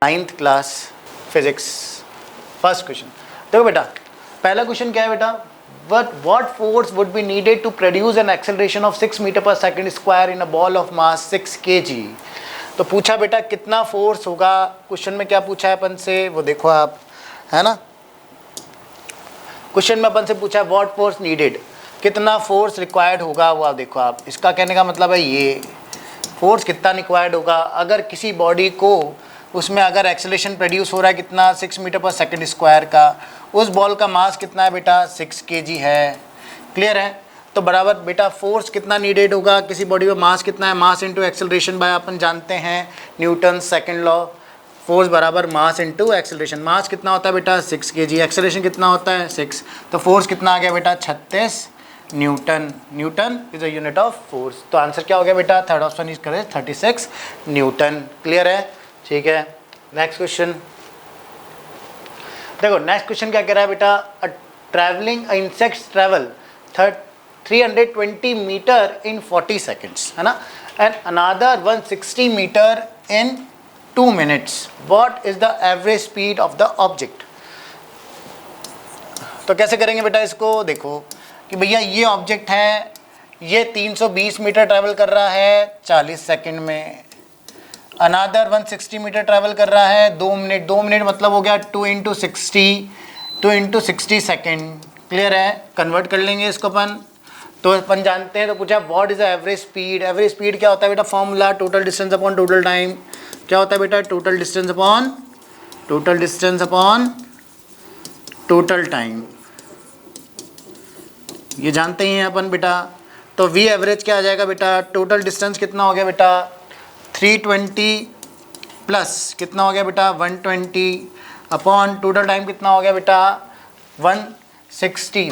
9th class physics first question. देखो बेटा, पहला क्वेश्चन क्या है बेटा, what force would be needed to produce an acceleration of 6 metre पर second square in a ball of mass 6 kg। तो पूछा बेटा कितना फोर्स होगा, क्वेश्चन में क्या पूछा है अपन से वो देखो आप, है ना। क्वेश्चन में अपन से पूछा है व्हाट फोर्स नीडेड, कितना फोर्स रिक्वायर्ड होगा, वो आप देखो आप। इसका कहने का मतलब है ये फोर्स कितना रिक्वायर्ड होगा अगर किसी बॉडी को, उसमें अगर एक्सेलरेशन प्रोड्यूस हो रहा है कितना 6 मीटर पर सेकंड स्क्वायर का, उस बॉल का मास कितना है बेटा 6 kg है। क्लियर है। तो बराबर बेटा फोर्स कितना नीडेड होगा किसी बॉडी में, मास कितना है, मास इंटू एक्सेलरेशन बाय अपन जानते हैं न्यूटन सेकंड लॉ, फोर्स बराबर मास इंटू एक्सेलरेशन। मास कितना होता है बेटा 6 kg, एक्सेलरेशन कितना होता है 6, तो फोर्स कितना आ गया बेटा 36 newton. Newton is a unit of force. तो आंसर क्या हो गया बेटा, third option is correct 36 newton. Clear है, ठीक है। नेक्स्ट क्वेश्चन देखो, नेक्स्ट क्वेश्चन क्या कह रहा है बेटा, a travelling insects travel 320 metre in 40 seconds, है ना, and another 160 metre in 2 minutes, what is the average speed of the object. तो कैसे करेंगे बेटा इसको, देखो कि भैया ये ऑब्जेक्ट है, ये 320 मीटर ट्रैवल कर रहा है 40 सेकंड में, अनादर 160 मीटर ट्रैवल कर रहा है 2 मिनट। 2 मिनट मतलब हो गया 2 इंटू 60 सेकेंड। क्लियर है, कन्वर्ट कर लेंगे इसको अपन। तो अपन जानते हैं, तो पूछा what is the average speed. Average speed क्या होता है बेटा, formula total distance upon total time. क्या होता है बेटा, total distance upon total time, ये जानते ही हैं अपन बेटा। तो वी एवरेज क्या आ जाएगा बेटा, टोटल डिस्टेंस कितना हो गया बेटा 320 प्लस कितना हो गया बेटा 120 अपॉन टोटल टाइम कितना हो गया बेटा 120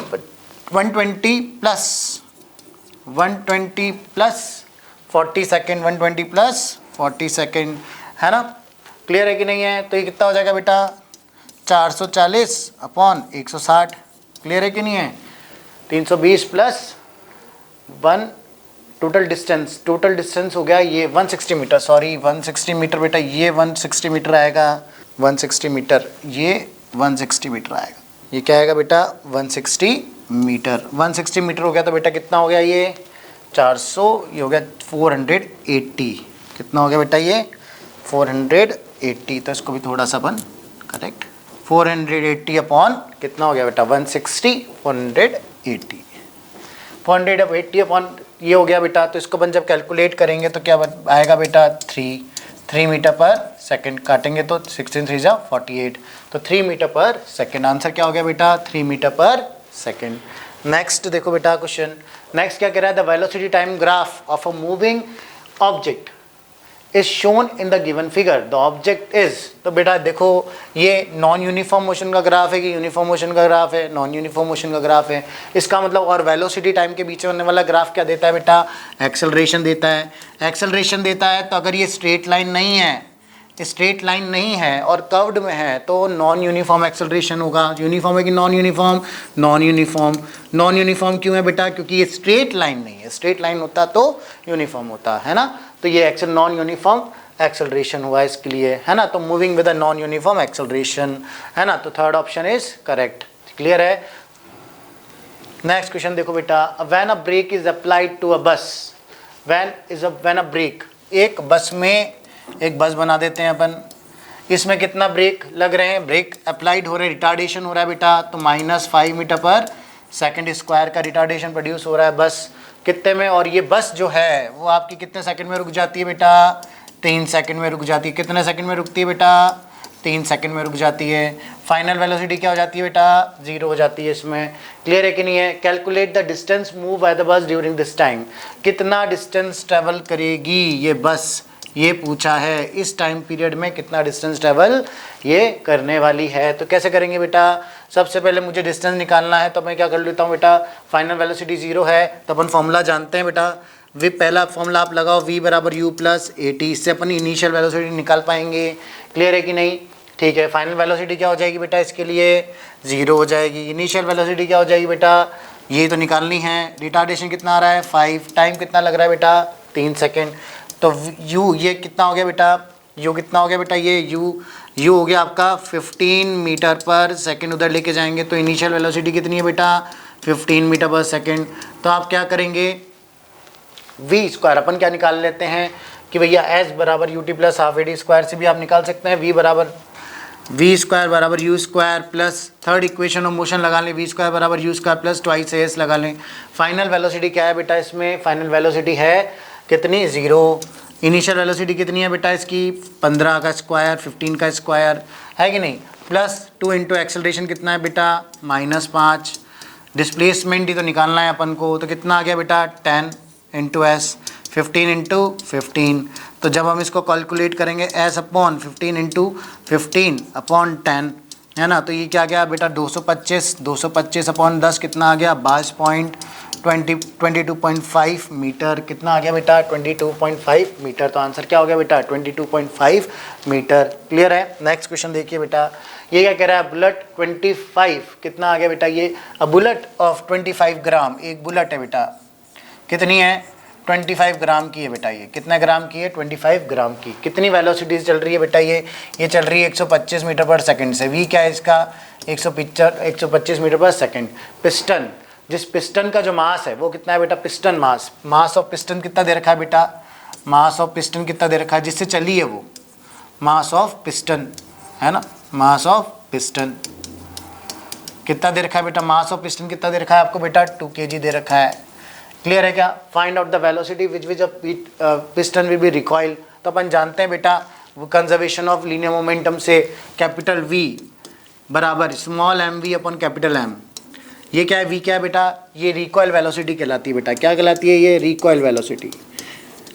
प्लस 40 सेकेंड, 120 प्लस 40 सेकेंड, है ना। क्लियर है कि नहीं है। तो ये कितना हो जाएगा बेटा 440 अपॉन 160। क्लियर है कि नहीं है। 320 प्लस 1 टोटल डिस्टेंस हो गया ये 160 मीटर, सॉरी 160 मीटर बेटा, ये 160 मीटर आएगा, 160 मीटर, ये 160 मीटर आएगा, ये क्या आएगा बेटा 160 मीटर। 160 मीटर हो गया तो बेटा कितना हो गया ये 400, ये हो गया 480। कितना हो गया बेटा ये 480। तो इसको भी थोड़ा सा अपन करेक्ट, 480 अपॉन कितना हो गया बेटा 160, 480 अपॉन ये हो गया बेटा। तो इसको अपन जब कैलकुलेट करेंगे तो क्या आएगा बेटा 3 मीटर पर सेकंड, काटेंगे तो 16 3 जा 48, तो 3 मीटर पर सेकंड। आंसर क्या हो गया बेटा 3 मीटर पर सेकंड। नेक्स्ट देखो बेटा क्वेश्चन, नेक्स्ट क्या कह रहा है, the velocity time graph of a moving object is shown in the given figure, the object is. तो बेटा देखो ये नॉन यूनिफॉर्म मोशन का ग्राफ है कि यूनिफॉर्म मोशन का ग्राफ है, नॉन यूनिफॉर्म मोशन का ग्राफ है। इसका मतलब और वेलोसिटी टाइम के बीच में होने वाला ग्राफ क्या देता है बेटा, एक्सेलरेशन देता है। एक्सेलरेशन देता है तो अगर ये स्ट्रेट लाइन नहीं है और कर्व्ड में है तो नॉन यूनिफॉर्म एक्सेलरेशन होगा। यूनिफॉर्म है कि नॉन यूनिफॉर्म, नॉन यूनिफॉर्म क्यों है बेटा, क्योंकि ये स्ट्रेट लाइन नहीं है, स्ट्रेट लाइन होता तो यूनिफॉर्म होता है ना। तो ये नॉन यूनिफॉर्म एक्सेलरेशन हुआ इसके लिए, है ना। तो moving with a non uniform acceleration, है ना। तो third option is correct. Clear है। नेक्स्ट क्वेश्चन देखो बेटा, when a brake is applied to a bus, when a break, एक बस में एक बस बना देते हैं अपन, इसमें कितना ब्रेक लग रहे हैं, ब्रेक अप्लाइड हो रहे हैं, रिटार्डेशन हो रहा है बेटा, तो -5 मीटर पर सेकंड स्क्वायर का रिटार्डेशन प्रोड्यूस हो रहा है बस कितने में। और ये बस जो है वो आपकी कितने सेकंड में रुक जाती है बेटा 3 सेकंड में रुक जाती है। कितने सेकंड में रुकती है बेटा 3 सेकंड में रुक जाती है। फाइनल वेलोसिटी क्या हो जाती है बेटा 0 हो जाती है इसमें। क्लियर है कि नहीं है। Calculate the distance move by the bus during this time, कितना डिस्टेंस ट्रेवल करेगी ये बस, ये पूछा है इस टाइम पीरियड में कितना डिस्टेंस ट्रेवल ये करने वाली है। तो कैसे करेंगे बेटा, सबसे पहले मुझे डिस्टेंस निकालना है तो मैं क्या कर लेता हूँ बेटा, फाइनल वेलोसिटी 0 है तो अपन फॉर्मूला जानते हैं बेटा, वी पहला फॉर्मूला आप लगाओ v बराबर u प्लस AT, इससे अपन इनिशियल वेलोसिटी निकाल पाएंगे। क्लियर है कि नहीं। ठीक है, फाइनल वेलोसिटी क्या हो जाएगी बेटा इसके लिए 0 हो जाएगी। इनिशियल वेलोसिटी क्या हो जाएगी बेटा, ये तो निकालनी है। रिटार्डेशन कितना आ रहा है 5, टाइम कितना लग रहा है बेटा 3 सेकेंड। तो u ये कितना हो गया बेटा, यू कितना हो गया बेटा, ये यू हो गया आपका 15 मीटर पर सेकेंड, उधर लेके जाएंगे तो इनिशियल वेलोसिटी कितनी है बेटा 15 मीटर पर सेकेंड। तो आप क्या करेंगे वी स्क्वायर अपन क्या निकाल लेते हैं कि भैया एस बराबर U T plus half A D square से भी आप निकाल सकते हैं वी बराबर वी स्क्वायर बराबर you square plus third equation of motion लगा लें वी स्क्वायर बराबर you square plus twice S लगा लें। फाइनल वेलोसिटी क्या है बेटा इसमें, फाइनल वेलोसिटी है कितनी 0। इनिशियल वेलोसिटी कितनी है बेटा इसकी 15 का स्क्वायर 15 का स्क्वायर है कि नहीं, प्लस 2 इंटू एक्सेलरेशन कितना है बेटा -5। डिस्प्लेसमेंट ही तो निकालना है अपन को, तो कितना आ गया बेटा 10 इंटू एस 15 इंटू 15। तो जब हम इसको कैलकुलेट करेंगे एस अपॉन 15 इंटू 15 अपॉन 10 है ना, तो ये क्या गया बेटा 225 अपॉन 10 कितना आ गया 22.5 मीटर। कितना आ गया बेटा 22.5 मीटर। तो आंसर क्या हो गया बेटा 22.5 मीटर। क्लियर है। नेक्स्ट क्वेश्चन देखिए बेटा, ये क्या कह रहा है बुलेट 25 कितना आ गया बेटा, ये अ बुलेट ऑफ 25 ग्राम, एक बुलेट है बेटा कितनी है 25 ग्राम की है बेटा, ये कितने ग्राम की है 25 ग्राम की। कितनी वेलोसिटी से चल रही है बेटा, ये चल रही है 125 मीटर पर सेकंड से। वी क्या है इसका 125 मीटर पर सेकंड। पिस्टन, जिस पिस्टन का जो मास है वो कितना है बेटा, पिस्टन मास ऑफ पिस्टन कितना दे रखा है बेटा, मास ऑफ पिस्टन कितना दे रखा है जिससे चली है वो, मास ऑफ पिस्टन है ना, मास ऑफ पिस्टन कितना दे रखा है बेटा, मास ऑफ पिस्टन कितना दे रखा है आपको बेटा 2 kg दे रखा है। क्लियर है क्या। Find out the velocity which piston will be recoil. तो अपन जानते हैं बेटा कंजर्वेशन ऑफ लीनियर मोमेंटम से कैपिटल V बराबर स्मॉल एम वी अपन कैपिटल M। ये क्या है V क्या है बेटा, ये रिकॉइल वेलोसिटी कहलाती है बेटा। क्या कहलाती है ये रिकॉइल वेलोसिटी,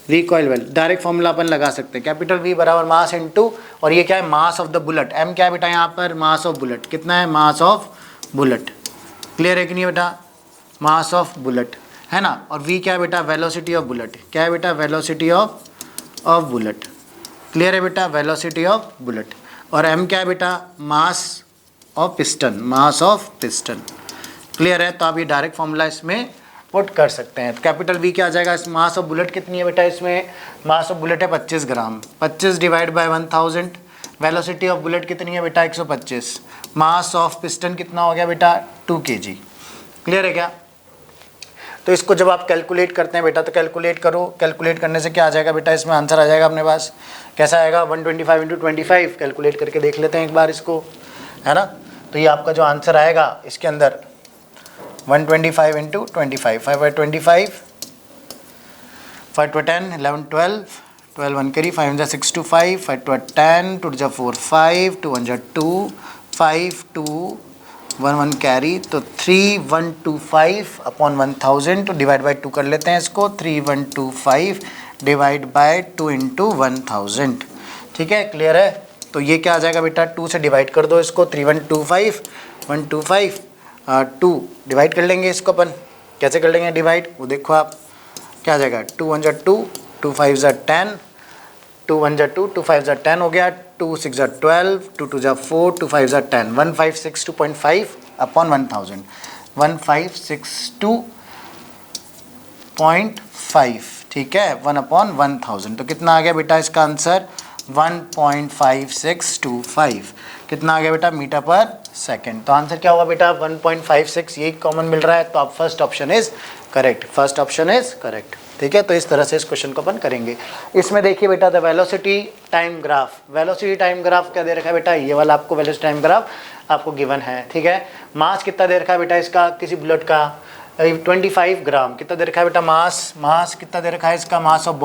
डायरेक्ट फॉर्मूला अपन लगा सकते हैं कैपिटल V बराबर मास इनटू, और ये क्या है mass of the bullet, M क्या है बेटा यहाँ पर मास ऑफ बुलेट, कितना है मास ऑफ बुलेट। क्लियर है कि नहीं बेटा, मास ऑफ बुलेट है ना। और V क्या है बेटा वेलोसिटी ऑफ बुलेट, क्या है बेटा वेलोसिटी ऑफ बुलेट। क्लियर है बेटा वेलोसिटी ऑफ बुलेट। और M क्या है बेटा mass of piston, mass of piston. Clear है। तो आप ये डायरेक्ट फॉर्मूला इसमें पुट कर सकते हैं। तो कैपिटल V क्या आ जाएगा, इस मास ऑफ बुलेट कितनी है बेटा, इसमें मास ऑफ बुलेट है 25 ग्राम, 25 divide by 1000। Velocity of bullet कितनी है बेटा 125। मास ऑफ पिस्टन कितना हो गया बेटा 2 kg। क्लियर है क्या। तो इसको जब आप कैलकुलेट करते हैं बेटा तो कैलकुलेट करो, कैलकुलेट करने से क्या आ जाएगा बेटा, इसमें आंसर आ जाएगा अपने पास। कैसा आएगा 125 इंटू 25, कैलकुलेट करके देख लेते हैं एक बार इसको, है ना। तो ये आपका जो आंसर आएगा इसके अंदर 125 into 25, 5 by 25, 5 to 10, 11, 12, 12 1 carry, 5 1 6 to 5, 5 to 10, 2 to 4 5, 2 1 2, 5 2 1 1 carry, तो 3125 अपॉन 1000, तो डिवाइड बाई 2 कर लेते हैं इसको, 3125 डिवाइड बाय 2 इंटू 1000। ठीक है, क्लियर है। तो ये क्या आ जाएगा बेटा 2 से डिवाइड कर दो इसको, 3125 125 2 डिवाइड कर लेंगे इसको अपन। कैसे कर लेंगे डिवाइड वो देखो आप, क्या आ जाएगा 2 1 2, 2 5 10, 2 1 2, 2 5 10 हो गया, 2 6 12, 2 2 4, 2 5 10, 1562.5 अपॉन 1000, 1562.5। ठीक है, 1 अपॉन 1000। तो कितना आ गया बेटा इसका आंसर 1.5625। कितना आ गया बेटा मीटर पर सेकेंड। तो आंसर क्या होगा बेटा 1.56, यही कॉमन मिल रहा है। तो आप first option is correct, first option is correct. ठीक है, तो इस तरह से इस क्वेश्चन को अपन करेंगे। इसमें देखिए बेटा the velocity time graph, velocity time graph क्या दे रखा है बेटा, ये वाला आपको वेलोसिटी टाइम ग्राफ आपको गिवन है। ठीक है, मास कितना दे रखा है बेटा इसका, किसी बुलेट का 25 ग्राम कितना दे रखा है बेटा, मास कितना दे रखा है इसका, मास ऑफ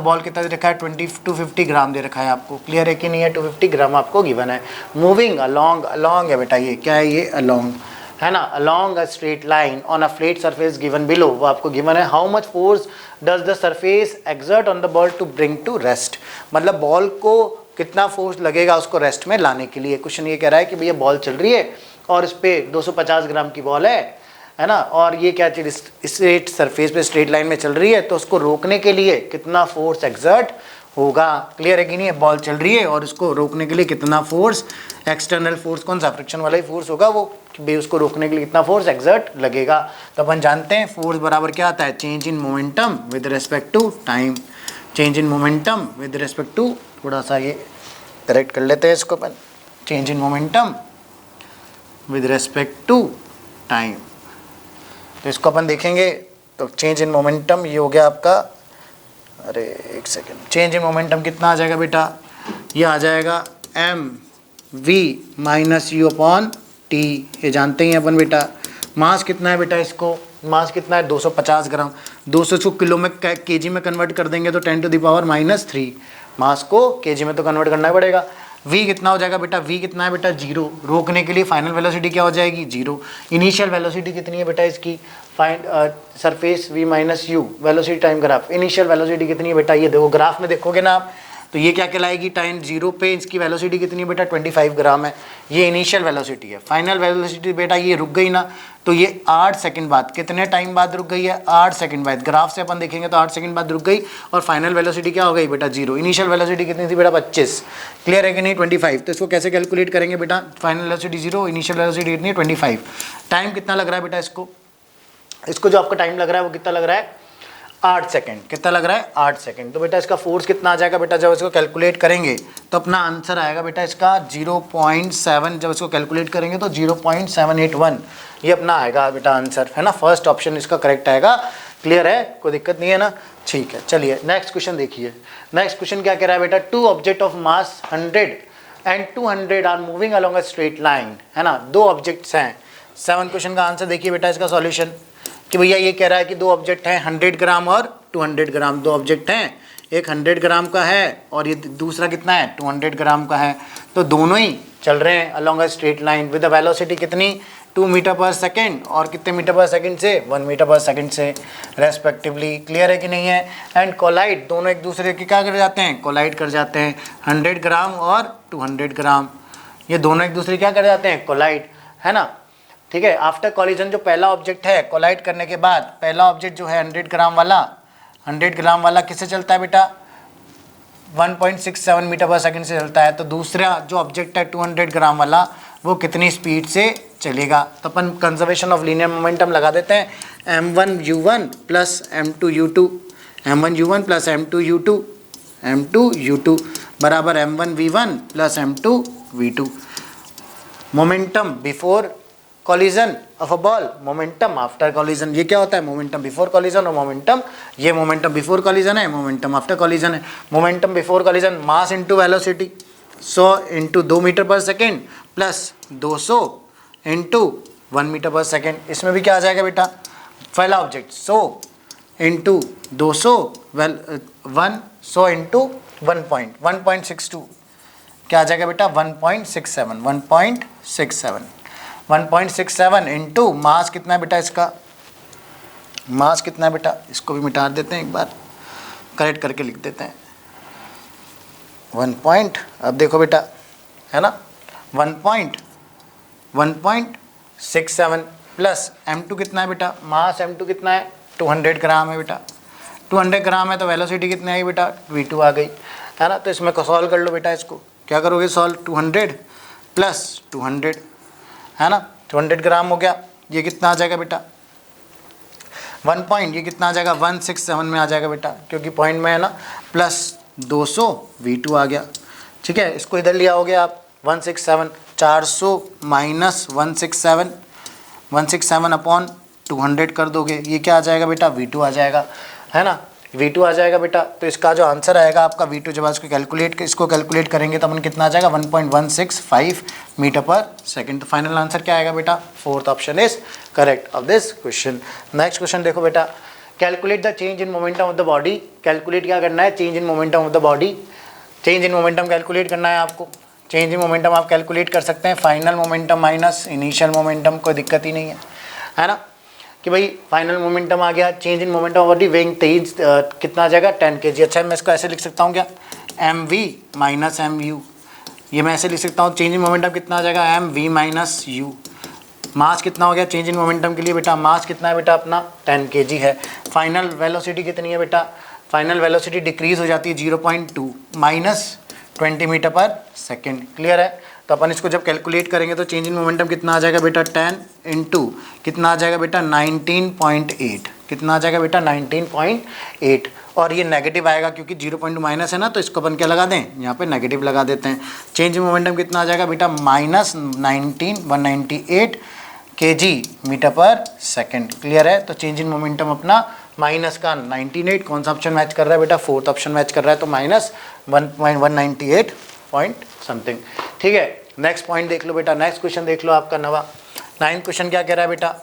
बॉल कितना दे रखा है 250 ग्राम दे रखा है आपको। क्लियर है कि नहीं है, 250 ग्राम आपको गिवन है। मूविंग अलोंग है बेटा, ये क्या है, ये अलोंग है ना, along a straight line on a flat surface given below, वो आपको गिवन है। How much force does the surface exert on the ball to bring to rest, मतलब बॉल को कितना फोर्स लगेगा उसको रेस्ट में लाने के लिए। क्वेश्चन ये कह रहा है कि भैया बॉल चल रही है और इस पर 250 ग्राम की बॉल है ना, और ये क्या चीज़ स्ट्रेट सरफेस पे स्ट्रेट लाइन में चल रही है, तो उसको रोकने के लिए कितना फोर्स एक्सर्ट होगा। क्लियर है कि नहीं, बॉल चल रही है और उसको रोकने के लिए कितना फोर्स, एक्सटर्नल फोर्स कौन सा, फ्रिक्शन वाला ही फोर्स होगा वो, कि भाई उसको रोकने के लिए कितना फोर्स एक्सर्ट लगेगा। तो अपन जानते हैं फोर्स बराबर क्या आता है, change in momentum with respect to time, change in momentum with respect to थोड़ा सा ये करेक्ट कर लेते हैं इसको अपन, change in momentum with respect to time. तो इसको अपन देखेंगे तो चेंज इन मोमेंटम ये हो गया आपका, अरे एक सेकेंड, चेंज इन मोमेंटम कितना आ जाएगा बेटा, ये आ जाएगा M V minus U upon T, ये जानते ही अपन बेटा। मास कितना है बेटा, इसको मास कितना है 250 ग्राम, 200 को किलो में केजी में कन्वर्ट कर देंगे तो 10⁻³ मास को केजी में तो कन्वर्ट करना पड़ेगा। v कितना हो जाएगा बेटा, v कितना है बेटा 0, रोकने के लिए फाइनल वेलोसिटी क्या हो जाएगी 0। इनिशियल वेलोसिटी कितनी है बेटा इसकी, find surface v minus you, velocity time graph, initial velocity कितनी है बेटा, ये देखो ग्राफ में देखोगे ना आप तो ये क्या कहलाएगी, टाइम 0 पे इसकी वेलोसिटी कितनी है बेटा 25 ग्राम है, ये इनिशियल वेलोसिटी है। फाइनल वेलोसिटी बेटा ये रुक गई ना, तो ये 8 सेकंड बाद, कितने टाइम बाद रुक गई है 8 सेकंड बाद, ग्राफ से अपन देखेंगे तो 8 सेकंड बाद रुक गई, और फाइनल वेलोसिटी क्या हो गई बेटा 0। इनिशियल वेलोसिटी कितनी थी बेटा 25, क्लियर है कि नहीं 25। तो इसको कैसे कैलकुलेट करेंगे बेटा, फाइनल वेलोसिटी 0, इनिशियल वेलोसिटी कितनी 25, टाइम कितना लग रहा है बेटा इसको जो आपका टाइम लग रहा है वो कितना लग रहा है 8 सेकंड, कितना लग रहा है 8 सेकंड। तो बेटा इसका फोर्स कितना आ जाएगा बेटा, जब इसको कैलकुलेट करेंगे तो अपना आंसर आएगा बेटा इसका 0.7, जब इसको कैलकुलेट करेंगे तो 0.781 ये अपना आएगा बेटा आंसर, है ना। फर्स्ट ऑप्शन इसका करेक्ट आएगा, क्लियर है, कोई दिक्कत नहीं है ना, ठीक है। चलिए नेक्स्ट क्वेश्चन देखिए, नेक्स्ट क्वेश्चन क्या कह रहा है बेटा, 2 object of mass 100 and 200 are moving along a straight line, है ना, 2 ऑब्जेक्ट्स हैं। 7 क्वेश्चन का आंसर देखिए बेटा इसका सॉल्यूशन, कि भैया ये कह रहा है कि 2 ऑब्जेक्ट हैं 100 ग्राम और 200 ग्राम, 2 ऑब्जेक्ट हैं, एक 100 ग्राम का है और ये दूसरा कितना है 200 ग्राम का है, तो दोनों ही चल रहे हैं along a straight line with the velocity कितनी 2 मीटर पर सेकेंड और कितने मीटर पर सेकेंड से 1 मीटर पर सेकेंड से रेस्पेक्टिवली, क्लियर है कि नहीं है। एंड कोलाइड, दोनों एक दूसरे के क्या कर जाते हैं, कोलाइड कर जाते हैं, 100 ग्राम और 200 ग्राम, ये दोनों एक दूसरे क्या कर जाते हैं, कोलाइड, है ना, ठीक है। आफ्टर कॉलिजन जो पहला ऑब्जेक्ट है कोलाइड करने के बाद, पहला ऑब्जेक्ट जो है 100 ग्राम वाला किससे चलता है बेटा 1.67 मीटर पर सेकंड से चलता है, तो दूसरा जो ऑब्जेक्ट है 200 ग्राम वाला वो कितनी स्पीड से चलेगा। तो अपन कंजर्वेशन ऑफ लीनियर मोमेंटम लगा देते हैं, m1u1 plus m2u2, m1u1 plus m2u2 बराबर m1v1 plus m2v2। Momentum before collision of a ball, momentum after collision, ये क्या होता है मोमेंटम बिफोर कॉलिजन और मोमेंटम, ये मोमेंटम बिफोर कॉलिजन है, मोमेंटम आफ्टर कॉलिजन है। Momentum before collision mass into velocity 100 into 2 metre per second plus 200 into 1 metre per second, इसमें भी क्या आ जाएगा बेटा, पहला ऑब्जेक्ट 100 इंटू 200 100 इंटू 1.62 क्या आ जाएगा बेटा 1.67 इंटू मास कितना है बेटा, इसका मास कितना है बेटा, इसको भी मिटा देते हैं एक बार, करेक्ट करके लिख देते हैं अब देखो बेटा है ना 1.67 प्लस m2 कितना है बेटा, मास m2 कितना है 200 ग्राम है बेटा, 200 ग्राम है तो वेलोसिटी कितनी आई बेटा v2 आ गई, है ना। तो इसमें को सॉल्व कर लो बेटा, इसको क्या करोगे सॉल्व, 200 प्लस 200 है ना, 200 ग्राम हो गया, ये कितना आ जाएगा बेटा 1 पॉइंट, ये कितना आ जाएगा 167 में आ जाएगा बेटा, क्योंकि पॉइंट में है ना, प्लस 200 v2 आ गया, ठीक है। इसको इधर लिया हो गया आप 167, 400 माइनस 167 अपॉन 200 कर दोगे, ये क्या आ जाएगा बेटा v2 आ जाएगा, है ना, v2 आ जाएगा बेटा। तो इसका जो आंसर आएगा आपका v2, जब इसको कैलकुलेट करेंगे तो अपन कितना आ जाएगा 1.165 मीटर पर सेकेंड। तो फाइनल आंसर क्या आएगा बेटा, fourth option is correct of this question. Next question देखो बेटा, calculate the change in momentum of the body, calculate क्या करना है, change in momentum of the body, change in momentum calculate करना है आपको। चेंज इन मोमेंटम आप calculate कर सकते हैं, final momentum minus initial momentum, कोई दिक्कत ही नहीं है ना, कि भाई फाइनल मोमेंटम आ गया, change in momentum of body weighing 23 कितना आ जाएगा 10 kg। अच्छा मैं इसको ऐसे लिख सकता हूँ क्या, mv माइनस mu, ये मैं ऐसे लिख सकता हूँ, चेंज इन मोमेंटम कितना आ जाएगा mv माइनस u। मास कितना हो गया चेंज इन मोमेंटम के लिए बेटा, मास कितना है बेटा अपना 10 kg है। फाइनल वेलोसिटी कितनी है बेटा, फाइनल वेलोसिटी डिक्रीज हो जाती है 0.2 minus 20 metre per second, clear है। तो अपन इसको जब कैलकुलेट करेंगे तो चेंज इन मोमेंटम कितना आ जाएगा बेटा 10 इंटू कितना आ जाएगा बेटा 19.8, कितना आ जाएगा बेटा 19.8। और ये नेगेटिव आएगा क्योंकि 0.2 माइनस है ना, तो इसको अपन क्या लगा दें, यहाँ पे नेगेटिव लगा देते हैं। चेंज इन मोमेंटम कितना आ जाएगा बेटा, -198 kg/s। क्लियर है। तो चेंज इन मोमेंटम अपना माइनस का 98, कौन सा ऑप्शन मैच कर रहा है बेटा, फोर्थ ऑप्शन मैच कर रहा है, तो -198 पॉइंट समथिंग। ठीक है, नेक्स्ट पॉइंट देख लो बेटा, नेक्स्ट क्वेश्चन देख लो आपका नवा 9th क्वेश्चन क्या कह रहा है बेटा,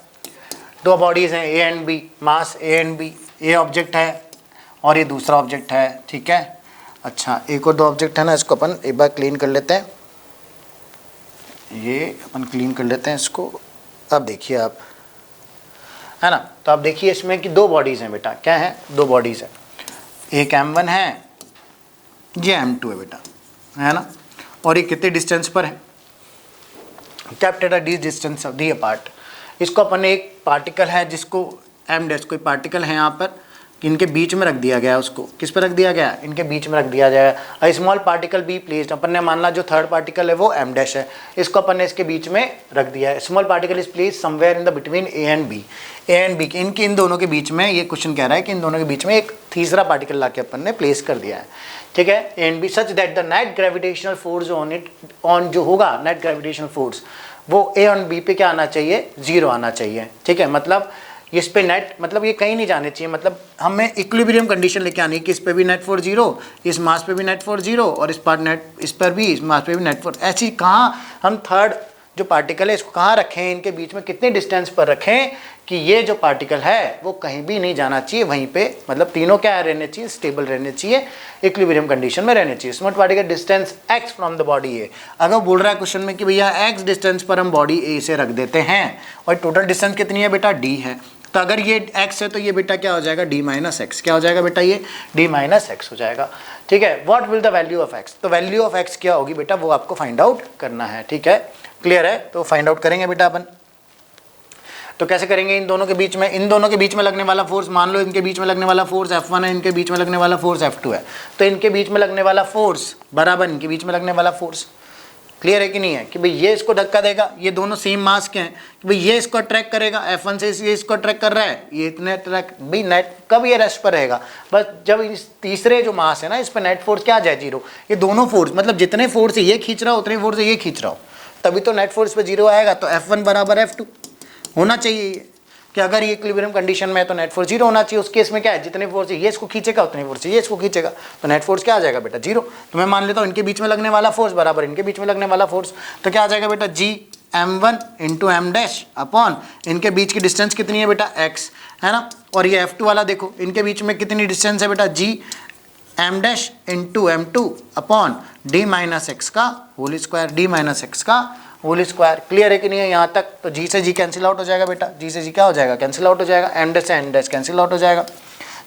दो बॉडीज हैं A and B, mass A and B, A object है और ये दूसरा ऑब्जेक्ट है। ठीक है, अच्छा एक और दो ऑब्जेक्ट है ना, इसको अपन एक बार क्लीन कर लेते हैं, ये अपन क्लीन कर लेते हैं इसको। अब देखिए आप, है ना, तो आप देखिए इसमें कि दो बॉडीज़ हैं बेटा, क्या है, दो बॉडीज़ है, एक m1 है, ये m2 है बेटा, है ना, और ये कितने डिस्टेंस पर है, kept at d distance of d apart. इसको अपन एक पार्टिकल है जिसको m डैश, कोई पार्टिकल है यहाँ पर, इनके बीच में रख दिया गया, उसको किस पर रख दिया गया, इनके बीच में रख दिया जाएगा। स्मॉल पार्टिकल बी प्लेस्ड, अपन ने मान ला जो थर्ड पार्टिकल है वो m डैश है, इसको अपन ने इसके बीच में रख दिया है। Small particle is placed somewhere in the between A and B, A and B इनके इन दोनों के बीच में, ये क्वेश्चन कह रहा है कि इन दोनों के बीच में एक तीसरा पार्टिकल ला के अपन ने प्लेस कर दिया है। ठीक है, A and B such that the net gravitational force on it, on जो होगा नेट ग्रेविटेशनल फोर्स वो ए और बी पे क्या आना चाहिए, 0 आना चाहिए। ठीक है, मतलब इस पे नेट, मतलब ये कहीं नहीं जाने चाहिए, मतलब हमें इक्विलिब्रियम कंडीशन लेके आनी है कि इस पे भी नेट फोर्स 0, इस मास पे भी नेट फोर्स 0 और इस पर नेट, इस पर भी, इस मास पे भी नेट फोर्स। ऐसी कहाँ हम थर्ड जो पार्टिकल है इसको कहाँ रखें, इनके बीच में कितने डिस्टेंस पर रखें कि ये जो पार्टिकल है वो कहीं भी नहीं जाना चाहिए, वहीं पे मतलब तीनों क्या रहने चाहिए, स्टेबल रहने चाहिए, इक्विलिब्रियम कंडीशन में रहने चाहिए। Small particle distance x from the body A, अगर बोल रहा है क्वेश्चन में कि भैया x डिस्टेंस पर हम बॉडी ए से रख देते हैं और टोटल डिस्टेंस कितनी है बेटा, d है, तो अगर ये x है तो ये बेटा क्या हो जाएगा, d माइनस एक्स, क्या हो जाएगा बेटा, ये d माइनस एक्स हो जाएगा। ठीक है, what will the value of x, तो वैल्यू ऑफ x क्या होगी बेटा, वो आपको फाइंड आउट करना है। ठीक है, क्लियर है, तो फाइंड आउट करेंगे बेटा अपन। तो कैसे करेंगे, इन दोनों के बीच में, इन दोनों के बीच में लगने वाला फोर्स, मान लो इनके बीच में लगने वाला फोर्स F1 है, इनके बीच में लगने वाला फोर्स F2 है, तो इनके बीच में लगने वाला फोर्स बराबर इनके बीच में लगने वाला फोर्स। क्लियर है कि नहीं है, कि भाई ये इसको धक्का देगा, ये दोनों सेम मास के हैं, कि भाई ये इसको अट्रैक्ट करेगा, F1 से ये इसको अट्रैक्ट कर रहा है, ये इतने अट्रैक्ट, भाई नेट कब ये रेस्ट पर रहेगा, बस जब इस तीसरे जो मास है ना इस पर नेट फोर्स क्या आ जाए, 0। ये दोनों फोर्स, मतलब जितने फोर्स से ये खींच रहा हो उतने फोर्स से ये खींच रहा हो, तभी तो नेट फोर्स पे 0 आएगा। तो F1 बराबर F2 होना चाहिए ये, कि अगर ये इक्विलिब्रियम कंडीशन में है तो नेट फोर्स 0 होना चाहिए। उस केस में क्या है, जितने फोर्स ये इसको खींचेगा उतने फोर्स ये इसको खींचेगा, तो नेट फोर्स क्या आ जाएगा बेटा, 0। तो मैं मान लेता हूँ इनके बीच में लगने वाला फोर्स बराबर इनके बीच में लगने वाला फोर्स, तो क्या आ जाएगा बेटा, g m1 into M dash upon इनके बीच की डिस्टेंस कितनी है बेटा, x, है ना, और ये F2 वाला देखो इनके बीच में कितनी डिस्टेंस है बेटा, g m dash into m2 upon d minus x का whole square, d minus x का होल स्क्वायर। क्लियर है कि नहीं है यहाँ तक, तो g से g कैंसिल आउट हो जाएगा बेटा, g से g क्या हो जाएगा, कैंसिल आउट हो जाएगा, m डैश से n डैश कैंसिल आउट हो जाएगा।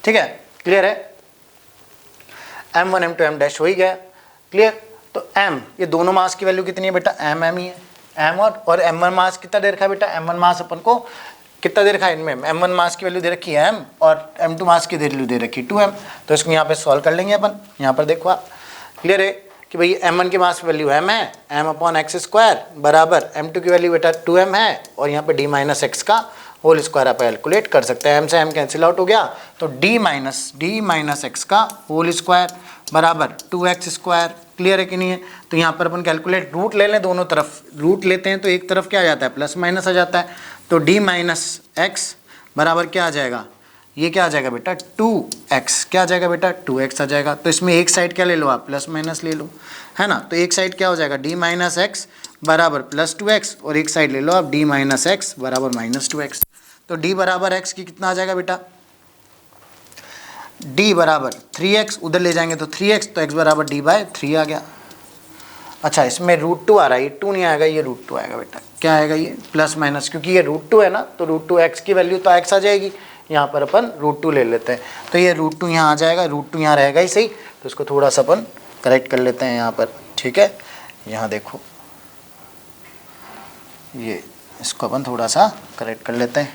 ठीक है, क्लियर है, m1 m2 m डैश हो ही गया, क्लियर। तो m, ये दोनों मास की वैल्यू कितनी है बेटा, m m ही है, m और m1 मास कितना दे रखा है बेटा, m1 मास अपन को कितना दे रखा है, इनमें m1 मास की वैल्यू दे रखी है m और m2 मास की वैल्यू दे रखी है 2m। तो इसको यहाँ पे सॉल्व कर लेंगे अपन, यहाँ पर देखो आप, क्लियर है कि भाई m1 की मास वैल्यू m है, m अपॉन एक्स स्क्वायर बराबर m2 की वैल्यू बेटा 2m है, और यहाँ पे d माइनस एक्स का होल स्क्वायर आप कैलकुलेट कर सकते हैं, m से m कैंसिल आउट हो गया, तो d माइनस एक्स का होल स्क्वायर बराबर 2x स्क्वायर। क्लियर है कि नहीं है, तो यहाँ पर अपन कैलकुलेट, रूट ले लें दोनों तरफ, रूट लेते हैं तो एक तरफ क्या आ जाता है, प्लस माइनस आ जाता है, तो d माइनस एक्स बराबर क्या आ जाएगा, ये क्या आ जाएगा बेटा 2x, क्या आ जाएगा बेटा 2x आ जाएगा। तो इसमें एक साइड क्या ले लो आप, प्लस माइनस ले लो, है ना, तो एक साइड क्या हो जाएगा, d माइनस एक्स बराबर प्लस 2x, और एक साइड ले लो आप d माइनस एक्स बराबर माइनस 2x। तो d बराबर x की कितना आ जाएगा बेटा, d बराबर 3x, उधर ले जाएंगे तो 3x, तो x बराबर d बाय 3 आ गया। अच्छा, इसमें √2 आ रहा है, ये 2 नहीं आएगा, ये √2 आएगा बेटा, क्या आएगा ये प्लस माइनस, क्योंकि ये √2 है ना, तो √2 x की वैल्यू तो x आ जाएगी, यहाँ पर अपन √2 ले लेते हैं, तो ये √2 यहाँ आ जाएगा, √2 यहाँ रहेगा ही सही, तो इसको थोड़ा सा अपन करेक्ट कर लेते हैं यहाँ पर। ठीक है, यहाँ देखो ये, इसको अपन थोड़ा सा करेक्ट कर लेते हैं,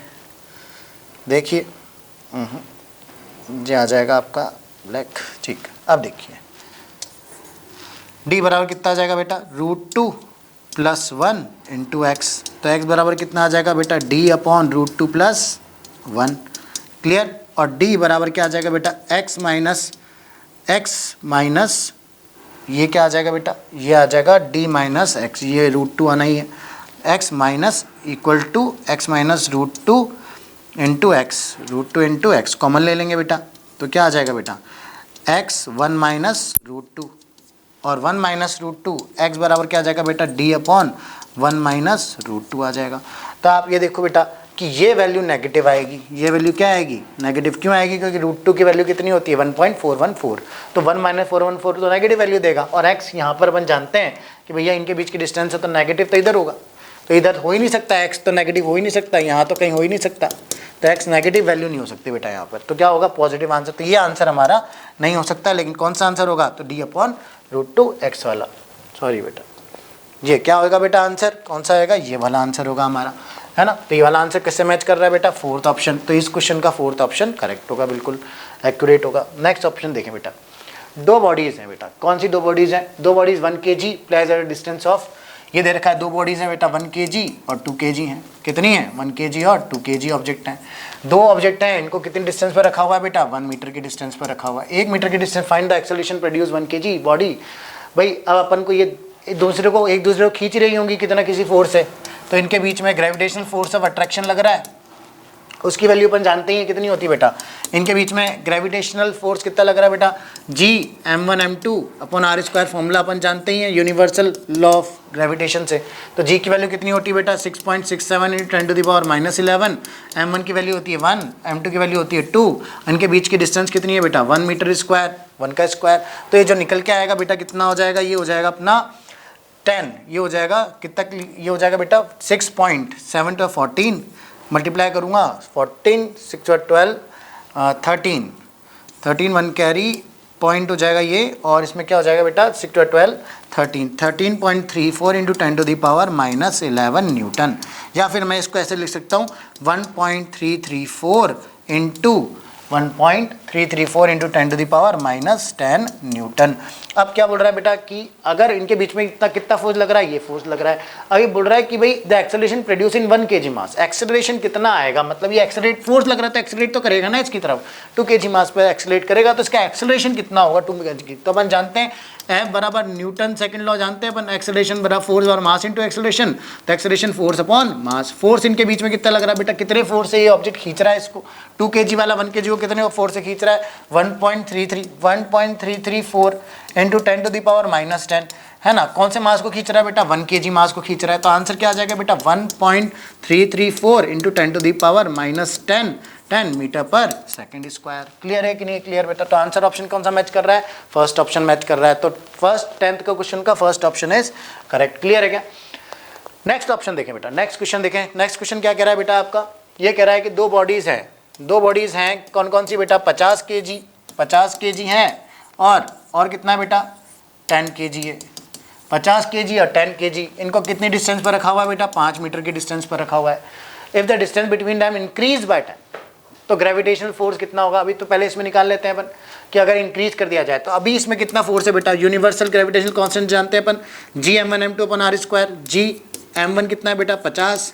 देखिए ये आ जाएगा आपका ब्लैक। ठीक, अब देखिए d बराबर कितना आ जाएगा बेटा, √2 प्लस 1 इंटू एक्स, तो x बराबर कितना आ जाएगा बेटा, d अपॉन √2 प्लस 1। क्लियर, और डी बराबर क्या आ जाएगा बेटा x माइनस ये क्या आ जाएगा बेटा, ये आ जाएगा d माइनस एक्स, ये √2 आना ही है, x minus equal to x minus √2 into X, √2 into X common ले लेंगे बेटा, तो क्या आ जाएगा बेटा x 1 माइनस √2 और 1 माइनस √2 x बराबर क्या आ जाएगा बेटा d अपॉन 1 माइनस √2 आ जाएगा। तो आप ये देखो बेटा कि ये वैल्यू नेगेटिव आएगी, ये वैल्यू क्या आएगी नेगेटिव, क्यों आएगी क्योंकि √2 की वैल्यू कितनी होती है 1.414, तो 1 माइनस 414 तो नेगेटिव वैल्यू देगा, और x यहाँ पर अपन जानते हैं कि भैया इनके बीच की डिस्टेंस है तो नेगेटिव तो इधर होगा, तो इधर हो ही नहीं सकता, x तो नेगेटिव हो ही नहीं सकता, यहाँ तो कहीं हो ही नहीं सकता, तो x नेगेटिव वैल्यू नहीं हो सकती बेटा यहाँ पर, तो क्या होगा पॉजिटिव आंसर, तो ये आंसर हमारा नहीं हो सकता, लेकिन कौन सा आंसर होगा तो d अपॉन √2 x वाला, सॉरी बेटा ये क्या होगा बेटा आंसर, कौन सा आएगा ये वाला आंसर होगा हमारा, है ना। तो ये वाला आंसर किससे मैच कर रहा है बेटा फोर्थ ऑप्शन, तो इस क्वेश्चन का फोर्थ ऑप्शन करेक्ट होगा, बिल्कुल एक्यूरेट होगा। नेक्स्ट ऑप्शन देखें बेटा, दो बॉडीज हैं बेटा, कौन सी दो बॉडीज हैं, दो bodies 1 kg place at distance of, ये दे रखा है दो बॉडीज हैं बेटा 1 kg और 2 kg हैं, कितनी है 1 kg और 2 kg ऑब्जेक्ट हैं, दो ऑब्जेक्ट हैं, इनको कितनी डिस्टेंस पर रखा हुआ है बेटा 1 मीटर की डिस्टेंस पर रखा हुआ है, 1 मीटर की distance, find the acceleration produce 1 kg body. भाई अब अपन को ये एक दूसरे को खींच रही होंगी कितना किसी फोर्स से, तो इनके बीच में ग्रेविटेशनल फोर्स ऑफ अट्रैक्शन लग रहा है, उसकी वैल्यू अपन जानते ही कितनी होती है बेटा, इनके बीच में ग्रेविटेशनल फोर्स कितना लग रहा है बेटा g m1 m2 upon r square, formula अपन जानते ही हैं यूनिवर्सल लॉ ऑफ ग्रेविटेशन से, तो g की वैल्यू कितनी होती है बेटा 6.67 इंटू 10⁻11, m1 की वैल्यू होती है 1, m2 की वैल्यू होती है 2, इनके बीच की डिस्टेंस कितनी है बेटा 1 मीटर स्क्वायर, 1 का स्क्वायर, तो ये जो निकल के आएगा बेटा कितना हो जाएगा, ये हो जाएगा अपना 10, ये हो जाएगा कितना, ये हो जाएगा बेटा 6.7 to 14 मल्टीप्लाई करूँगा 14 6 12 13 1 कैरी पॉइंट हो जाएगा ये, और इसमें क्या हो जाएगा बेटा 6 12 13.34 इंटू 10⁻11 न्यूटन, या फिर मैं इसको ऐसे लिख सकता हूँ 1.334 इंटू 1.334 इंटू 10⁻10 न्यूटन। अब क्या बोल रहा है बेटा कि अगर इनके बीच में इतना कितना फोर्स लग रहा है, ये फोर्स लग रहा है, अब ये बोल रहा है कि भाई the acceleration produce in 1 kg mass, acceleration कितना आएगा, मतलब ये एक्सेलरेट फोर्स लग रहा है तो एक्सेलरेट तो करेगा ना इसकी तरफ, 2 kg मास पर एक्सेलरेट करेगा, तो इसका एक्सेलरेशन कितना होगा 2 kg, तो अपन जानते हैं F बराबर न्यूटन सेकंड लॉ जानते हैं अपन, एक्सेलरेशन बराबर फोर्स और मास इनटू एक्सेलरेशन, तो acceleration force upon mass, force इनके बीच में कितना लग रहा है बेटा, कितने फोर्स से ये ऑब्जेक्ट खींच रहा है इसको, 2 kg वाला 1 kg को कितने फोर्स से खींच रहा है 1.334 इंटू 10⁻10 है ना, कौन से मास को खींच रहा है बेटा 1 kg मास को खींच रहा है, तो आंसर क्या आ जाएगा बेटा 1.334 इंटू 10⁻10 मीटर पर सेकंड स्क्वायर। क्लियर है कि नहीं क्लियर बेटा, तो आंसर ऑप्शन कौन सा मैच कर रहा है, फर्स्ट ऑप्शन मैच कर रहा है, तो फर्स्ट 10th का क्वेश्चन का first option is correct. Clear है क्या, नेक्स्ट ऑप्शन देखें बेटा, नेक्स्ट क्वेश्चन देखें, नेक्स्ट क्वेश्चन क्या कह रहा है बेटा आपका, ये कह रहा है कि दो बॉडीज हैं, कौन कौन सी बेटा 50 kg हैं, और कितना है बेटा 10 kg है, 50 kg और 10 kg, इनको कितनी डिस्टेंस पर रखा हुआ है बेटा 5 मीटर की डिस्टेंस पर रखा हुआ है। If the distance between them increase by 10, तो ग्रेविटेशनल फोर्स कितना होगा, अभी तो पहले इसमें निकाल लेते हैं अपन कि अगर इंक्रीज कर दिया जाए तो अभी इसमें कितना फोर्स है बेटा, यूनिवर्सल ग्रेविटेशनल कांस्टेंट जानते हैं अपन g m1 m2 अपन r स्क्वायर, g m1 कितना है बेटा 50,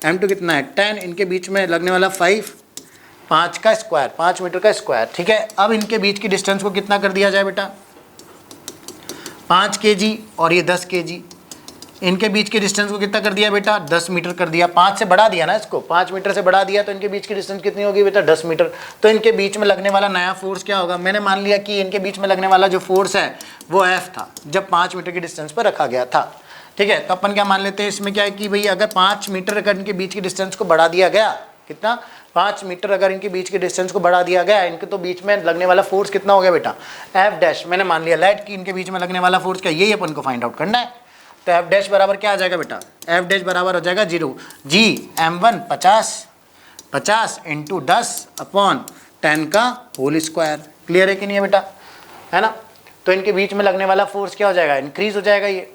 m2 कितना है 10, इनके बीच में लगने वाला 5 का स्क्वायर, 5 मीटर का स्क्वायर, ठीक है। अब इनके बीच की डिस्टेंस को कितना कर दिया जाए बेटा 5 kg और ये 10 kg, इनके बीच के डिस्टेंस को कितना कर दिया बेटा 10 मीटर कर दिया, 5 से बढ़ा दिया ना इसको, 5 मीटर से बढ़ा दिया, तो इनके बीच की डिस्टेंस कितनी होगी बेटा 10 मीटर, तो इनके बीच में लगने वाला नया फोर्स क्या होगा, मैंने मान लिया कि इनके बीच में लगने वाला जो फोर्स है वो F था जब 5 मीटर की डिस्टेंस पर रखा गया था, ठीक है। तो अपन क्या मान लेते हैं इसमें क्या है कि भाई अगर 5 मीटर अगर इनके बीच की डिस्टेंस को बढ़ा दिया गया, कितना 5 मीटर अगर इनके बीच के डिस्टेंस को बढ़ा दिया गया, इनके तो बीच में लगने वाला फोर्स कितना हो गया बेटा F डैश, मैंने मान लिया लेट कि इनके बीच में लगने वाला फोर्स क्या, यही अपन को फाइंड आउट करना है, तो F डैश बराबर क्या आ जाएगा बेटा, F डैश बराबर हो जाएगा 0, g m1 50 इंटू 10/10 का होल स्क्वायर। क्लियर है कि नहीं है बेटा, है ना, तो इनके बीच में लगने वाला फोर्स क्या हो जाएगा, इंक्रीज हो जाएगा ये,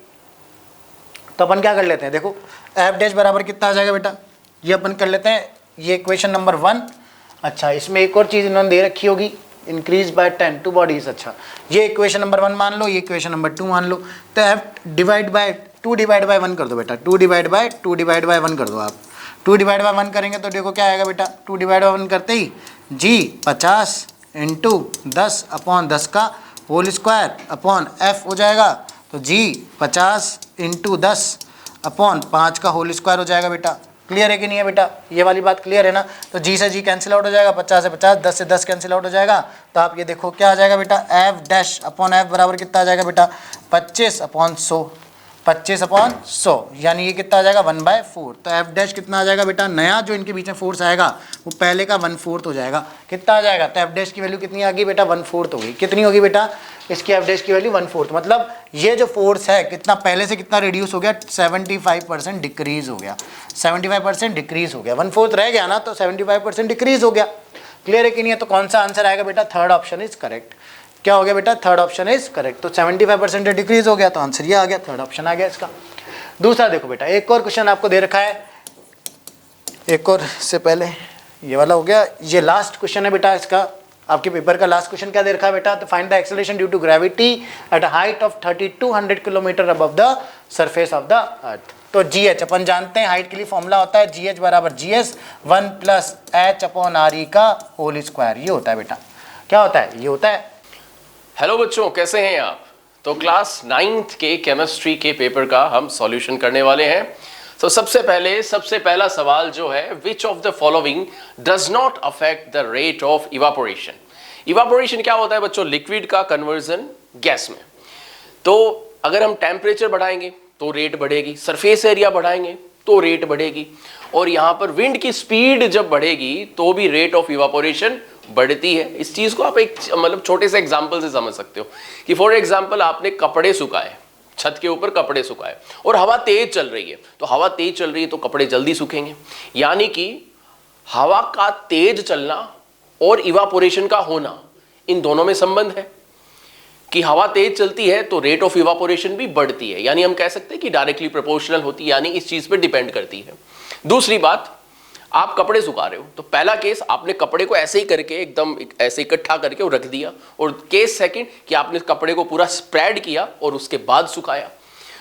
तो अपन क्या कर लेते हैं, देखो F डैश बराबर कितना आ जाएगा बेटा, ये अपन कर लेते हैं, ये इक्वेशन नंबर 1। अच्छा, इसमें एक और चीज़ इन्होंने दे रखी होगी, इंक्रीज बाय 10 2 बॉडीज, अच्छा ये इक्वेशन नंबर 1 मान लो, ये इक्वेशन नंबर 2 मान लो, तो F divide by 2 divide by 1 कर दो बेटा, 2 डिवाइड बाय 1 कर दो आप, 2 डिवाइड बाय 1 करेंगे तो देखो क्या आएगा बेटा, 2 डिवाइड बाय 1 करते ही जी 50 इंटू 10 अपॉन 10 का होल स्क्वायर अपॉन एफ हो जाएगा। तो जी 50 इंटू 10 अपॉन 5 का होल स्क्वायर हो जाएगा बेटा। क्लियर है कि नहीं है बेटा, ये वाली बात क्लियर है ना। तो जी से जी कैंसिल आउट हो जाएगा, 50 से 50, 10 से 10 कैंसिल आउट हो जाएगा। तो आप ये देखो क्या आ जाएगा बेटा, एफ डैश अपॉन एफ बराबर कितना आ जाएगा बेटा, 25 अपॉन 100, 25 अपॉन 100, यानी ये कितना आ जाएगा 1/4। तो एफ डैश कितना आ जाएगा बेटा, नया जो इनके बीच में फोर्स आएगा वो पहले का 1/4 हो जाएगा। कितना आ जाएगा, तो एफ डैश की वैल्यू कितनी आ गई बेटा, 1/4 हो गई। कितनी होगी बेटा, इसकी एफ डैश की वैल्यू 1/4, मतलब ये जो फोर्स है कितना पहले से कितना रिड्यूस हो गया, 75% डिक्रीज हो गया, 75% डिक्रीज हो गया। 1/4 रह गया ना, तो 75% डिक्रीज हो गया। क्लियर है कि नहीं है। तो कौन सा आंसर आएगा बेटा, थर्ड ऑप्शन इज करेक्ट। क्या हो गया बेटा, थर्ड ऑप्शन इज करेक्ट। तो 75% डिक्रीज हो गया, तो आंसर ये आ गया, थर्ड ऑप्शन आ गया इसका। दूसरा देखो बेटा, एक और क्वेश्चन आपको दे रखा है, एक और से पहले ये वाला हो गया, ये लास्ट क्वेश्चन है बेटा इसका, आपके पेपर का लास्ट क्वेश्चन क्या दे रखा है बेटा, तो find the acceleration due to gravity at a height of 3200 kilometre above the surface of the earth. तो जी एच अपन जानते हैं, हाइट के लिए फॉर्मूला होता है जी एच बराबर G S 1 plus H upon R E का होल स्क्वायर, ये होता है बेटा। क्या होता है, ये होता है। हेलो बच्चों, कैसे हैं आप। तो क्लास 9th के केमिस्ट्री के पेपर का हम सॉल्यूशन करने वाले हैं। तो सबसे पहला सवाल जो है, which of the following does not affect the rate of evaporation. Evaporation क्या होता है बच्चों, लिक्विड का कन्वर्जन गैस में। तो अगर हम टेम्परेचर बढ़ाएंगे तो रेट बढ़ेगी, सरफेस एरिया बढ़ाएंगे तो रेट बढ़ेगी, और यहां पर विंड की स्पीड जब बढ़ेगी तो भी रेट ऑफ इवापोरेशन बढ़ती है। इस चीज को आप एक मतलब छोटे से एग्जांपल से समझ सकते हो कि फॉर एग्जांपल आपने कपड़े सुखाए, छत के ऊपर कपड़े सुखाए और हवा तेज चल रही है, तो हवा तेज चल रही है तो कपड़े जल्दी सूखेंगे। यानी कि हवा का तेज चलना और इवापोरेशन का होना, इन दोनों में संबंध है कि हवा तेज चलती है तो रेट ऑफ इवापोरेशन भी बढ़ती है, यानी हम कह सकते हैं कि डायरेक्टली प्रोपोर्शनल होती है, यानी इस चीज पे डिपेंड करती है। दूसरी बात, आप कपड़े सुखा रहे हो, तो पहला केस आपने कपड़े को ऐसे ही करके एकदम ऐसे इकट्ठा करके रख दिया, और केस सेकंड कि आपने कपड़े को पूरा स्प्रेड किया और उसके बाद सुखाया।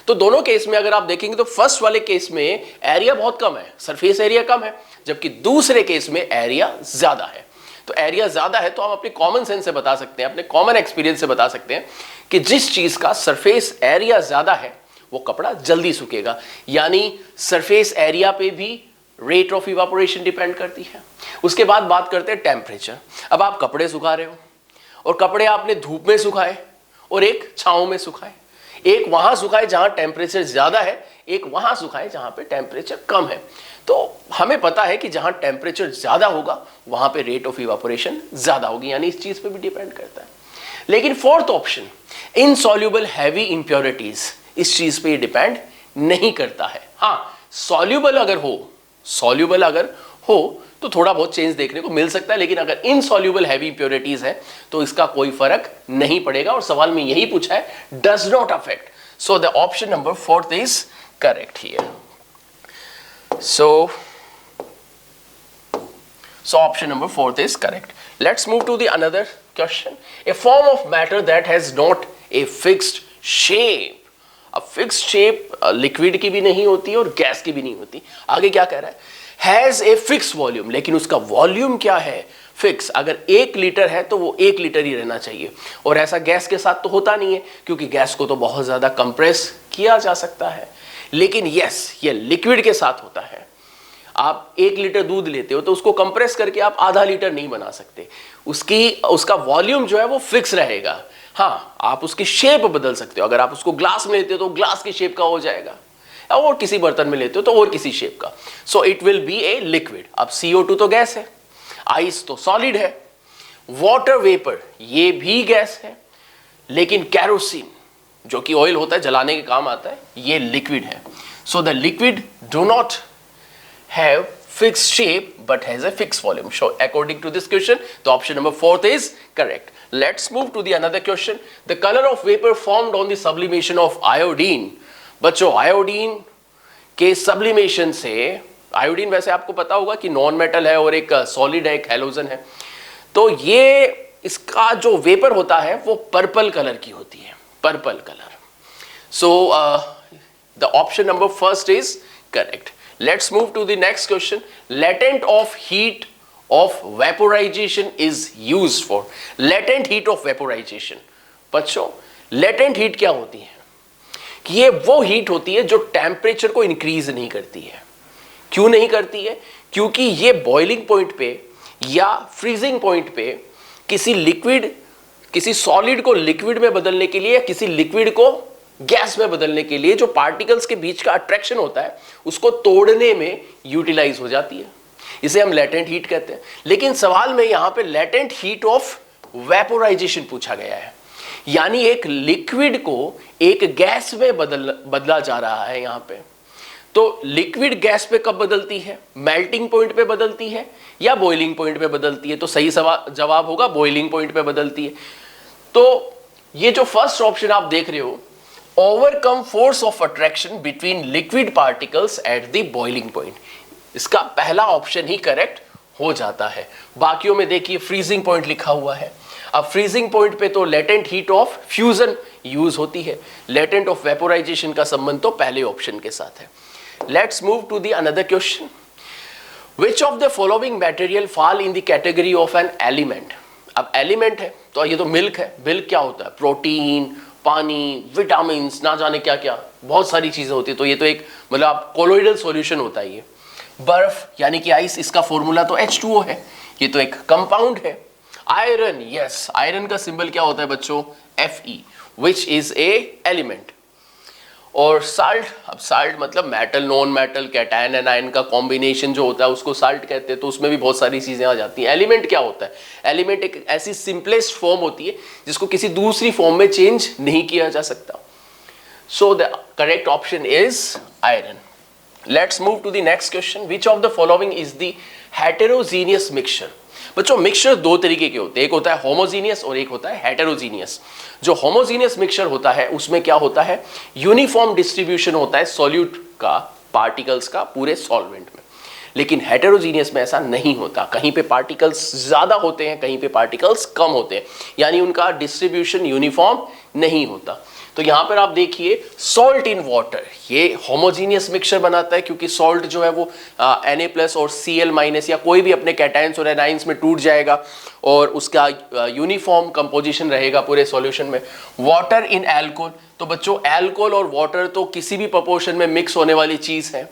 तो दोनों केस में अगर आप देखेंगे तो फर्स्ट वाले केस में एरिया बहुत कम है, सरफेस एरिया कम है, जबकि दूसरे केस में एरिया ज्यादा है। तो एरिया ज्यादा है तो हम अपने कॉमन सेंस से बता सकते हैं, अपने कॉमन एक्सपीरियंस से बता सकते हैं कि जिस चीज का सरफेस एरिया ज्यादा है वो कपड़ा जल्दी सूखेगा, यानी सरफेस एरिया पे भी रेट ऑफ इवापोरेशन डिपेंड करती है। उसके बाद बात करते हैं टेम्परेचर। अब आप कपड़े सुखा रहे हो और कपड़े आपने धूप में सुखाए और एक छांव में सुखाए, एक वहां सुखाए जहां टेम्परेचर ज्यादा है, एक वहां सुखाए जहां पे टेम्परेचर कम है। तो हमें पता है कि जहां टेम्परेचर ज्यादा होगा वहां पे रेट ऑफ इवापोरेशन ज्यादा होगी, यानी इस चीज पे भी डिपेंड करता है। लेकिन fourth option, insoluble heavy impurities, इस चीज पे डिपेंड नहीं करता है। हाँ, सॉल्युबल अगर हो तो थोड़ा बहुत चेंज देखने को मिल सकता है, लेकिन अगर इनसॉल्युबल हैवी इंप्योरिटीज है तो इसका कोई फर्क नहीं पड़ेगा, और सवाल में यही पूछा है, does not affect. So the option number 4 is correct here. So option number 4 is correct. Let's move to the another question. A form of matter that has not a fixed shape. अब fixed shape liquid की भी नहीं होती और gas की भी नहीं होती। आगे क्या कह रहा है, हैज ए फिक्स वॉल्यूम, लेकिन उसका वॉल्यूम क्या है, फिक्स। अगर 1 लीटर है तो वो 1 लीटर ही रहना चाहिए, और ऐसा गैस के साथ तो होता नहीं है, क्योंकि गैस को तो बहुत ज्यादा कंप्रेस किया जा सकता है। लेकिन यस, ये लिक्विड के साथ होता है। आप 1 लीटर दूध लेते हो तो उसको कंप्रेस करके आप आधा लीटर नहीं बना सकते, उसका वॉल्यूम जो है वो फिक्स रहेगा। हाँ, आप उसकी शेप बदल सकते हो, अगर आप उसको ग्लास में लेते हो तो ग्लास की शेप का हो जाएगा, और किसी बर्तन में लेते हो तो और किसी शेप का। So it will be a liquid. अब CO2 तो गैस है, आइस तो सॉलिड है, वाटर वेपर ये भी गैस है, लेकिन कैरोसिन जो कि ऑयल होता है, जलाने के काम आता है, ये लिक्विड है। So the liquid do not have fixed shape but has a fixed volume. So according to this question, the option number 4 is correct. Let's move to the another question. The color of vapor formed on the sublimation of iodine. बच्चों, iodine के sublimation से, iodine वैसे आपको पता होगा कि non metal है और एक सॉलिड है, एक हैलोजन है, तो ये इसका जो वेपर होता है वो पर्पल कलर की होती है, purple colour. So the option number 1 is correct. Let's move to the next question. Latent of heat of vaporization is used for? Latent heat of vaporization. बच्चों latent heat क्या होती है कि ये वो हीट होती है जो टेम्परेचर को इंक्रीज नहीं करती है। क्यों नहीं करती है? क्योंकि ये बॉइलिंग पॉइंट पे या फ्रीजिंग पॉइंट पे किसी सॉलिड को लिक्विड में बदलने के लिए या किसी लिक्विड को गैस में बदलने के लिए जो पार्टिकल्स के बीच का अट्रैक्शन होता है उसको तोड़ने में यूटिलाइज हो जाती है। इसे हम लेटेंट हीट कहते हैं। लेकिन सवाल में यहां पे लेटेंट हीट ऑफ वेपोराइजेशन पूछा गया है, यानी एक लिक्विड को एक गैस में बदला जा रहा है यहां पे। तो लिक्विड गैस पे कब बदलती है? मेल्टिंग पॉइंट पे बदलती है या बॉइलिंग पॉइंट पे बदलती है? तो सही जवाब होगा बॉइलिंग पॉइंट पे बदलती है। तो ये जो फर्स्ट ऑप्शन आप देख रहे हो, overcome force of attraction between liquid particles at the boiling point, इसका पहला ऑप्शन ही करेक्ट हो जाता है। बाकियों में देखिए फ्रीजिंग पॉइंट लिखा हुआ है। अब फ्रीजिंग पॉइंट पे तो latent heat of fusion use होती है, लेटेंट ऑफ वेपोराइजेशन का संबंध तो पहले ऑप्शन के साथ है। Let's move to the another question. Which of the following material fall in the category of an element? अब एलिमेंट है तो ये तो मिल्क है। मिल्क क्या होता है? प्रोटीन, पानी, विटामिन, ना जाने क्या क्या बहुत सारी चीजें होती है। तो ये तो एक मतलब आप कोलोइडल सॉल्यूशन होता है। ये बर्फ यानी कि आइस, इसका फॉर्मूला तो H2O है, ये तो एक कंपाउंड है। आयरन, यस, आयरन का सिंबल क्या होता है बच्चों? Fe, which is a element. और साल्ट, अब साल्ट मतलब metal, non metal, cation anion का कॉम्बिनेशन जो होता है उसको साल्ट कहते हैं। तो उसमें भी बहुत सारी चीजें आ जाती हैं। एलिमेंट क्या होता है? एलिमेंट एक ऐसी सिंपलेस्ट फॉर्म होती है जिसको किसी दूसरी फॉर्म में चेंज नहीं किया जा सकता। So the correct option is iron. Let's move to the next question. Which of the following is the heterogeneous mixture? बच्चों मिक्सचर दो तरीके के होते हैं, एक होता है होमोजीनियस और एक होता है हेटेरोजीनियस। जो होमोजीनियस मिक्सचर होता है उसमें क्या होता है? यूनिफॉर्म डिस्ट्रीब्यूशन होता है सॉल्यूट का, पार्टिकल्स का पूरे सॉल्वेंट में। लेकिन हेटेरोजीनियस में ऐसा नहीं होता, कहीं पे पार्टिकल्स ज्यादा होते हैं, कहीं पे पार्टिकल्स कम होते हैं, यानी उनका डिस्ट्रीब्यूशन यूनिफॉर्म नहीं होता। तो यहां पर आप देखिए सॉल्ट इन वाटर, ये होमोजीनियस मिक्सचर बनाता है क्योंकि सॉल्ट जो है वो Na+ और Cl- या कोई भी अपने कैटायंस और एनाइंस में टूट जाएगा और उसका यूनिफॉर्म कंपोजिशन रहेगा पूरे सॉल्यूशन में। वाटर इन एल्कोहल, तो बच्चों एल्कोहल और वाटर तो किसी भी प्रोपोर्शन में मिक्स होने वाली चीज है।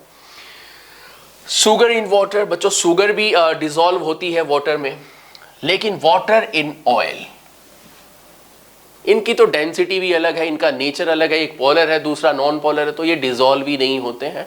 शुगर इन वाटर, बच्चों शुगर भी डिसॉल्व होती है वाटर में। लेकिन वाटर इन ऑयल, इनकी तो डेंसिटी भी अलग है, इनका नेचर अलग है, एक पोलर है दूसरा नॉन पोलर है, तो ये डिसॉल्व ही नहीं होते हैं।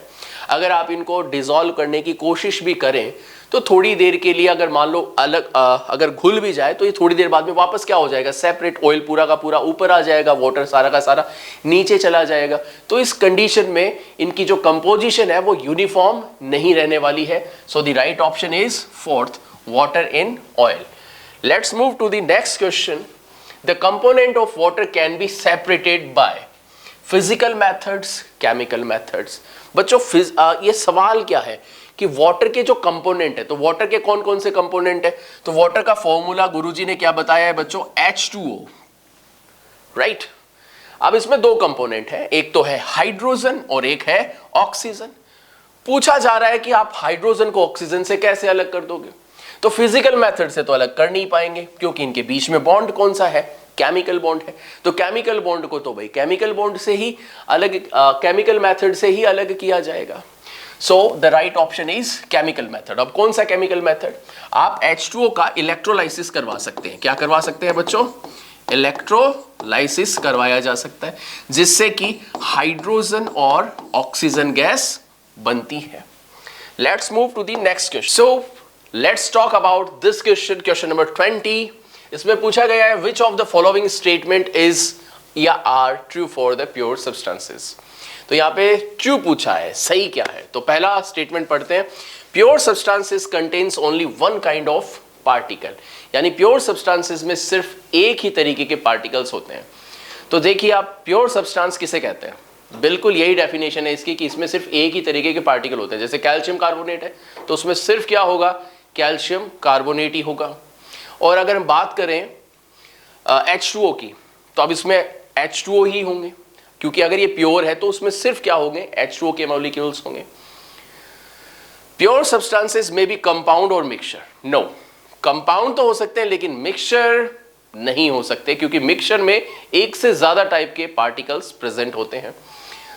अगर आप इनको डिसॉल्व करने की कोशिश भी करें तो थोड़ी देर के लिए अगर मान लो अलग अगर घुल भी जाए तो ये थोड़ी देर बाद में वापस क्या हो जाएगा? सेपरेट, ऑयल पूरा का पूरा ऊपर आ जाएगा, वाटर सारा का सारा नीचे चला जाएगा। तो इस कंडीशन में इनकी जो कंपोजिशन है वो यूनिफॉर्म नहीं रहने वाली है। So the right option is fourth, water in oil. Let's move to the next question. The component of water can be separated by physical methods, chemical methods. बच्चों ये सवाल क्या है कि वाटर के जो कंपोनेंट है, तो वाटर के कौन कौन से कंपोनेंट है? तो वाटर का फॉर्मूला गुरुजी ने क्या बताया है बच्चों? H2O, right. अब इसमें दो कंपोनेंट है, एक तो है हाइड्रोजन और एक है ऑक्सीजन। पूछा जा रहा है कि आप हाइड्रोजन को ऑक्सीजन से कैसे अलग कर दोगे? तो फिजिकल मेथड से तो अलग कर नहीं पाएंगे क्योंकि इनके बीच में बॉन्ड कौन सा है? केमिकल बॉन्ड है। तो केमिकल बॉन्ड को तो भाई केमिकल बॉन्ड से ही अलग, केमिकल मेथड से ही अलग किया जाएगा। सो the right option is chemical method. अब कौन सा केमिकल मेथड? आप H2O का इलेक्ट्रोलाइसिस करवा सकते हैं। क्या करवा सकते हैं बच्चों? इलेक्ट्रोलाइसिस करवाया जा सकता है जिससे कि हाइड्रोजन और ऑक्सीजन गैस बनती है। Let's move to the next question. So let's talk about this question, question number 20। इसमें पूछा गया है which of the following statement is या are true for the pure substances. तो यहाँ पे ट्रू पूछा है, सही क्या है? तो पहला स्टेटमेंट पढ़ते हैं। Pure substances contains only one kind of particle, यानी प्योर सब्सटेंसेस में सिर्फ एक ही तरीके के पार्टिकल्स होते हैं। तो देखिए आप प्योर सब्सटेंस किसे कहते हैं? बिल्कुल यही डेफिनेशन है इसकी कि इसमें सिर्फ एक ही तरीके के पार्टिकल होते हैं। जैसे कैल्शियम कार्बोनेट है तो उसमें सिर्फ क्या होगा? कैल्शियम कार्बोनेट ही होगा। और अगर हम बात करें H2O की, तो अब इसमें H2O ही होंगे क्योंकि अगर ये प्योर है तो उसमें सिर्फ क्या होंगे? H2O के मॉलिक्यूल्स होंगे। प्योर सब्सटेंसेस में भी कंपाउंड और मिक्सचर, नो, कंपाउंड तो हो सकते हैं लेकिन मिक्सचर नहीं हो सकते, क्योंकि मिक्सचर में एक से ज्यादा टाइप के पार्टिकल्स प्रेजेंट होते हैं।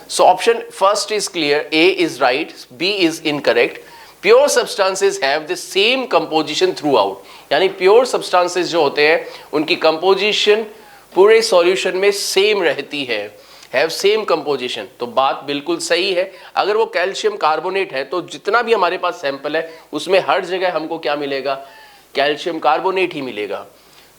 So option first is clear, A is right, B is incorrect. Pure substances have the same composition throughout, यानी प्योर सब्सटेंसेस जो होते हैं उनकी कंपोजिशन पूरे सॉल्यूशन में सेम रहती है, हैव सेम कंपोजिशन। तो बात बिल्कुल सही है। अगर वो कैल्शियम कार्बोनेट है तो जितना भी हमारे पास सैंपल है उसमें हर जगह हमको क्या मिलेगा, कैल्शियम कार्बोनेट ही मिलेगा,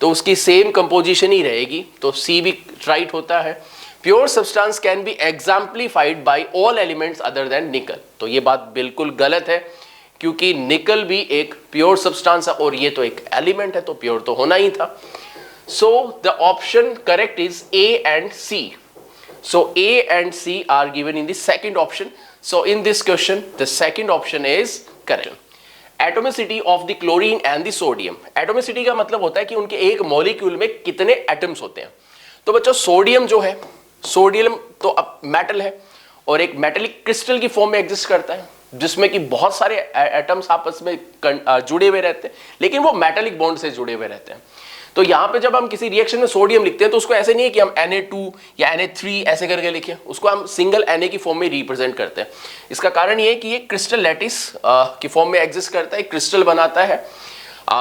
तो उसकी सेम कंपोजिशन ही रहेगी। तो सी भी राइट होता है। Pure substance can be exemplified by all elements other than nickel, तो ये बात बिल्कुल गलत है, क्योंकि निकल भी एक प्योर सब्सटेंस है और ये तो एक एलिमेंट है, तो प्योर तो होना ही था। So the option correct is A and C. So A and C are given in the second option. So in this question, the second option is correct. Atomicity of the chlorine and the sodium. Atomicity का मतलब होता है कि उनके एक molecule में कितने atoms होते हैं। तो बच्चों सोडियम जो है, सोडियम तो अब मेटल है और एक मेटेलिक क्रिस्टल की फॉर्म में एग्जिस्ट करता है, जिसमें कि बहुत सारे एटम्स आपस में जुड़े हुए रहते हैं, लेकिन वो मेटेलिक बॉन्ड से जुड़े हुए रहते हैं। तो यहां पे जब हम किसी रिएक्शन में सोडियम लिखते हैं तो उसको ऐसे नहीं है कि हम Na2 या Na3 ऐसे करके लिखें, उसको हम सिंगल Na की फॉर्म में रिप्रेजेंट करते हैं। इसका कारण ये है कि ये क्रिस्टल लैटिस की फॉर्म में एग्जिस्ट करता है, क्रिस्टल बनाता है,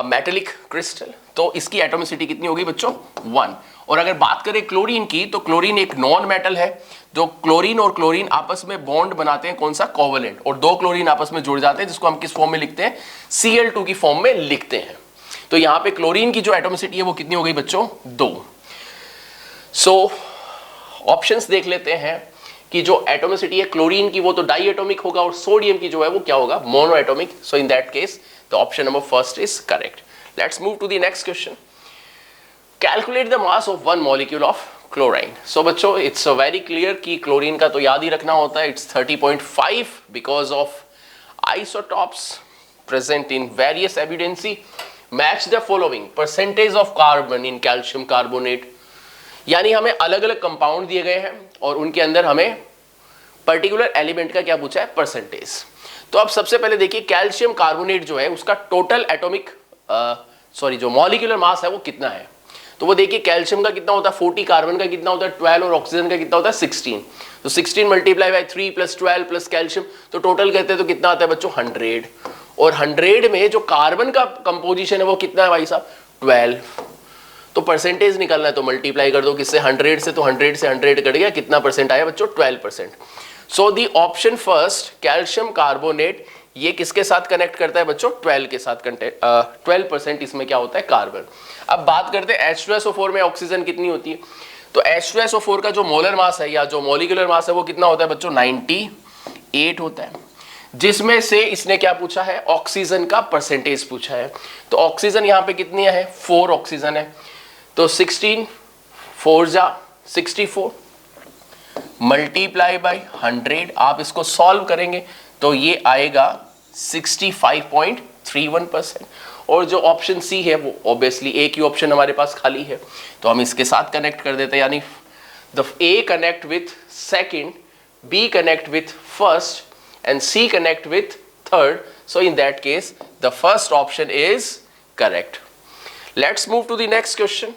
मेटेलिक क्रिस्टल। तो इसकी एटोमिसिटी कितनी होगी बच्चों, 1। और अगर बात करें क्लोरीन की, तो क्लोरीन एक नॉन मेटल है। जो क्लोरीन और क्लोरीन आपस में बॉन्ड बनाते हैं, कौन सा, कोवेलेंट, और दो क्लोरीन आपस में जुड़ जाते हैं, जिसको हम किस फॉर्म में लिखते हैं, Cl2 की फॉर्म में लिखते हैं। तो यहां पे क्लोरीन की जो एटोमिसिटी है वो कितनी हो गई बच्चों, 2। सो ऑप्शंस देख लेते हैं कि जो एटोमिसिटी है क्लोरीन की वो तो डाई एटॉमिक होगा और सोडियम की जो है वो क्या होगा, mono atomic. So in that case the option number first is correct. Let's move to the next question. Calculate the mass of one molecule of chlorine. So बच्चों इट्स वेरी क्लियर कि chlorine का तो याद ही रखना होता है, it's 30.5 because of isotopes present in various एविडेंसी। Match the following percentage of carbon in calcium carbonate, यानी हमें अलग अलग कंपाउंड दिए गए हैं और उनके अंदर हमें पर्टिकुलर एलिमेंट का क्या पूछा है, परसेंटेज। तो अब सबसे पहले देखिए कैल्शियम कार्बोनेट जो है उसका टोटल एटॉमिक जो मॉलिक्यूलर मास है वो कितना है। तो वो देखिए कैल्शियम का कितना होता है 40, कार्बन का कितना होता है 12 और ऑक्सीजन का कितना होता है 16। तो 16 multiply by 3 plus 12 plus calcium, तो टोटल कहते हैं तो कितना आता है बच्चों 100। और 100 में जो कार्बन का कंपोजिशन है वो कितना है भाई साहब 12। तो परसेंटेज निकालना है तो मल्टीप्लाई कर दो किससे, 100 से, तो 100 से 100 कट गया, कितना परसेंट आया बच्चों 12%। So the option first calcium carbonate ये किसके साथ कनेक्ट करता है बच्चों, 12 के साथ। 12% इसमें क्या होता है कार्बन। अब बात करते हैं H2SO4 में ऑक्सीजन कितनी होती है। तो H2SO4 का जो मोलर मास है या जो मॉलिक्यूलर मास है वो कितना होता है बच्चों 98 होता है, जिसमें से इसने क्या पूछा है, ऑक्सीजन का परसेंटेज पूछा है। तो ऑक्सीजन यहाँ पे कितनी है, 4 ऑक्सीजन है। तो 16 4 जा 64 मल्टीप्लाई बाय 100, आप इसको सॉल्व करेंगे तो ये आएगा 65.31%। और जो ऑप्शन सी है वो ऑब्वियसली एक ही ऑप्शन हमारे पास खाली है, तो हम इसके साथ कनेक्ट कर देते हैं, यानी the A connect with second, B connect with first and C connect with third. So in that case the first option is correct. Let's move to the next question.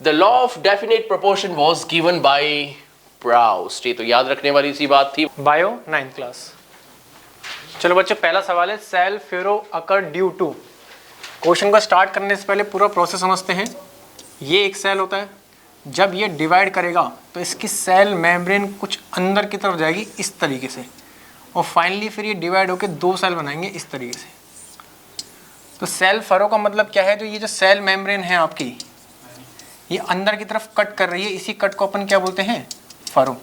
The law of definite proportion was given by Proust. ये तो याद रखने वाली सी बात थी, bio 9th class. चलो बच्चों पहला सवाल है cell furrow occur due to. Question को स्टार्ट करने से पहले पूरा प्रोसेस समझते हैं। ये एक सेल होता है, जब ये डिवाइड करेगा तो इसकी सेल मेम्ब्रेन कुछ अंदर की तरफ जाएगी इस तरीके से, और फाइनली फिर ये डिवाइड होकर 2 सेल बनाएंगे इस तरीके से। तो सेल फरो का मतलब क्या है, तो ये जो सेल मेम्ब्रेन है आपकी ये अंदर की तरफ कट कर रही है, इसी कट को अपन क्या बोलते हैं फरो।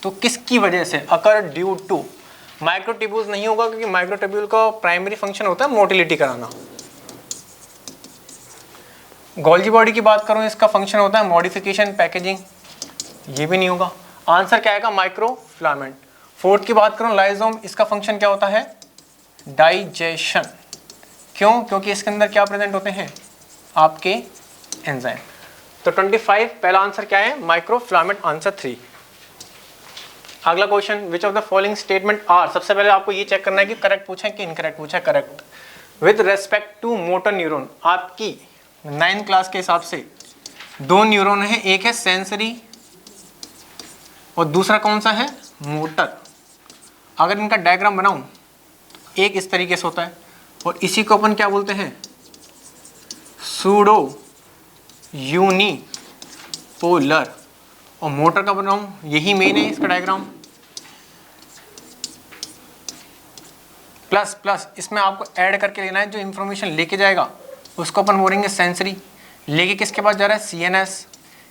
तो किसकी वजह से, अकर ड्यू टू। माइक्रोट्यूब्यूल्स नहीं होगा क्योंकि माइक्रोट्यूब्यूल का प्राइमरी फंक्शन होता है मोटिलिटी कराना। गोल्जी बॉडी की बात करूँ इसका फंक्शन होता है मॉडिफिकेशन पैकेजिंग, ये भी नहीं होगा। आंसर क्या आएगा माइक्रोफिलामेंट। फोर्थ की बात करूं लाइजोम, इसका फंक्शन क्या होता है डाइजेशन। क्यों, क्योंकि इसके अंदर क्या प्रेजेंट होते हैं आपके एंजाइम। तो 25 पहला आंसर क्या है माइक्रोफिलामेंट, आंसर 3। अगला question, which of the following statement are. सबसे पहले आपको ये चेक करना है कि करेक्ट पूछा है कि इनकरेक्ट पूछा है। Correct with respect to motor neuron, आपकी 9th क्लास के हिसाब से 2 न्यूरॉन है, एक है सेंसरी और दूसरा कौन सा है, मोटर। अगर इनका डायग्राम बनाऊं, एक इस तरीके से होता है और इसी को अपन क्या बोलते हैं, सूडो यूनिपोलर। और मोटर का बनाऊं, यही मेन है इसका डायग्राम। प्लस प्लस इसमें आपको ऐड करके लेना है, जो इंफॉर्मेशन लेके जाएगा उसको अपन बोलेंगे सेंसरी। लेके किसके पास जा रहा है, सीएनएस।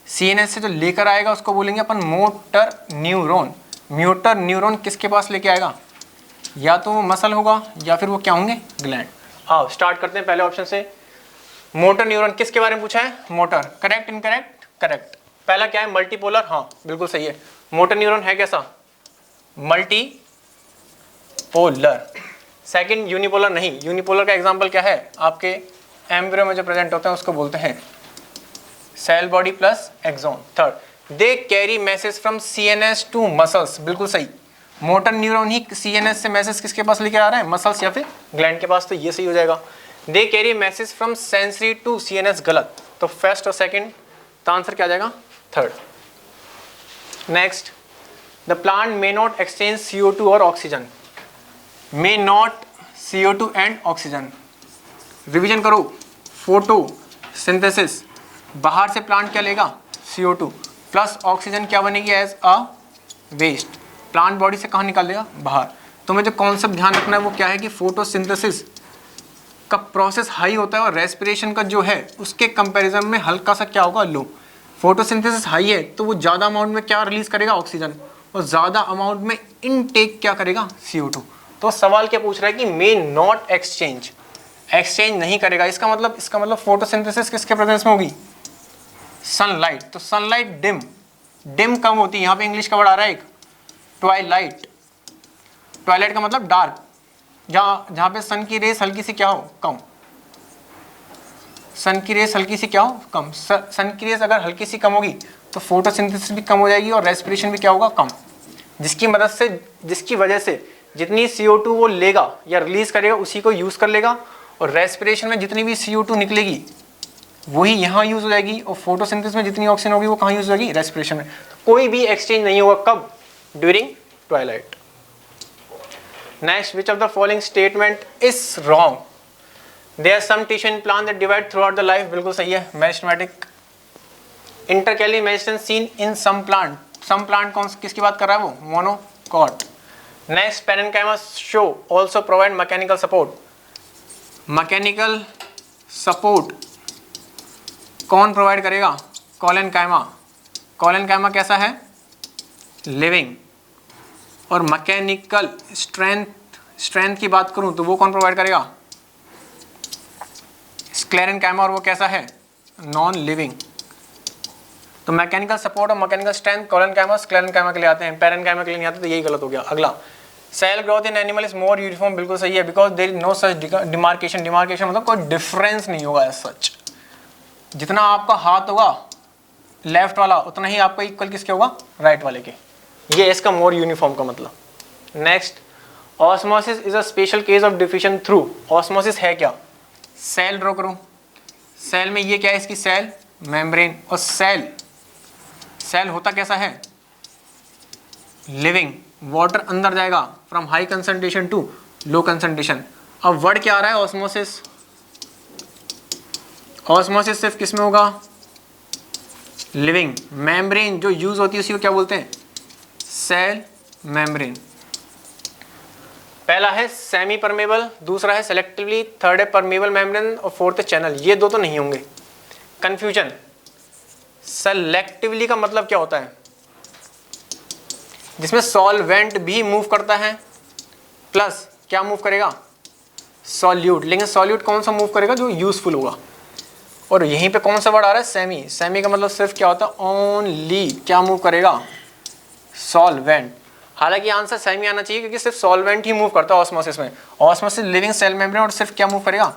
सीएनएस से जो लेकर आएगा उसको बोलेंगे अपन मोटर न्यूरॉन। मोटर न्यूरॉन किसके पास लेके आएगा, या तो वो मसल होगा या फिर वो क्या होंगे, ग्लैंड। आओ स्टार्ट करते हैं पहले ऑप्शन से। मोटर न्यूरॉन किसके बारे में पूछा है, मोटर। Correct incorrect, correct. पहला क्या है, मल्टीपोलर, हाँ बिल्कुल सही है। मोटर न्यूरॉन है कैसा, मल्टीपोलर। सेकंड यूनिपोलर नहीं, यूनिपोलर का एग्जांपल क्या है, आपके एम्ब्रियो में जो प्रेजेंट होते हैं उसको बोलते हैं cell body plus axon. Third, they carry message from CNS to muscles, बिल्कुल सही। मोटर न्यूरॉन ही सीएनएस से मैसेज किसके पास लेके आ रहा है, मसल्स या फिर ग्लैंड के पास, तो ये सही हो जाएगा। They carry message from sensory to CNS, गलत। तो फर्स्ट और सेकंड, तो आंसर क्या आ जाएगा, third. Next, the plant may not exchange CO2 और oxygen. May not CO2 and oxygen. Revision करो, फोटोसिंथेसिस, बाहर से प्लांट क्या लेगा, CO2 प्लस ऑक्सीजन क्या बनेगी, as a waste. Plant body से कहाँ निकाल लेगा, बाहर। तो मुझे कॉन्सेप्ट ध्यान रखना है वो क्या है कि फोटोसिंथेसिस का प्रोसेस हाई होता है और रेस्पिरेशन का जो है उसके कंपैरिजन में हल्का सा क्या होगा, लो। फोटोसिंथेसिस हाई है तो वो ज़्यादा अमाउंट में क्या रिलीज करेगा, ऑक्सीजन, और ज़्यादा अमाउंट में इनटेक क्या करेगा, CO2। तो सवाल क्या पूछ रहा है कि मे नॉट एक्सचेंज, एक्सचेंज नहीं करेगा। इसका मतलब फोटोसिंथेसिस किसके प्रेजेंस में होगी, सनलाइट। तो सनलाइट डिम, डिम कम होती है। यहाँ पे इंग्लिश का वर्ड आ रहा है एक, ट्वाइलाइट। ट्वाइलाइट का मतलब डार्क, जहाँ पे सन की रेस हल्की सी क्या हो, कम। सन की रेस हल्की सी क्या हो, कम। सन की रेस अगर हल्की सी कम होगी तो फोटोसिंथेसिस भी कम हो जाएगी और रेस्पिरेशन भी क्या होगा, कम। जिसकी वजह से जितनी CO2 वो लेगा या रिलीज करेगा उसी को यूज कर लेगा, और रेस्पिरेशन में जितनी भी CO2 निकलेगी वही यहाँ यूज हो जाएगी, और फोटोसिंथेसिस में जितनी ऑक्सीजन होगी वो कहाँ यूज हो जाएगी, रेस्पिरेशन में। तो कोई भी एक्सचेंज नहीं होगा, कब, during twilight. Next, which of the following statement is wrong. There some tissue in plant that divide throughout the life, बिल्कुल सही है, meristematic. Intercalary meristem seen in some plant, some plant कौन किसकी बात कर रहा है वो, monocot. Next, parenchyma show also provide mechanical support. Mechanical support कौन प्रोवाइड करेगा, कोलेनकाइमा। कोलेनकाइमा कैसा है, लिविंग। और मैकेनिकल स्ट्रेंथ की बात करूं तो वो कौन प्रोवाइड करेगा, स्क्लेरेनकाइमा, और वो कैसा है, नॉन लिविंग। तो मैकेनिकल सपोर्ट और मैकेनिकल स्ट्रेंथ कोलेनकाइमा स्क्लेरेनकाइमा के लिए आते हैं, पेरेन्काइमा के लिए नहीं आते, तो यही गलत हो गया। अगला, cell growth in animal is more uniform, बिल्कुल सही है, because there is no such demarcation. Demarcation मतलब कोई डिफरेंस नहीं होगा एज सच। जितना आपका हाथ होगा लेफ्ट वाला उतना ही आपका इक्वल किसके होगा, राइट वाले के। ये इसका मोर यूनिफॉर्म का मतलब। Next, osmosis is a special case of diffusion through. Osmosis है क्या, सेल ड्रॉ करूं, सेल में ये क्या है, इसकी सेल मेम्ब्रेन। और सेल होता कैसा है, लिविंग। वाटर अंदर जाएगा from high concentration to low concentration. अब वर्ड क्या आ रहा है, ऑस्मोसिस। ऑस्मोसिस सिर्फ किस में होगा, लिविंग। मेम्ब्रेन जो यूज होती है उसी को क्या बोलते हैं, सेल मेम्ब्रेन। पहला है सेमी परमेबल, दूसरा है सेलेक्टिवली, थर्ड है परमेबल मेम्ब्रेन और फोर्थ है चैनल। ये दो तो नहीं होंगे। कंफ्यूजन, सेलेक्टिवली का मतलब क्या होता है, जिसमें सॉल्वेंट भी मूव करता है प्लस क्या मूव करेगा, सॉल्यूट। लेकिन सॉल्यूट कौन सा मूव करेगा, जो यूजफुल होगा। और यहीं पे कौन सा वर्ड आ रहा है, सेमी। सेमी का मतलब सिर्फ क्या होता है, ओनली क्या मूव करेगा, सॉल्वेंट। हालांकि आंसर सेमी आना चाहिए क्योंकि सिर्फ सॉल्वेंट ही मूव करता है ऑस्मोसिस में। ऑस्मोसिस लिविंग सेल मेम्ब्रेन और सिर्फ क्या मूव करेगा,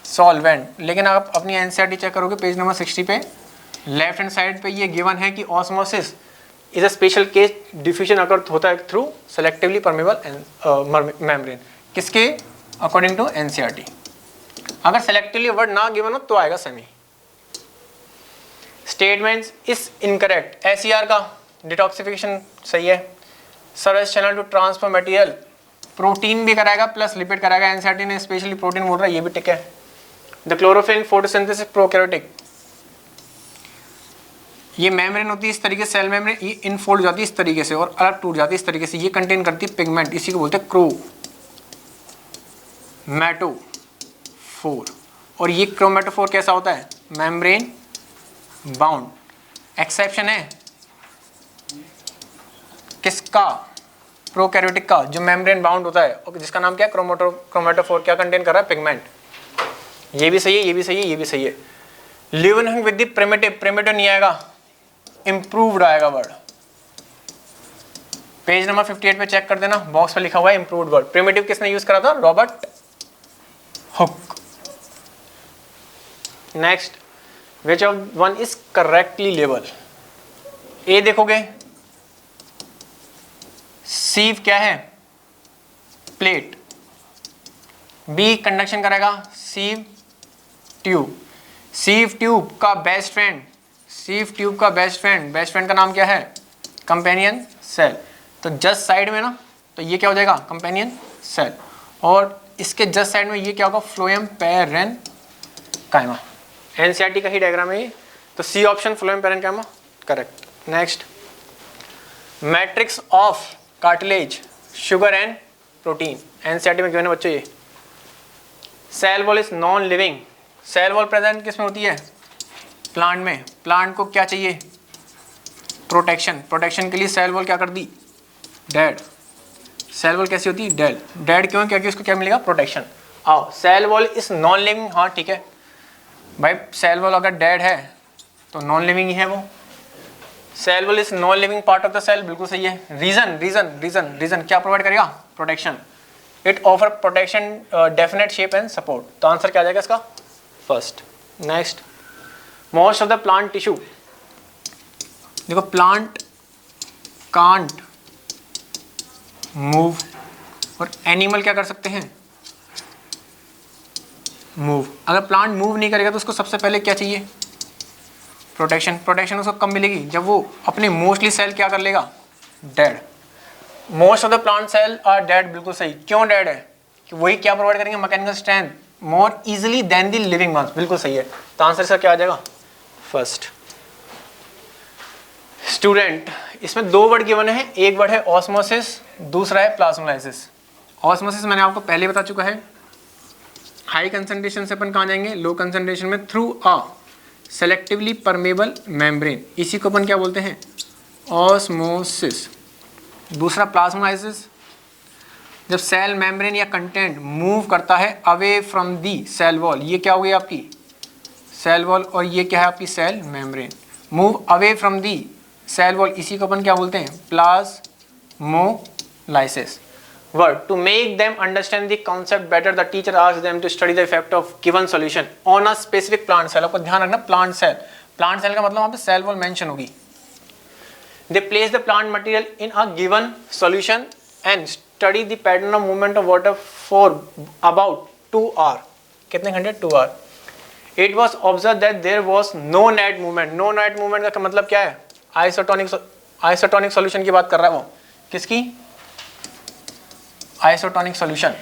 सॉल्वेंट। लेकिन आप अपनी एनसीईआरटी चेक करोगे पेज नंबर 60 पे लेफ्ट हैंड साइड पे ये गिवन है कि osmosis is a special case, diffusion अगर होता है थ्रू सेलेक्टिवली परमेबल मेम्ब्रेन। किसके, अकॉर्डिंग टू एनसीईआरटी। अगर सेलेक्टिवली वर्ड ना गिवन हो तो आएगा semi. Statements is incorrect, SER का डिटॉक्सिफिकेशन सही है। Service channel to transfer material, protein भी कराएगा प्लस लिपिड कराएगा, एनसीईआरटी ने स्पेशली प्रोटीन बोल रहा है, ये भी टिक है। द क्लोरोफिल फोटोसिंथेसिस प्रोकैरियोटिक, ये मेम्ब्रेन होती है इस तरीके से, सेल मेम्ब्रेन, ये इनफोल्ड जाती है इस तरीके से और अलग टूट जाती है इस तरीके से, ये कंटेन करती है पिगमेंट, इसी को बोलते हैं क्रोमैटोफोर। और ये क्रोमैटोफोर कैसा होता है? Membrane bound. एक्सेप्शन है किसका? प्रोकैरियोटिक का, जो मेम्ब्रेन बाउंड होता है और जिसका नाम क्या है? क्रोमैटोफोर। क्या कंटेन कर रहा है? पिगमेंट। ये भी सही है, ये भी सही है, ये भी सही है। Living with the primitive, primitive नहीं आएगा, इंप्रूव्ड आएगा वर्ड। पेज नंबर 58 पे चेक कर देना, बॉक्स पे लिखा हुआ है इंप्रूव्ड वर्ड। प्रिमिटिव किसने यूज करा था? Robert Hooke. Next, which of one is correctly label? A देखोगे, सीव क्या है? प्लेट। बी कंडक्शन करेगा, सीव ट्यूब। सीव ट्यूब का बेस्ट फ्रेंड, सीव ट्यूब का बेस्ट फ्रेंड का नाम क्या है? Companion cell. तो जस्ट साइड में ना, तो ये क्या हो जाएगा? Companion cell. और इसके जस्ट साइड में ये क्या होगा? Phloem parenchyma. एनसीईआरटी का ही डायग्राम है ये, तो C option phloem parenchyma correct. Next, matrix of cartilage, sugar and protein, NCERT में गिवन है बच्चों ये। Cell wall is non living, cell wall present किस में होती है? प्लांट में। प्लांट को क्या चाहिए? प्रोटेक्शन। प्रोटेक्शन के लिए सेल वॉल क्या कर दी? डेड। सेल वॉल कैसी होती है? डेड। डेड क्यों? क्योंकि उसको क्या मिलेगा? प्रोटेक्शन। आओ, cell wall is non living, हाँ ठीक है भाई, सेल वॉल अगर डेड है तो नॉन लिविंग ही है वो। Cell wall is non living part of the cell, बिल्कुल सही है। रीजन रीजन रीजन रीजन क्या प्रोवाइड करेगा? Protection. It offer protection, definite shape and support. तो आंसर क्या आ जाएगा इसका? First. Next, most of the plant tissue, देखो प्लांट कांट मूव, और एनिमल क्या कर सकते हैं? मूव। अगर प्लांट मूव नहीं करेगा तो उसको सबसे पहले क्या चाहिए? प्रोटेक्शन। प्रोटेक्शन उसको कब मिलेगी? जब वो अपने मोस्टली सेल क्या कर लेगा? Dead. Most of the plant cell are dead, बिल्कुल सही। क्यों डेड है? कि वही क्या प्रोवाइड करेंगे? Mechanical strength more easily than the living ones, बिल्कुल सही है। तो आंसर इसका क्या आ जाएगा? फर्स्ट। स्टूडेंट, इसमें दो वर्ड गिवन है, एक वर्ड है ऑस्मोसिस, दूसरा है प्लाज्मोलाइसिस। ऑस्मोसिस मैंने आपको पहले बता चुका है। हाई कंसंट्रेशन से अपन कहाँ जाएंगे? लो कंसंट्रेशन में, through a selectively permeable membrane, इसी को अपन क्या बोलते हैं? ऑस्मोसिस। दूसरा प्लाज्मोलाइसिस, जब सेल मेम्ब्रेन या कंटेंट मूव करता है away from the cell wall, ये क्या हो गई आपकी? सेल वॉल, और ये क्या है आपकी? Cell membrane. Move away from the cell wall, इसी को अपन क्या बोलते हैं? Plasmolysis. Word, to make them understand the concept better, the teacher asks them to study the effect of given solution on a specific plant cell. आपको ध्यान रखना, plant cell, plant cell का मतलब वहां पे सेल वॉल मेंशन होगी। They place the plant material in a given solution and study the pattern of movement of water for about 2 hour. कितने घंटे? 2 hour. It was observed that there was no net movement. No net movement का मतलब क्या है? Isotonic solution की बात कर रहा है वो। किसकी? Isotonic solution.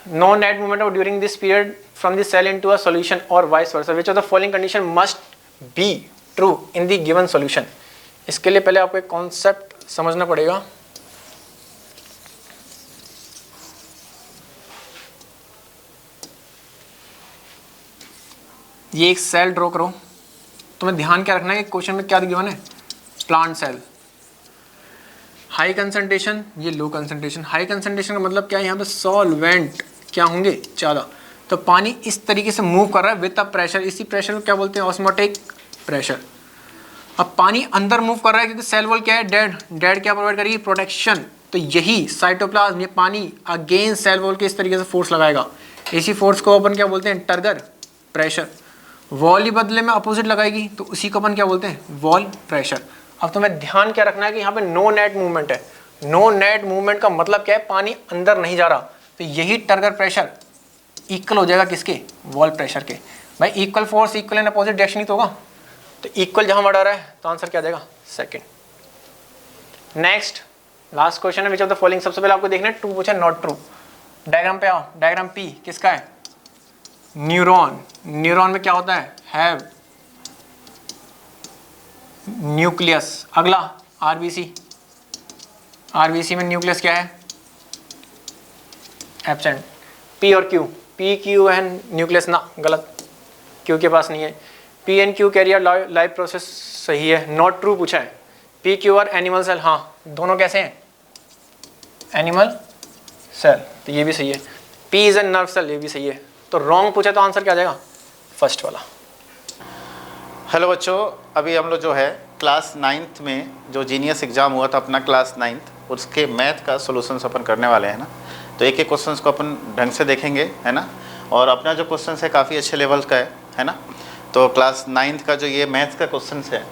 No net movement of during this period from the cell into a solution और vice versa, which of the following condition must be true in the given solution. इसके लिए पहले आपको एक कॉन्सेप्ट समझना पड़ेगा। ये एक सेल ड्रॉ करो, तुम्हें ध्यान क्या रखना है? क्वेश्चन में क्या गिवन है? Plant cell. हाई कंसंट्रेशन, ये लो कंसंट्रेशन। हाई कंसंट्रेशन का मतलब क्या है? यहाँ पे सॉल्वेंट क्या होंगे? ज़्यादा। तो पानी इस तरीके से मूव कर रहा है विद अ प्रेशर, इसी प्रेशर को क्या बोलते हैं? Osmotic pressure. अब पानी अंदर मूव कर रहा है क्योंकि सेल वॉल क्या है? डेड। डेड क्या प्रोवाइड करेगी? प्रोटेक्शन। तो यही साइटोप्लाज्म, ये पानी अगेंस्ट सेल वॉल के इस तरीके से फोर्स लगाएगा। इसी फोर्स को अपन क्या बोलते हैं? Turgor pressure. वॉल ही बदले में अपोजिट लगाएगी तो उसी को अपन क्या बोलते हैं? Wall pressure. अब तुम्हें ध्यान क्या रखना है कि यहाँ पे नो नेट मूवमेंट है। नो नेट मूवमेंट का मतलब क्या है? पानी अंदर नहीं जा रहा, तो यही टर्गर प्रेशर इक्वल हो जाएगा किसके, वॉल प्रेशर के। भाई equal force equal and opposite direction ही तो होगा, तो इक्वल जहां वर्ड आ रहा है तो आंसर क्या आ जाएगा, सेकंड। नेक्स्ट लास्ट क्वेश्चन है, विच ऑफ द फॉलोइंग, सबसे पहले आपको देखना है ट्रू पूछा नॉट ट्रू। डायग्राम पे आओ, डायग्राम पी किसका है, न्यूरॉन। न्यूरॉन में क्या होता है, हैव न्यूक्लियस। अगला आरबीसी, आरबीसी में न्यूक्लियस क्या है, एब्सेंट। पी और Q, P Q and nucleus ना, गलत, क्यू के पास नहीं है। P and Q carrier life process सही है, नॉट ट्रू पूछा है। पी क्यू और एनिमल सेल, हाँ दोनों कैसे हैं, एनिमल सेल, तो ये भी सही है। P is an nerve cell, ये भी सही है। तो रॉन्ग पूछा तो आंसर क्या आ जाएगा, फर्स्ट वाला। हेलो बच्चों, अभी हम लोग जो है क्लास 9th में जो जीनियस एग्ज़ाम हुआ था अपना क्लास 9th, उसके मैथ का सॉल्यूशंस अपन करने वाले हैं ना। तो एक एक क्वेश्चंस को अपन ढंग से देखेंगे, है ना। और अपना जो क्वेश्चंस है काफ़ी अच्छे लेवल का है ना। तो क्लास 9th का जो ये मैथ्स का क्वेश्चंस है,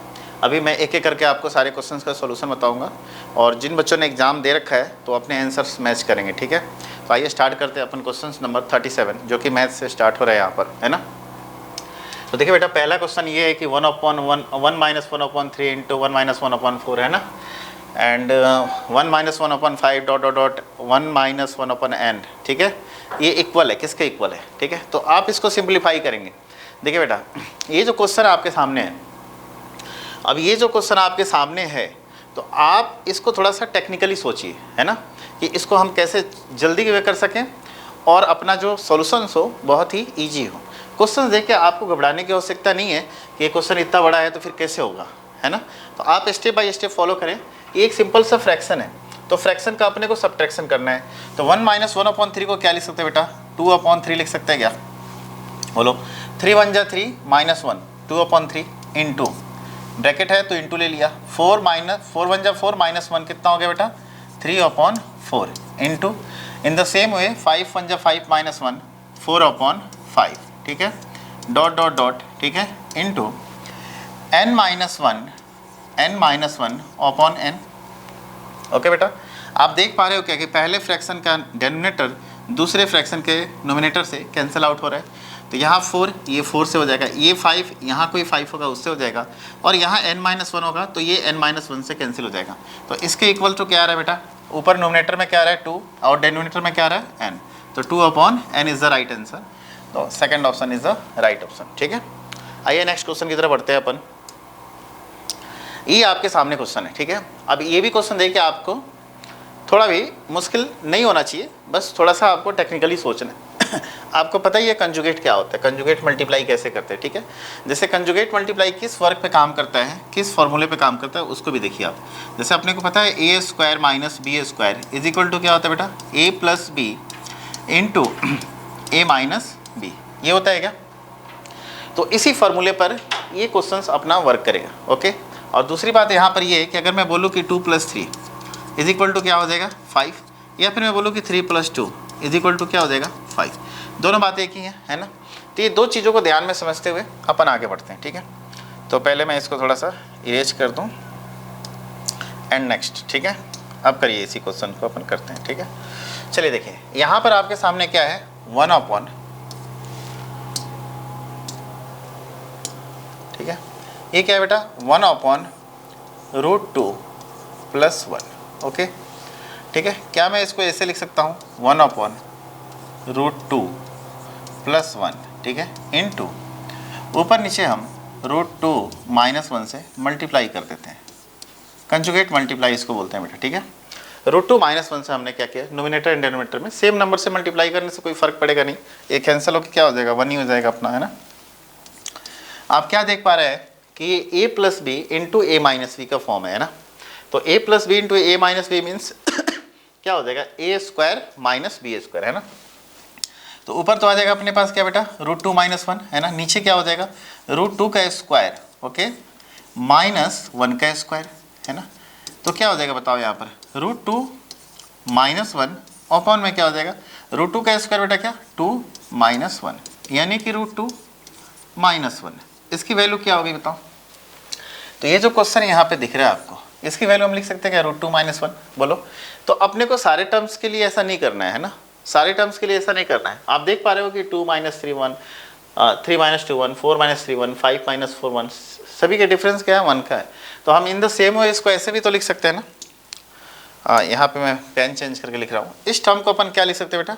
अभी मैं एक एक करके आपको सारे क्वेश्चंस का सॉल्यूशन बताऊंगा। और जिन बच्चों ने एग्ज़ाम दे रखा है तो अपने आंसर्स मैच करेंगे, ठीक है। तो आइए स्टार्ट करते हैं अपन क्वेश्चन नंबर 37, जो कि मैथ्स से स्टार्ट हो रहा है यहाँ पर, है ना। तो देखिए बेटा, पहला क्वेश्चन ये है कि 1/1 माइनस 1/3 इंटू 1 माइनस 1/4 है ना, and 1 minus 1/5 dot dot dot 1 minus 1/n, ठीक है। ये इक्वल है, किसके इक्वल है, ठीक है। तो आप इसको सिंप्लीफाई करेंगे। देखिए बेटा, ये जो क्वेश्चन आपके सामने है, अब ये जो क्वेश्चन आपके सामने है, तो आप इसको थोड़ा सा टेक्निकली सोचिए, है ना, कि इसको हम कैसे जल्दी वे कर सकें और अपना जो सॉल्यूशंस हो बहुत ही ईजी हो। क्वेश्चन देख के आपको घबराने की आवश्यकता नहीं है कि ये क्वेश्चन इतना बड़ा है तो फिर कैसे होगा, है ना। तो आप स्टेप बाय स्टेप फॉलो करें। ये एक सिंपल सा फ्रैक्शन है, तो फ्रैक्शन का अपने को सब्ट्रैक्शन करना है। तो 1 माइनस 1/3 को क्या लिख सकते हैं बेटा, 2/3 लिख सकते हैं क्या, बोलो। 3 1 जा 3 माइनस 1 2/3 इंटू, ब्रैकेट है तो इंटू ले लिया। 4 1 जा 4 माइनस 1 कितना हो गया बेटा, 3/4 into, in the same way 5 1 जा 5 माइनस 1 4/5, ठीक है, डॉट डॉट डॉट, ठीक है, into n minus 1 upon n। Okay बेटा, आप देख पा रहे हो क्या कि पहले फ्रैक्शन का डिनोमिनेटर दूसरे फ्रैक्शन के नोमिनेटर से कैंसिल आउट हो रहा है। तो यहाँ 4, ये 4 से हो जाएगा, ये 5, यहाँ कोई 5 होगा उससे हो जाएगा, और यहाँ n-1 होगा तो ये n-1 से कैंसिल हो जाएगा। तो इसके इक्वल टू क्या आ रहा है बेटा, ऊपर नोमिनेटर में क्या आ रहा है 2 और डिनोमिनेटर में क्या आ रहा है n, तो 2/n is the right answer. तो second option is the right option, ठीक है। आइए नेक्स्ट क्वेश्चन की तरफ बढ़ते हैं अपन। ये आपके सामने क्वेश्चन है, ठीक है। अब ये भी क्वेश्चन देखिए, आपको थोड़ा भी मुश्किल नहीं होना चाहिए, बस थोड़ा सा आपको टेक्निकली सोचना है। आपको पता ही है कंजुगेट क्या होता है, कंजुगेट मल्टीप्लाई कैसे करते हैं, ठीक है। जैसे कंजुगेट मल्टीप्लाई किस वर्क पे काम करता है, किस फॉर्मूले पे काम करता है, उसको भी देखिए आप। जैसे अपने को पता है a² minus b² is equal to क्या होता है बेटा, a plus b into a minus b, ये होता है क्या। तो इसी फॉर्मूले पर ये क्वेश्चंस अपना वर्क करेगा, ओके। और दूसरी बात यहाँ पर ये है कि अगर मैं बोलूँ कि 2 + 3 इज इक्वल टू क्या हो जाएगा 5, या फिर मैं बोलूँ कि 3 + 2 इज इक्वल टू क्या हो जाएगा 5, दोनों बातें एक ही हैं, है ना। तो ये दो चीज़ों को ध्यान में समझते हुए अपन आगे बढ़ते हैं, ठीक है। तो पहले मैं इसको थोड़ा सा इरेज कर दूँ एंड नेक्स्ट, ठीक है। अब करिए इसी क्वेश्चन को अपन करते हैं, ठीक है। चलिए देखिए, यहाँ पर आपके सामने क्या है 1/, ठीक है। ये क्या है बेटा 1/√2 + 1, ओके, ठीक है। क्या मैं इसको ऐसे लिख सकता हूँ 1/√2 + 1, ठीक है, इंटू ऊपर नीचे हम √2 - 1 से मल्टीप्लाई कर देते हैं। कंजुगेट मल्टीप्लाई इसको बोलते हैं बेटा, ठीक है। √2 - 1 से हमने क्या किया, नोमिनेटर एंड डिनोमिनेटर में सेम नंबर से मल्टीप्लाई करने से कोई फर्क पड़ेगा नहीं, ये कैंसिल होकर क्या हो जाएगा 1 ही हो जाएगा अपना, है ना। आप क्या देख पा रहे हैं कि ये a + b into a - b का फॉर्म है ना। तो a + b into a - b means क्या हो जाएगा a² - b², है ना। तो ऊपर तो आ जाएगा अपने पास क्या बेटा √2 - 1, है ना। नीचे क्या हो जाएगा √2 का स्क्वायर, ओके, -1 का स्क्वायर, है ना। तो क्या हो जाएगा बताओ यहाँ पर √2 - 1 अपॉन में क्या हो जाएगा √2 का स्क्वायर बेटा क्या 2 - 1, यानी कि √2 - 1, इसकी वैल्यू क्या होगी बताओ। तो ये जो क्वेश्चन यहाँ पे दिख रहा है आपको, इसकी वैल्यू हम लिख सकते हैं क्या √2 - 1, बोलो। तो अपने को सारे टर्म्स के लिए ऐसा नहीं करना है ना, सारे टर्म्स के लिए ऐसा नहीं करना है। आप देख पा रहे हो कि 2 - 3 1, 3 - 2 1, 4 - 3 1, 5 - 4 1, सभी के डिफरेंस क्या है, 1 का है। तो हम इन द सेम वे इसको ऐसे भी तो लिख सकते हैं ना। यहाँ पे मैं पेन चेंज करके लिख रहा हूँ। इस टर्म को अपन क्या लिख सकते हैं बेटा,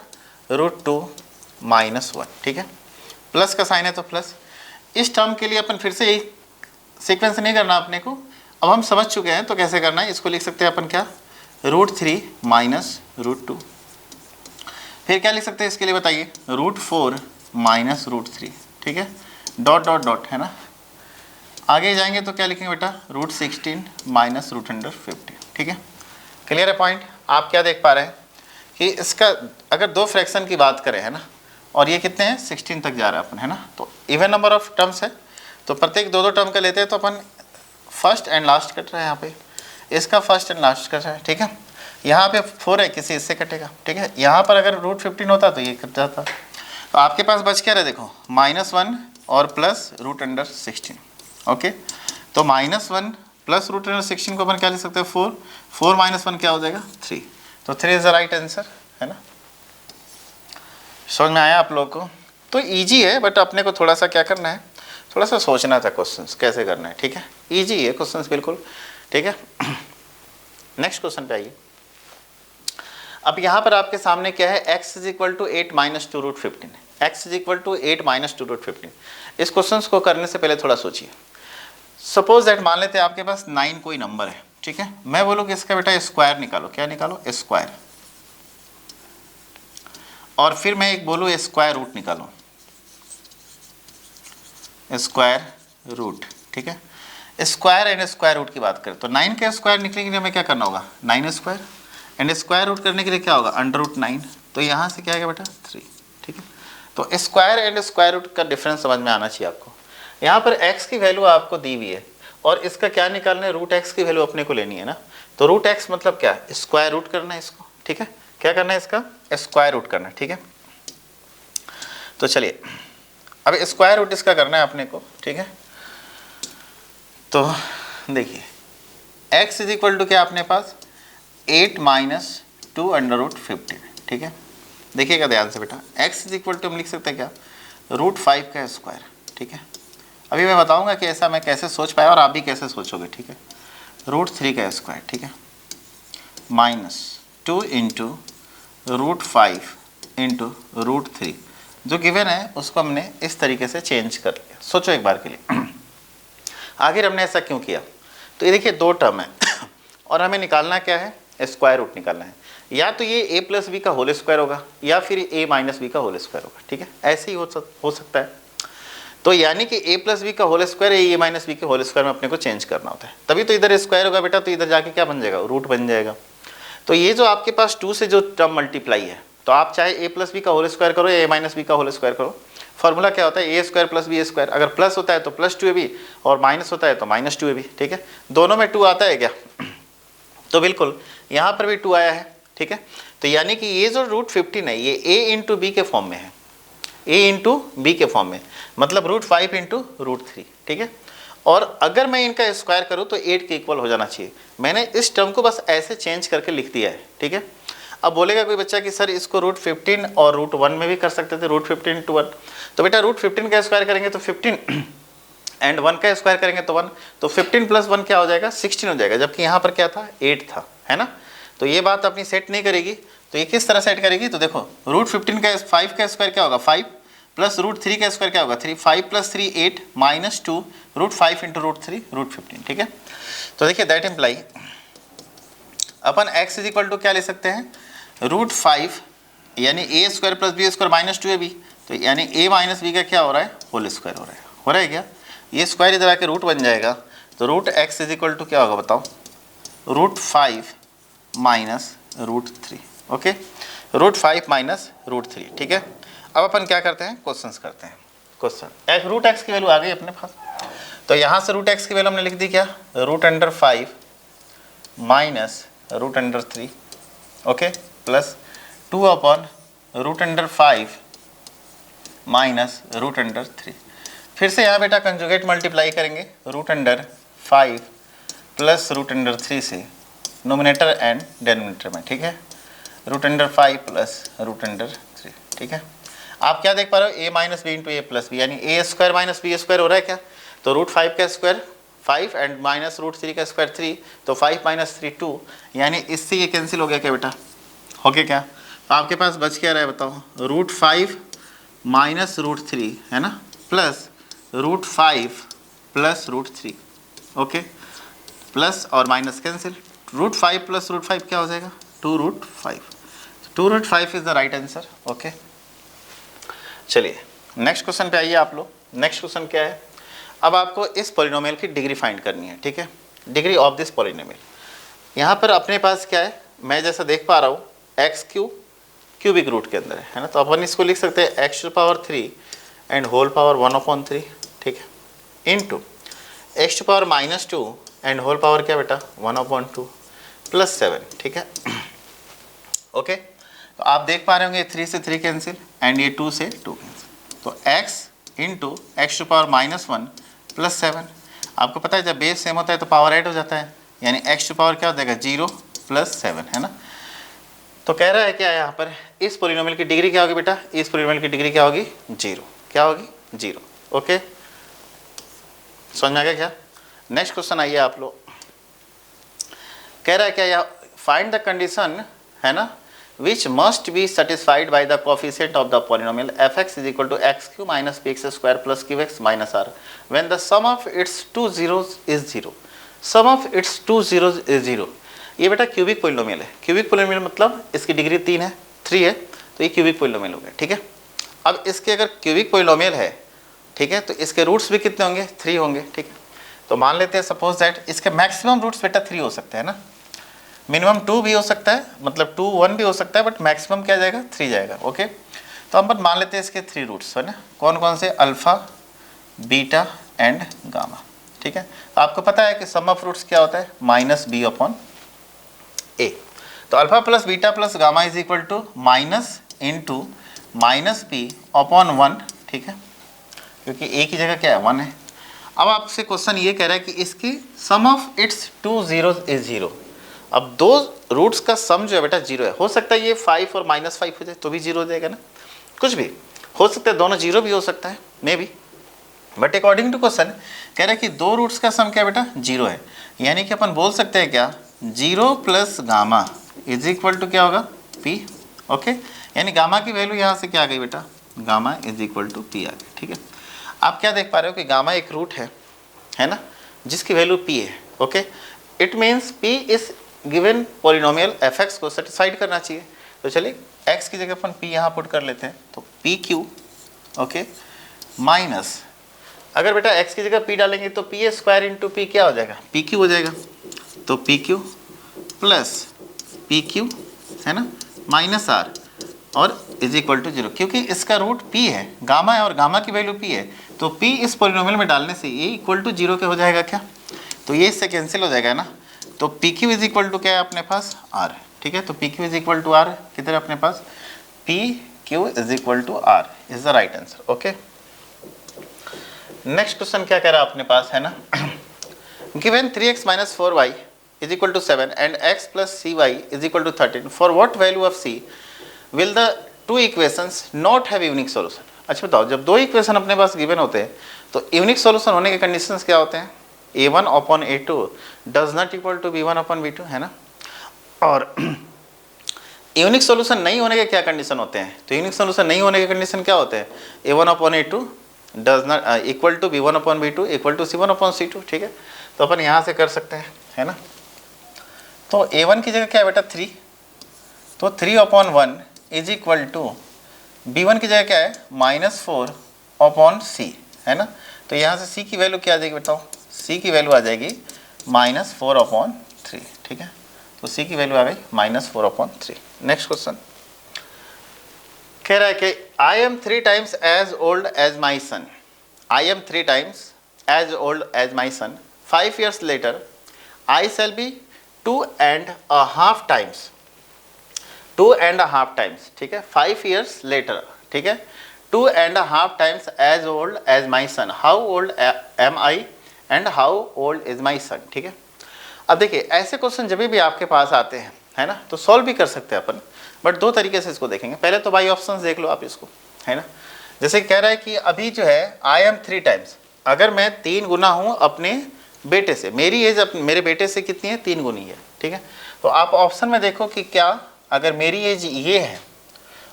√2 - 1, ठीक है, प्लस का साइन है तो प्लस। इस टर्म के लिए अपन फिर से यही सीक्वेंस नहीं करना अपने को, अब हम समझ चुके हैं तो कैसे करना है। इसको लिख सकते हैं अपन क्या, √3 - √2। फिर क्या लिख सकते हैं इसके लिए बताइए, √4 - √3, ठीक है, डॉट डॉट डॉट, है ना। आगे जाएंगे तो क्या लिखेंगे बेटा, √16 - √150, ठीक है। क्लियर है पॉइंट। आप क्या देख पा रहे हैं कि इसका अगर दो फ्रैक्शन की बात करें, है ना, और ये कितने हैं, 16 तक जा रहा है अपन, है ना, तो इवन नंबर ऑफ टर्म्स है, तो प्रत्येक दो टर्म का लेते हैं तो अपन फर्स्ट एंड लास्ट कट रहा है, यहाँ पे इसका फर्स्ट एंड लास्ट कट रहा है, ठीक है। यहाँ पे 4 है, किसी इससे कटेगा, ठीक है। यहाँ पर अगर √15 होता तो ये कट जाता। तो आपके पास बच क्या रहा देखो, -1 और प्लस √16, ओके। तो -1 प्लस √16 को अपन क्या लिख सकते हैं, 4 - 1 क्या हो जाएगा, 3। तो 3 इज द राइट आंसर, है ना। समझ में आया आप लोगों को। तो इजी है, बट अपने को थोड़ा सा क्या करना है, थोड़ा सा सोचना था क्वेश्चंस कैसे करना है, ठीक है। इजी है क्वेश्चंस बिल्कुल, ठीक है। नेक्स्ट क्वेश्चन पे आइए। अब यहाँ पर आपके सामने क्या है, x = 8 - 2 √15, x = 8 - 2 √15। इस क्वेश्चंस को करने से पहले थोड़ा सोचिए। सपोज दैट मान लेते हैं आपके पास 9 कोई नंबर है, ठीक है। मैं बोलूँ कि इसका बेटा स्क्वायर निकालो, क्या निकालो, स्क्वायर। और फिर मैं एक बोलूँ स्क्वायर रूट निकालो, स्क्वायर रूट, ठीक है। स्क्वायर एंड स्क्वायर रूट की बात करें तो 9 के स्क्वायर निकलने के लिए हमें क्या करना होगा, 9 स्क्वायर, एंड स्क्वायर रूट करने के लिए क्या होगा, √9। तो यहाँ से क्या आएगा बेटा, 3, ठीक है। तो स्क्वायर एंड स्क्वायर रूट का डिफरेंस समझ में आना चाहिए आपको। यहाँ पर x की वैल्यू आपको दी हुई है और इसका क्या निकालना है, √x की वैल्यू अपने को लेनी है ना। तो √x मतलब क्या, स्क्वायर रूट करना है इसको, ठीक है। क्या करना है, इसका स्क्वायर रूट करना है, ठीक है। तो चलिए अब स्क्वायर रूट इसका करना है अपने को, ठीक है। तो देखिए x = क्या अपने पास, 8 - 2 √15, ठीक है। देखिएगा ध्यान से बेटा, x = हम लिख सकते हैं क्या, √5 का स्क्वायर, ठीक है। अभी मैं बताऊंगा कि ऐसा मैं कैसे सोच पाया और आप भी कैसे सोचोगे, ठीक है। √3 का स्क्वायर, ठीक है, -2 × √5 × √3 जो गिवन है उसको हमने इस तरीके से चेंज कर लिया। सोचो एक बार के लिए आखिर हमने ऐसा क्यों किया। तो ये देखिए दो टर्म है और हमें निकालना क्या है, स्क्वायर रूट निकालना है। या तो ये a + b का होल स्क्वायर होगा या फिर a - b का होल स्क्वायर होगा, ठीक है। ऐसे ही हो सकता है। तो यानी कि a + b का होल स्क्वायर a - b के होल स्क्वायर में अपने को चेंज करना होता है, तभी तो इधर स्क्वायर होगा बेटा, तो इधर जाके क्या बन जाएगा, रूट बन जाएगा। तो ये जो आपके पास 2 से जो टर्म मल्टीप्लाई है, तो आप चाहे a + b का होल स्क्वायर करो या a - b का होल स्क्वायर करो, फॉर्मूला क्या होता है, a² + b²। अगर प्लस होता है तो +2ab और माइनस होता है तो -2ab, ठीक है। दोनों में 2 आता है क्या, तो बिल्कुल यहाँ पर भी 2 आया है, ठीक है। तो यानी कि ये जो √15 है ये a × b के फॉर्म में है, a × b के फॉर्म में, मतलब √5 × √3, ठीक है। और अगर मैं इनका स्क्वायर करूँ तो 8 के इक्वल हो जाना चाहिए। मैंने इस टर्म को बस ऐसे चेंज करके लिख दिया है, ठीक है। अब बोलेगा कोई बच्चा कि सर इसको √15 और √1 में भी कर सकते थे, √15 × 1। तो बेटा √15 का स्क्वायर करेंगे तो 15 एंड 1 का स्क्वायर करेंगे तो 1, तो 15 + 1 क्या हो जाएगा, 16 हो जाएगा, जबकि यहाँ पर क्या था, 8 था, है ना। तो ये बात अपनी सेट नहीं करेगी। तो ये किस तरह सेट करेगी, तो देखो √15 का 5 का स्क्वायर क्या होगा, 5 प्लस √3 का स्क्वायर क्या होगा, 3, 5 + 3 8 -2 √5 × √3 √15, ठीक है। तो देखिए दैट इम्प्लाई अपन x = क्या ले सकते हैं, √5 यानी a² + b² -2ab, तो यानी a - b का क्या हो रहा है, होल स्क्वायर हो रहा है क्या, ये स्क्वायर इधर आके रूट बन जाएगा। तो √x = क्या होगा बताओ, √5 - √3, ओके, √5 - √3, ठीक है। अब अपन क्या करते हैं, क्वेश्चंस करते हैं। क्वेश्चन √x की वैल्यू आ गई अपने पास, तो यहाँ से √x की वैल्यू हमने लिख दी क्या, √5 - √3, ओके, प्लस 2/√5 - √3। फिर से यहाँ बेटा कंजुगेट मल्टीप्लाई करेंगे, √5 प्लस √3 से नोमिनेटर एंड डेनोमिनेटर में, ठीक है। Root under 5 plus root under 3, ठीक है। आप क्या देख पा रहे हो, a minus B into A plus B, यानी A square minus B square हो रहा है क्या, तो रूट 5 का स्क्वायर 5 एंड माइनस रूट 3 का स्क्वायर 3, तो 5 माइनस 3 2, यानी इससे ये कैंसिल हो गया क्या बेटा, हो गया क्या। तो आपके पास बच क्या रहा है बताओ, रूट 5 माइनस रूट 3 है ना, plus root 5 plus root 3, okay, plus और minus cancel, root 5 plus root 5 क्या हो जाएगा, 2 root 5, 2 root 5 is the right answer, okay. चलिए नेक्स्ट क्वेश्चन पे आइए आप लोग। नेक्स्ट क्वेश्चन क्या है, अब आपको इस पॉलिनोमियल की डिग्री फाइंड करनी है, ठीक है, डिग्री ऑफ दिस पॉलिनोमियल। यहाँ पर अपने पास क्या है, मैं जैसा देख पा रहा हूँ एक्स क्यूबिक रूट के अंदर है ना, तो अपन इसको लिख सकते हैं X to power 3 and whole power 1/3, ठीक है, into X to power -2 and whole power क्या बेटा 1/2 प्लस 7, ठीक है, ओके। तो आप देख पा रहे होंगे 3 से 3 कैंसिल एंड ये 2 से 2 कैंसिल, तो x into X to power -1 plus 7, आपको पता है जब बेस सेम होता है तो पावर ऐड हो जाता है, यानी x टू पावर क्या हो जाएगा 0 प्लस 7, है ना। तो कह रहा है क्या यहाँ पर, इस पॉलिनोमियल की डिग्री क्या होगी बेटा, इस पॉलिनोमियल की डिग्री क्या होगी 0, क्या होगी 0, ओके, समझ में आ गया क्या। नेक्स्ट क्वेश्चन आइए आप लोग, कह रहा है क्या यहाँ, फाइंड द कंडीशन है ना which must be satisfied by the coefficient of the polynomial fx is equal to x cube minus px square plus qx minus r when the sum of its two zeros is 0, sum of its two zeros is 0। ये बेटा cubic polynomial है, cubic polynomial मतलब इसकी degree 3 है, 3 है, तो ये cubic polynomial हो गया, ठीक है। अब इसके अगर क्यूबिक पॉलिनोमियल है, ठीक है, तो इसके रूट्स भी कितने होंगे 3 होंगे, ठीक है। तो मान लेते हैं सपोज दैट इसके मैक्सिमम रूट्स बेटा 3 हो सकते हैं ना, मिनिमम 2 भी हो सकता है, मतलब 2 1 भी हो सकता है, बट मैक्सिमम क्या जाएगा 3 जाएगा, ओके। तो हम मान लेते हैं इसके 3 रूट्स है ना, कौन कौन से, अल्फ़ा बीटा एंड गामा, ठीक है। तो आपको पता है कि सम ऑफ रूट्स क्या होता है -b/a, तो alpha plus beta plus gamma is equal to minus into -p/1, ठीक है, क्योंकि a की जगह क्या है 1 है। अब आपसे क्वेश्चन ये कह रहा है कि इसकी सम ऑफ इट्स 2 zeros इज 0। अब दो रूट्स का सम जो है बेटा 0 है, हो सकता है ये 5 और -5 हो जाए तो भी 0 हो जाएगा ना, कुछ भी हो सकता है, दोनों 0 भी हो सकता है maybe, but according to question कह रहा है कि दो रूट्स का सम क्या बेटा 0 है, यानी कि अपन बोल सकते हैं क्या 0 plus gamma is equal to क्या होगा p, ओके, यानी गामा की वैल्यू यहाँ से क्या आ गई बेटा, gamma is equal to p आ गई, ठीक है। आप क्या देख पा रहे हो कि गामा एक रूट है ना, जिसकी वैल्यू p है, ओके, इट मीन्स p इस गिवन पॉलिनोमियल fx को सेटिस्फाइड करना चाहिए। तो चलिए x की जगह अपन p यहाँ पुट कर लेते हैं, तो pq, ओके, माइनस अगर बेटा x की जगह p डालेंगे तो p स्क्वायर इंटू p क्या हो जाएगा pq हो जाएगा, तो pq प्लस pq है ना माइनस r और इज इक्वल टू 0, क्योंकि इसका रूट p है, गामा है और गामा की वैल्यू p है, तो p इस पॉलिनोमियल में डालने से ये इक्वल टू 0 के हो जाएगा क्या, तो ये इससे कैंसिल हो जाएगा ना। तो P Q is equal to क्या है अपने पास आर, ठीक है, तो P Q is equal to R किधर अपने पास, P Q is equal to R is the right answer, okay. Next question क्या कह रहा है अपने पास है ना, given 3x minus 4y is equal to 7 and x plus cy is equal to 13, for what value of c will the two equations not have unique solution. अच्छा बताओ, जब दो इक्वेशन अपने पास गिवन होते हैं तो यूनिक सॉल्यूशन होने के कंडीशंस क्या होते हैं, a1/a2 does not equal to b1/b2, है ना। और यूनिक सॉल्यूशन नहीं होने के क्या कंडीशन होते हैं, तो यूनिक सॉल्यूशन नहीं होने के कंडीशन क्या होते हैं, a1/a2 does not equal to b1/b2 equal to c1/c2, ठीक है। तो अपन यहाँ से कर सकते हैं, है ना। तो a1 की जगह क्या है बेटा 3, तो 3/1 इज इक्वल टू b1 की जगह क्या है -4/c, है ना। तो यहाँ से c की वैल्यू क्या आ जाएगी बताओ, c की वैल्यू आ जाएगी -4/3, ठीक है। तो c की वैल्यू आ गई -4/3। नेक्स्ट क्वेश्चन कह रहा है कि I am 3 times as old as my son, I am 3 times as old as my son, 5 years later I shall be 2.5 times, 2.5 times, ठीक है, 5 years later, ठीक है, 2.5 times as old as my son, how old am I and how old is my son, ठीक है। अब देखिए ऐसे question जब भी आपके पास आते हैं, है ना, तो सॉल्व भी कर सकते हैं अपन, बट दो तरीके से इसको देखेंगे। पहले तो बाई ऑप्शंस देख लो आप इसको, है ना। जैसे कह रहा है कि अभी जो है आई एम 3 टाइम्स, अगर मैं 3 गुना हूँ अपने बेटे से, मेरी एज मेरे बेटे से कितनी है, 3 गुनी है, ठीक है। तो आप ऑप्शन में देखो कि क्या अगर मेरी एज ये है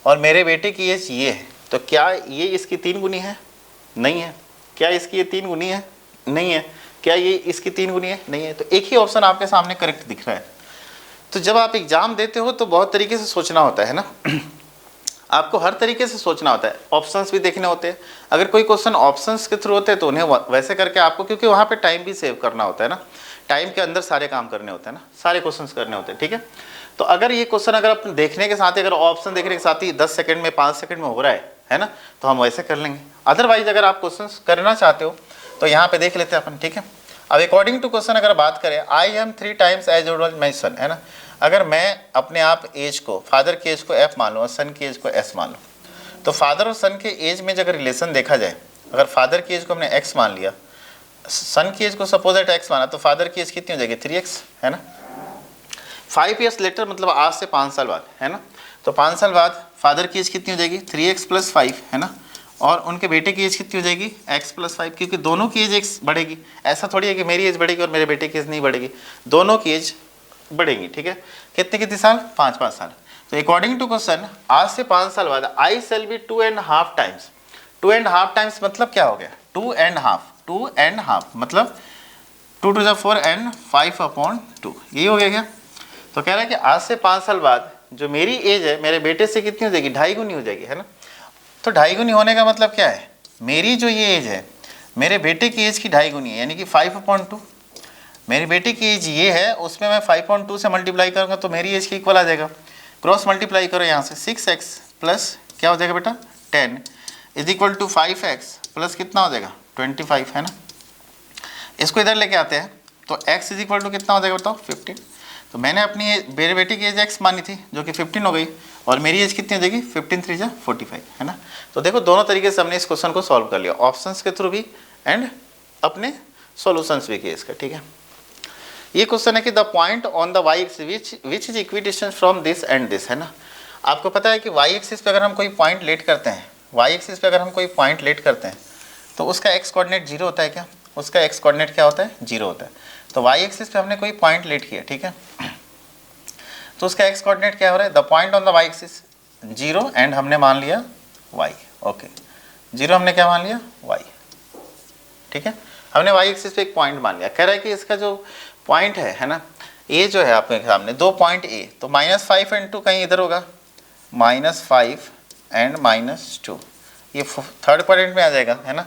और मेरे बेटे की एज ये है, तो क्या ये इसकी 3 गुनी है, नहीं है। क्या इसकी ये 3 गुनी है, नहीं है। क्या ये इसकी 3 गुनी है, नहीं है। तो एक ही ऑप्शन आपके सामने करेक्ट दिख रहा है। तो जब आप एग्जाम देते हो तो बहुत तरीके से सोचना होता है ना आपको हर तरीके से सोचना होता है, ऑप्शंस भी देखने होते हैं। अगर कोई क्वेश्चन ऑप्शंस के थ्रू होते हैं तो उन्हें वैसे करके आपको, क्योंकि वहाँ पे टाइम भी सेव करना होता है ना, टाइम के अंदर सारे काम करने होते हैं ना, सारे क्वेश्चंस करने होते हैं, ठीक है। तो अगर ये क्वेश्चन अगर अपन देखने के साथ ही, अगर ऑप्शन देखने के साथ ही 10 सेकंड में 5 सेकंड में हो रहा है ना, तो हम वैसे कर लेंगे। अदरवाइज अगर आप क्वेश्चन करना चाहते हो तो यहाँ पे देख लेते हैं अपन, ठीक है। अब अकॉर्डिंग टू क्वेश्चन अगर बात करें, I am 3 times as old as my son, है ना। अगर मैं अपने आप एज को, फादर की एज को एफ मान लूँ और सन की एज को एस मान लूँ, तो फादर और सन के एज में अगर रिलेशन देखा जाए, अगर फादर की एज को हमने एक्स मान लिया, सन की एज को सपोज एट एक्स माना, तो फादर की एज कितनी हो जाएगी, 3x, है ना। 5 years लेटर, मतलब आज से 5 साल बाद, है ना। तो 5 साल बाद फादर की एज कितनी हो जाएगी, 3x + 5, है ना। और उनके बेटे की एज कितनी हो जाएगी, x + 5, क्योंकि दोनों की एज x बढ़ेगी। ऐसा थोड़ी है कि मेरी एज बढ़ेगी और मेरे बेटे की एज नहीं बढ़ेगी, दोनों की एज बढ़ेंगी, ठीक है। कितने साल, 5 साल। तो अकॉर्डिंग टू क्वेश्चन, आज से 5 साल बाद आई शैल बी 2.5 टाइम्स। 2.5 टाइम्स मतलब क्या हो गया, 2.5 मतलब 2 to the 4 and 5/2, यही हो गया क्या। तो कह रहा है कि आज से 5 साल बाद जो मेरी एज है मेरे बेटे से कितनी हो जाएगी, 2.5 गुनी हो जाएगी, है ना। तो 2.5 गुनी होने का मतलब क्या है, मेरी जो ये एज है मेरे बेटे की एज की 2.5 गुनी है, यानी कि 5/2। मेरी बेटे की एज ये है, उसमें मैं 5/2 से मल्टीप्लाई करूँगा तो मेरी एज के इक्वल आ जाएगा। क्रॉस मल्टीप्लाई करो यहाँ से, 6x प्लस क्या हो जाएगा बेटा, 10 = 5x प्लस कितना हो जाएगा, 25, है ना। इसको इधर लेके आते हैं तो x = कितना हो जाएगा बताओ, 15। तो मैंने अपनी मेरे बेटे की एज x मानी थी जो कि 15 हो गई, और मेरी एज कितनी हो जाएगी, 15 3 जा 45, है ना। तो देखो दोनों तरीके से हमने इस क्वेश्चन को सॉल्व कर लिया, ऑप्शंस के थ्रू भी एंड अपने सॉल्यूशंस भी किए इसका, ठीक है। ये क्वेश्चन है कि the point on the Y axis which is equidistance from this and this, है ना। आपको पता है कि वाई एक्सिस पे अगर हम कोई पॉइंट लेट करते हैं, वाई एक्सिस पे अगर हम कोई पॉइंट लेट करते हैं तो उसका एक्स कोऑर्डिनेट 0 होता है क्या, उसका एक्स कोऑर्डिनेट क्या होता है, 0 होता है। तो वाई एक्सिस पे हमने कोई पॉइंट लेट किया, ठीक है, तो उसका एक्स कोऑर्डिनेट क्या हो रहा है, the point on the Y axis 0 and हमने मान लिया y, ओके 0 हमने क्या मान लिया, y, ठीक है। हमने वाई एक्सिस पे एक पॉइंट मान लिया। कह रहा है कि इसका जो पॉइंट है ना, ये जो है आपके सामने 2 पॉइंट A, तो -5 and 2 कहीं इधर होगा, -5 and -2, ये थर्ड क्वाड्रेंट में आ जाएगा, है ना।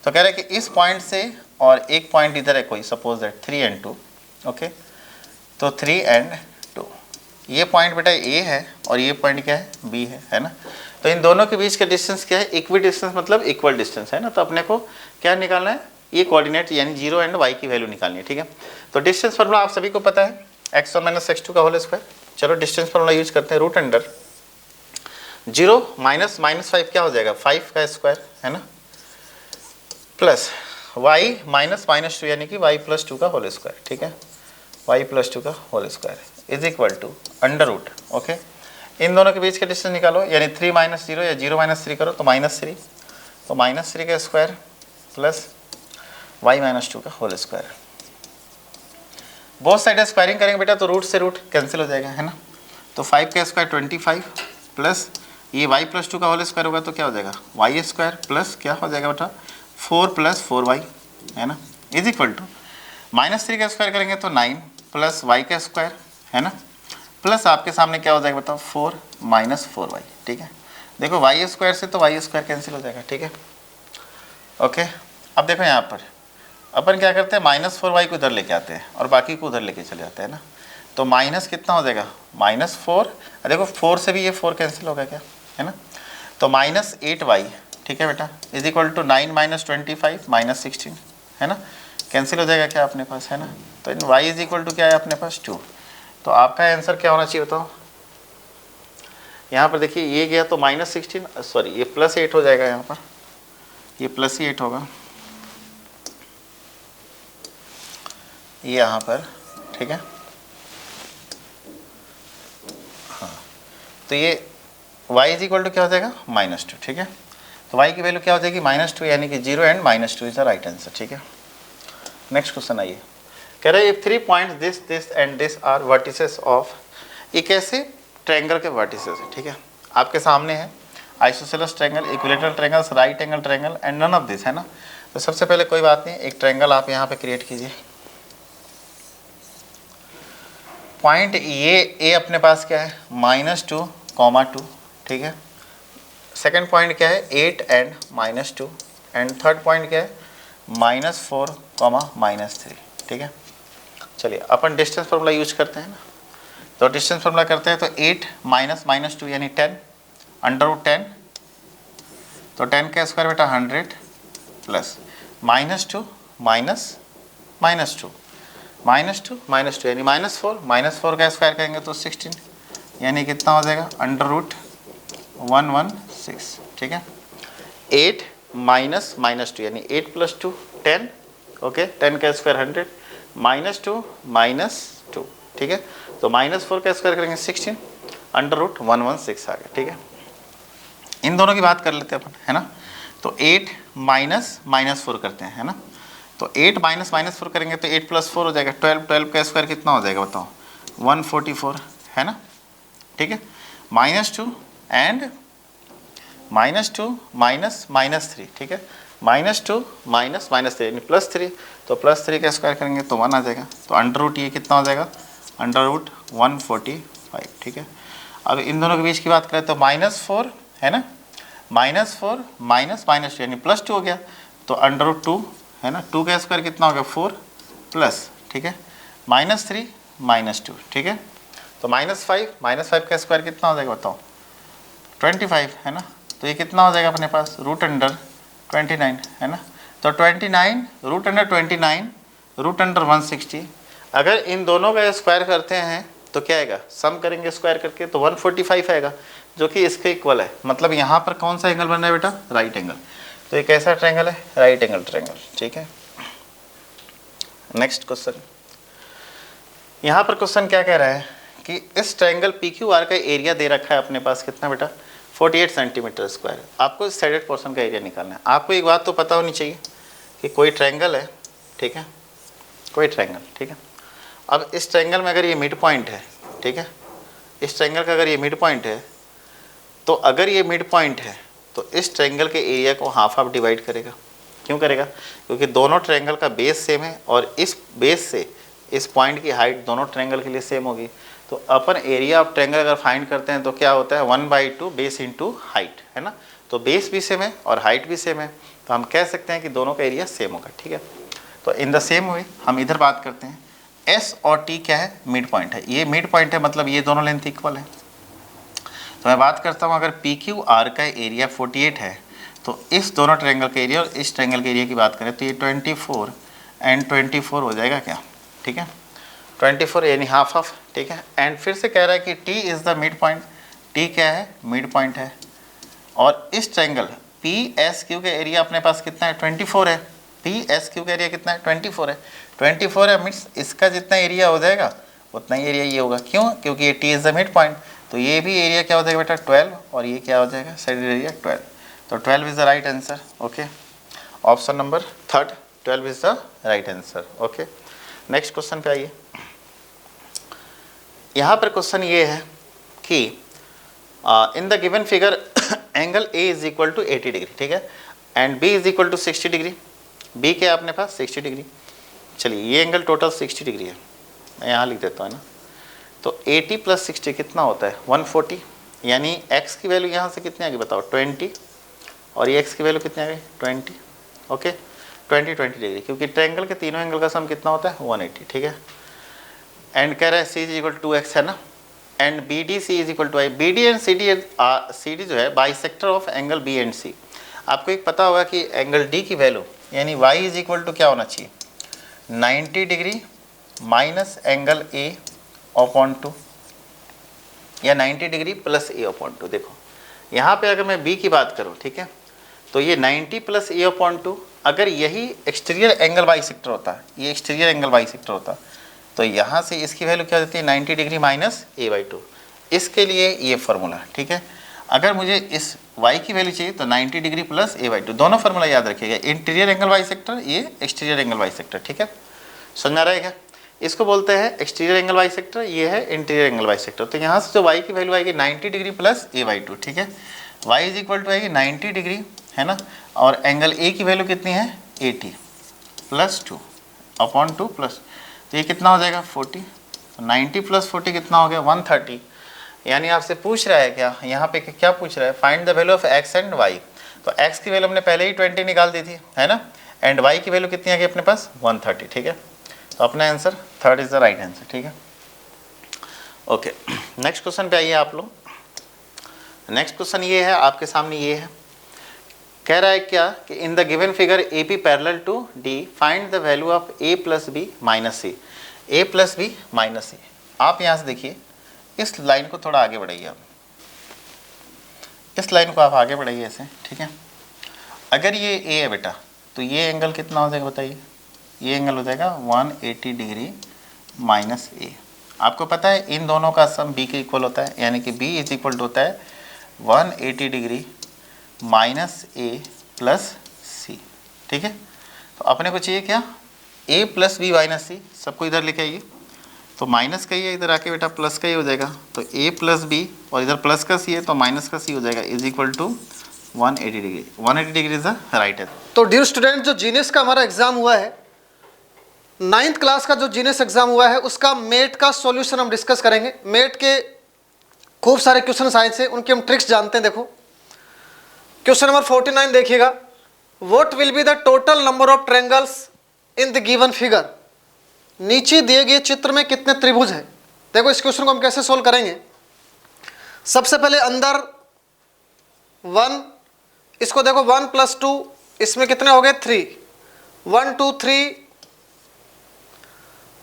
तो कह रहा है कि इस पॉइंट से और एक पॉइंट इधर है कोई, सपोज दैट 3 and 2, ओके। तो 3 and 2 ये पॉइंट बेटा A है और ये पॉइंट क्या है, B है ना। तो इन दोनों के बीच का डिस्टेंस क्या है, इक्वी डिस्टेंस, मतलब इक्वल डिस्टेंस, है ना। तो अपने को क्या निकालना है, ये कोऑर्डिनेट यानी 0 एंड y की वैल्यू निकालनी है, ठीक है। तो डिस्टेंस फार्मूला आप सभी को पता है, x1 - x2 का होल स्क्वायर। चलो डिस्टेंस फार्मूला यूज करते हैं, √0 -5 क्या हो जाएगा, 5 का स्क्वायर, है ना, प्लस y -2 यानी कि y + 2 का होल स्क्वायर, ठीक है, y + 2 का whole square is equal to √, okay. इन दोनों के बीच का डिस्टेंस निकालो, यानी 3 - 0 या 0 - 3 करो तो -3, तो -3 का स्क्वायर प्लस y - 2 का whole square. Both side squaring करेंगे बेटा तो रूट से रूट कैंसिल हो जाएगा, है ना। तो 5 का स्क्वायर 25 प्लस ये y + 2 का होल स्क्वायर होगा तो क्या हो जाएगा, y² प्लस क्या हो जाएगा बेटा, 4 + 4y, है ना, इज इक्वल टू -3 का स्क्वायर करेंगे तो 9 प्लस y का स्क्वायर, है ना, प्लस आपके सामने क्या हो जाएगा बताओ, 4 - 4y, ठीक है। देखो y² से तो y² कैंसिल हो जाएगा, ठीक है, ओके। अब देखो यहाँ पर अपन क्या करते हैं, -4y को इधर लेके आते हैं और बाकी को उधर लेके चले जाते हैं ना। तो माइनस कितना हो जाएगा, -4, देखो 4 से भी ये 4 कैंसिल होगा क्या, है ना। तो -8y, ठीक है बेटा, इज इक्वल टू 9 - 25 - 16, है ना, कैंसिल हो जाएगा क्या अपने पास, है ना। तो इन y इज इक्वल टू क्या है अपने पास, 2। तो आपका आंसर क्या होना चाहिए बताओ। यहाँ पर देखिए ये गया तो -16, सॉरी ये +8 हो जाएगा, यहाँ पर ये +8 होगा ये यहाँ पर, ठीक है। तो ये y इज इक्वल टू क्या हो जाएगा -2, ठीक है। तो y की वैल्यू क्या हो जाएगी -2, यानी कि 0 and -2 is the right answer, ठीक है। नेक्स्ट क्वेश्चन आइए, कह रहा है if 3 points this and this are vertices of, ये कैसे ट्रायंगल के वर्टिसेस है, ठीक है। आपके सामने है isosceles triangle, equilateral triangle, right angle triangle and none of this, है ना। तो सबसे पहले कोई बात नहीं, एक ट्रायंगल आप यहाँ पे क्रिएट कीजिए। पॉइंट ये अपने पास क्या है -2, -2, ठीक है। सेकंड पॉइंट क्या है 8 एंड -2 एंड थर्ड पॉइंट क्या है -4, -3, ठीक है। चलिए अपन डिस्टेंस फार्मूला यूज करते हैं ना, तो डिस्टेंस फार्मूला करते हैं तो 8 - -2 यानी 10 √10, तो 10 का स्क्वायर बेटा 100 प्लस -2 -2 यानी -4 का स्क्वायर करेंगे तो 16 यानी कितना हो जाएगा √116, ठीक है। 8 -2 यानी 8 + 2 10, ओके, 10 का स्क्वायर 100 -2 -2, ठीक है। तो -4 का स्क्वायर करेंगे 16 √116 आ गया, ठीक है। इन दोनों की बात कर लेते हैं अपन, है ना। तो 8 -4 करते हैं, है ना। तो 8 -4 करेंगे तो 8 + 4 हो जाएगा 12, 12 का स्क्वायर कितना हो जाएगा बताओ 144, है ना, ठीक है। -2 एंड -2 -3, ठीक है। -2 -3 यानी +3, तो +3 का स्क्वायर करेंगे तो 1 आ जाएगा, तो अंडर ये कितना हो जाएगा √145, ठीक है। अब इन दोनों के बीच की बात करें तो -4 है ना, -4 -2 यानी +2 हो गया, तो √2 है ना, 2 का स्क्वायर कितना हो गया 4 प्लस, ठीक है, -3 -2, ठीक है। तो -5 का स्क्वायर कितना हो जाएगा बताओ 25, है ना। तो ये कितना हो जाएगा अपने पास √29, है ना। तो 29 √29 √160, अगर इन दोनों का स्क्वायर करते हैं तो क्या आएगा, सम करेंगे स्क्वायर करके तो 145 आएगा, जो कि इसके इक्वल है। मतलब यहाँ पर कौन सा एंगल बन रहा है बेटा, राइट एंगल। तो ये कैसा ट्रायंगल है, राइट एंगल ट्रायंगल, ठीक है। नेक्स्ट क्वेश्चन, यहाँ पर क्वेश्चन क्या कह रहा है कि इस ट्रायंगल PQR का एरिया दे रखा है अपने पास कितना बेटा 48 सेंटीमीटर स्क्वायर। आपको इस साइडेड पोर्शन का एरिया निकालना है। आपको एक बात तो पता होनी चाहिए कि कोई ट्रायंगल है, ठीक है, कोई ट्रायंगल, ठीक है। अब इस ट्रायंगल में अगर ये मिड पॉइंट है, ठीक है, इस ट्रायंगल का अगर ये मिड पॉइंट है, तो अगर ये मिड पॉइंट है तो इस ट्रायंगल के एरिया को हाफ डिवाइड करेगा। क्यों करेगा, क्योंकि दोनों ट्रायंगल का बेस सेम है और इस बेस से इस पॉइंट की हाइट दोनों ट्रायंगल के लिए सेम होगी। तो अपन एरिया ऑफ ट्रायंगल अगर फाइंड करते हैं तो क्या होता है 1/2 बेस इंटू हाइट, है ना। तो बेस भी सेम है और हाइट भी सेम है, तो हम कह सकते हैं कि दोनों का एरिया सेम होगा, ठीक है। तो इन द सेम वे हम इधर बात करते हैं, S और T क्या है, मिड पॉइंट है। ये मिड पॉइंट है, मतलब ये दोनों लेंथ इक्वल है। तो मैं बात करता हूँ, अगर PQR का एरिया 48 है तो इस दोनों ट्रायंगल के एरिया और इस ट्रायंगल के एरिया की बात करें तो ये 24 एंड 24 हो जाएगा क्या, ठीक है, 24 यानी हाफ हाफ, ठीक है। एंड फिर से कह रहा है कि T is the mid point, T क्या है, मिड पॉइंट है। और इस ट्रायंगल PSQ का एरिया अपने पास कितना है 24 है, PSQ का एरिया कितना है 24 है, 24 है मीन्स इसका जितना एरिया हो जाएगा उतना ही एरिया ये होगा। क्यों, क्योंकि ये T is the mid point, तो ये भी एरिया क्या हो जाएगा बेटा 12 और ये क्या हो जाएगा साइड एरिया 12। तो 12 is the right answer, okay. Option number 3 12 is the right answer, okay. Next question पे आइए। यहाँ पर क्वेश्चन ये है कि in the given figure angle A is equal to 80 degree, ठीक है, and B is equal to 60 degree. B क्या है अपने पास 60 डिग्री। चलिए ये एंगल टोटल 60 डिग्री है, मैं यहाँ लिख देता हूँ ना। तो 80 + 60 कितना होता है 140, यानी x की वैल्यू यहाँ से कितनी आ गई बताओ 20, और ये x की वैल्यू कितनी आ गई 20, ओके 20 डिग्री, क्योंकि ट्रायंगल के तीनों एंगल का सम कितना होता है 180, ठीक है। एंड कह रहा है C is equal to 2x, है ना, and BDC is equal to I। BD and CD जो है bisector of angle B and C। आपको एक पता होगा कि एंगल D की वैल्यू यानी y इज इक्वल टू क्या होना चाहिए 90 degree minus angle A upon 2 या 90 डिग्री प्लस A अपॉन 2। देखो यहाँ पे अगर मैं B की बात करूँ, ठीक है, तो ये 90 + A अपॉन 2, अगर यही एक्सटीरियर एंगल बाइसेक्टर होता, ये एक्सटीरियर एंगल बाइसेक्टर होता, तो यहाँ से इसकी वैल्यू क्या होती है 90 डिग्री माइनस A/2। इसके लिए ये फार्मूला, ठीक है। अगर मुझे इस y की वैल्यू चाहिए तो 90 डिग्री प्लस a/2, दोनों फार्मूला याद रखिएगा, इंटीरियर एंगल बाइसेक्टर, ये एक्सटीरियर एंगल बाइसेक्टर, ठीक है। समझ आ रहा है क्या? इसको बोलते हैं एक्सटीरियर एंगल बाइसेक्टर, ये है इंटीरियर एंगल बाइसेक्टर। तो यहाँ से जो y की वैल्यू आएगी 90 डिग्री प्लस a/2, ठीक है। y इज इक्वल टू आएगी 90 डिग्री, है ना, और एंगल a की वैल्यू कितनी है 80 प्लस 2 अपॉन 2 प्लस, तो ये कितना हो जाएगा 40, 90 प्लस 40 कितना हो गया 130। यानी आपसे पूछ रहा है क्या, यहाँ पे क्या पूछ रहा है, find the value of x and y। तो x की वैल्यू हमने पहले ही 20 निकाल दी थी, है ना, एंड y की वैल्यू कितनी आ गई अपने पास 130, ठीक है। तो अपना answer third is the right answer, ठीक है। ओके, नेक्स्ट क्वेश्चन पे आइए आप लोग। नेक्स्ट क्वेश्चन ये है आपके सामने, ये है, कह रहा है क्या कि in the given figure A P parallel to D find the value of A plus B minus C, A plus B minus C. आप यहाँ से देखिए, इस लाइन को थोड़ा आगे बढ़ाइए आप, इस लाइन को आप आगे बढ़ाइए ऐसे, ठीक है। अगर ये ए है बेटा, तो ये एंगल कितना हो जाएगा बताइए, ये एंगल हो जाएगा 180 डिग्री माइनस ए। आपको पता है इन दोनों का सम बी के इक्वल होता है, यानी कि बी इज इक्वल टू होता है 180 डिग्री माइनस ए प्लस सी, ठीक है। तो अपने को चाहिए क्या, ए प्लस बी माइनस सी, सबको इधर लेके आइए, तो माइनस का ही है, इधर आके बेटा प्लस का ही हो जाएगा, तो ए प्लस बी, और इधर प्लस का सी है तो माइनस का सी हो जाएगा, is equal to 180 degree. 180 degree is the right answer. तो डियर स्टूडेंट, जो जीनियस का हमारा एग्जाम हुआ है, 9th क्लास का जो जीनियस एग्जाम हुआ है, उसका मेट का सॉल्यूशन हम डिस्कस करेंगे। मेट के खूब सारे क्वेश्चन आए थे, उनके हम ट्रिक्स जानते हैं। देखो क्वेश्चन नंबर 49 देखिएगा, what will be the total number of triangles in the given figure. नीचे दिए गए चित्र में कितने त्रिभुज हैं। देखो इस क्वेश्चन को हम कैसे सोल्व करेंगे। सबसे पहले अंदर 1, इसको देखो 1 + 2, इसमें कितने हो गए 3, 1 2 3,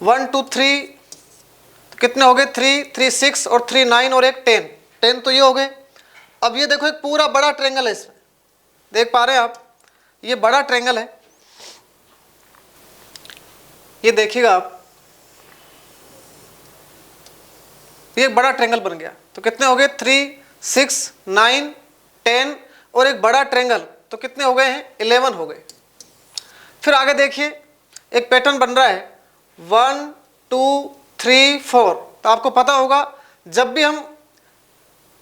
1 2 3, कितने हो गए 3 3 6 और 3 9 और एक 10 10, तो ये हो गए। अब ये देखो एक पूरा बड़ा ट्रायंगल है, इसमें देख पा रहे हैं आप, ये बड़ा ट्रायंगल है, ये देखिएगा आप, ये एक बड़ा ट्रायंगल बन गया। तो कितने हो गए 3 6 9 10 और एक बड़ा ट्रायंगल, तो कितने हो गए हैं 11 हो गए। फिर आगे देखिए एक पैटर्न बन रहा है 1 2 3 4। तो आपको पता होगा जब भी हम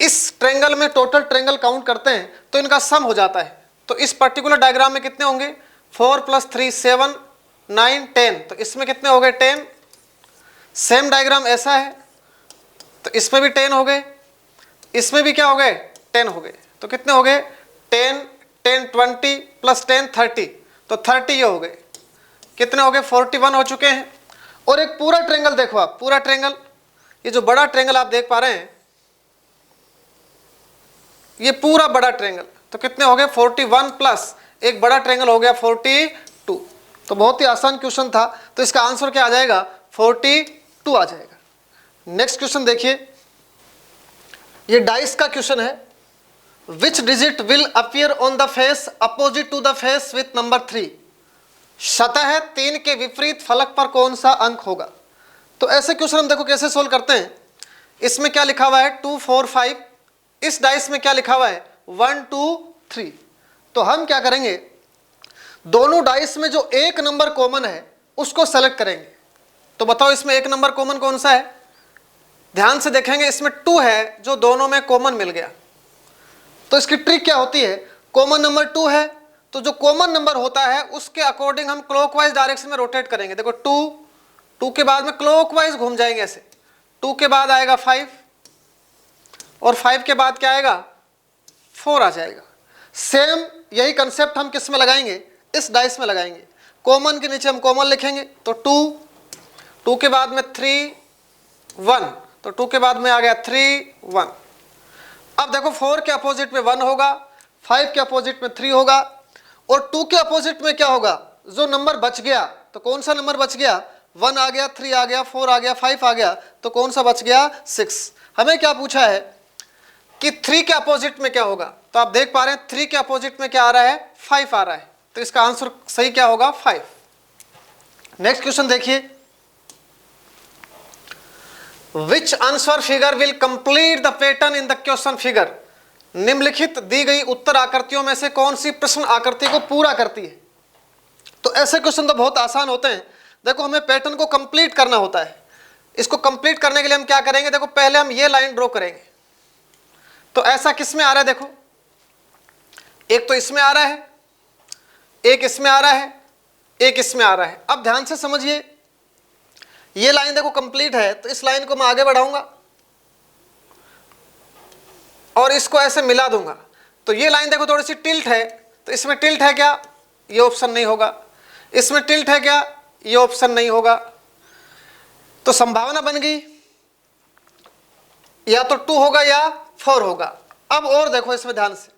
इस ट्रायंगल में टोटल ट्रायंगल काउंट करते हैं तो इनका सम हो जाता है। तो इस पर्टिकुलर डायग्राम में कितने होंगे 4 + 3 7 9 10, तो इसमें कितने हो गए 10। सेम डायग्राम ऐसा है तो इसमें भी 10 हो गए, इसमें भी क्या हो गए 10 हो गए। तो कितने हो गए 10 10 20 + 10 30, तो 30 ये हो गए। कितने हो गए 41 हो चुके हैं। और एक पूरा ट्रायंगल देखो आप, पूरा ट्रायंगल, ये जो बड़ा ट्रायंगल आप देख पा रहे हैं, ये पूरा बड़ा ट्रायंगल, तो कितने हो गए 41 प्लस एक बड़ा ट्रायंगल हो गया 42। तो बहुत ही आसान क्वेश्चन था, तो इसका आंसर क्या आ जाएगा 42 आ जाएगा। नेक्स्ट क्वेश्चन देखिए, ये डाइस का क्वेश्चन है, which digit will appear on the face opposite to the face with number 3। सतह 3 के विपरीत फलक पर कौन सा अंक होगा। तो ऐसे क्वेश्चन हम देखो कैसे सोल्व करते हैं। इसमें क्या लिखा हुआ है 2 4 5, इस डाइस में क्या लिखा हुआ है 1 2 3। तो हम क्या करेंगे, दोनों डाइस में जो एक नंबर कॉमन है उसको सेलेक्ट करेंगे। तो बताओ इसमें एक नंबर कॉमन कौन सा है। ध्यान से देखेंगे इसमें 2 है जो दोनों में कॉमन मिल गया। तो इसकी ट्रिक क्या होती है, कॉमन नंबर 2 है तो जो कॉमन नंबर होता है उसके अकॉर्डिंग हम क्लॉकवाइज डायरेक्शन में रोटेट करेंगे। देखो 2 के बाद में क्लॉकवाइज घूम जाएंगे ऐसे, 2 के बाद आएगा 5 और 5 के बाद क्या आएगा 4 आ जाएगा। सेम यही कंसेप्ट हम किस में लगाएंगे, इस डाइस में लगाएंगे। कॉमन के नीचे हम कॉमन लिखेंगे, तो 2 के बाद में 3 1, तो 2 के बाद में आ गया 3 1। अब देखो 4 के अपोजिट में 1 होगा, 5 के अपोजिट में 3 होगा, और 2 के अपोजिट में क्या होगा, जो नंबर बच गया, तो कौन सा नंबर बच गया 1 आ गया, 3 आ गया, 4 आ गया, 5 आ गया, तो कौन सा बच गया 6। हमें क्या पूछा है कि 3 के अपोजिट में क्या होगा। तो आप देख पा रहे हैं 3 के अपोजिट में क्या आ रहा है 5 आ रहा है, तो इसका आंसर सही क्या होगा 5। नेक्स्ट क्वेश्चन देखिए, विच answer figure will complete the pattern in the question figure. निम्नलिखित दी गई उत्तर आकृतियों में से कौन सी प्रश्न आकृति को पूरा करती है। तो ऐसे क्वेश्चन तो बहुत आसान होते हैं। देखो हमें पैटर्न को कंप्लीट करना होता है। इसको कंप्लीट करने के लिए हम क्या करेंगे, देखो पहले हम ये लाइन ड्रॉ करेंगे। तो ऐसा किस में आ रहा है, देखो एक तो इसमें आ रहा है, एक इसमें आ रहा है, एक इसमें आ रहा है। अब ध्यान से समझिए, ये लाइन देखो कंप्लीट है, तो इस लाइन को मैं आगे बढ़ाऊंगा और इसको ऐसे मिला दूंगा। तो ये लाइन देखो थोड़ी सी टिल्ट है, तो इसमें टिल्ट है क्या, ये ऑप्शन नहीं होगा। इसमें टिल्ट है क्या, ये ऑप्शन नहीं होगा। तो संभावना बन गई या तो 2 होगा या 4 होगा। अब और देखो इसमें ध्यान से,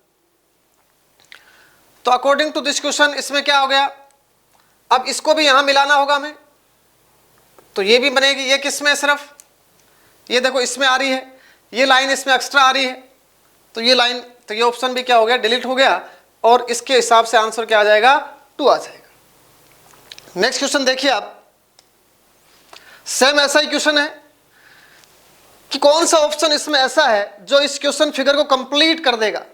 तो अकॉर्डिंग टू दिस क्वेश्चन इसमें क्या हो गया, अब इसको भी यहां मिलाना होगा हमें, तो ये भी बनेगी। ये किस में है, सिर्फ ये देखो इसमें आ रही है, ये लाइन इसमें एक्स्ट्रा आ रही है, तो ये लाइन, तो ये ऑप्शन भी क्या हो गया, डिलीट हो गया। और इसके हिसाब से आंसर क्या आ जाएगा, 2 आ जाएगा। नेक्स्ट क्वेश्चन देखिए आप, सेम ऐसा ही क्वेश्चन है कि कौन सा ऑप्शन इसमें ऐसा है जो इस क्वेश्चन फिगर को कंप्लीट कर देगा।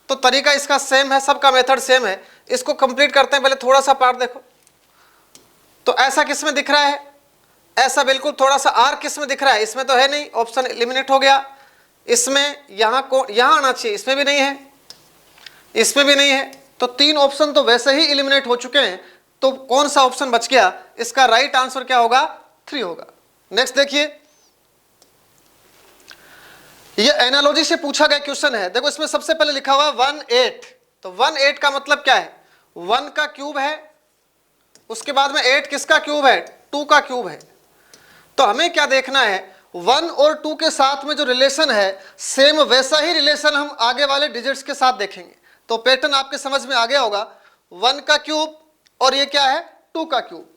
तो तरीका इसका सेम है, सबका मेथड सेम है। इसको कंप्लीट करते हैं, पहले थोड़ा सा पार्ट देखो। तो ऐसा किस में दिख रहा है, ऐसा बिल्कुल थोड़ा सा आर किस में दिख रहा है, इसमें तो है नहीं, ऑप्शन एलिमिनेट हो गया। इसमें यहां आना चाहिए, इसमें भी नहीं है, इसमें भी नहीं है। तो 3 ऑप्शन तो वैसे ही एलिमिनेट हो चुके हैं। तो कौन सा ऑप्शन बच गया, इसका राइट आंसर क्या होगा, 3 होगा। नेक्स्ट देखिए, ये एनालॉजी से पूछा गया क्वेश्चन है। देखो इसमें सबसे पहले लिखा हुआ 18। तो 18 का मतलब क्या है, 1 का क्यूब है, उसके बाद में 8 किसका क्यूब है, 2 का क्यूब है। तो हमें क्या देखना है, 1 और 2 के साथ में जो रिलेशन है, सेम वैसा ही रिलेशन हम आगे वाले डिजिट्स के साथ देखेंगे। तो पैटर्न आपके समझ में आ गया होगा, 1 का क्यूब और ये क्या है, 2 का क्यूब।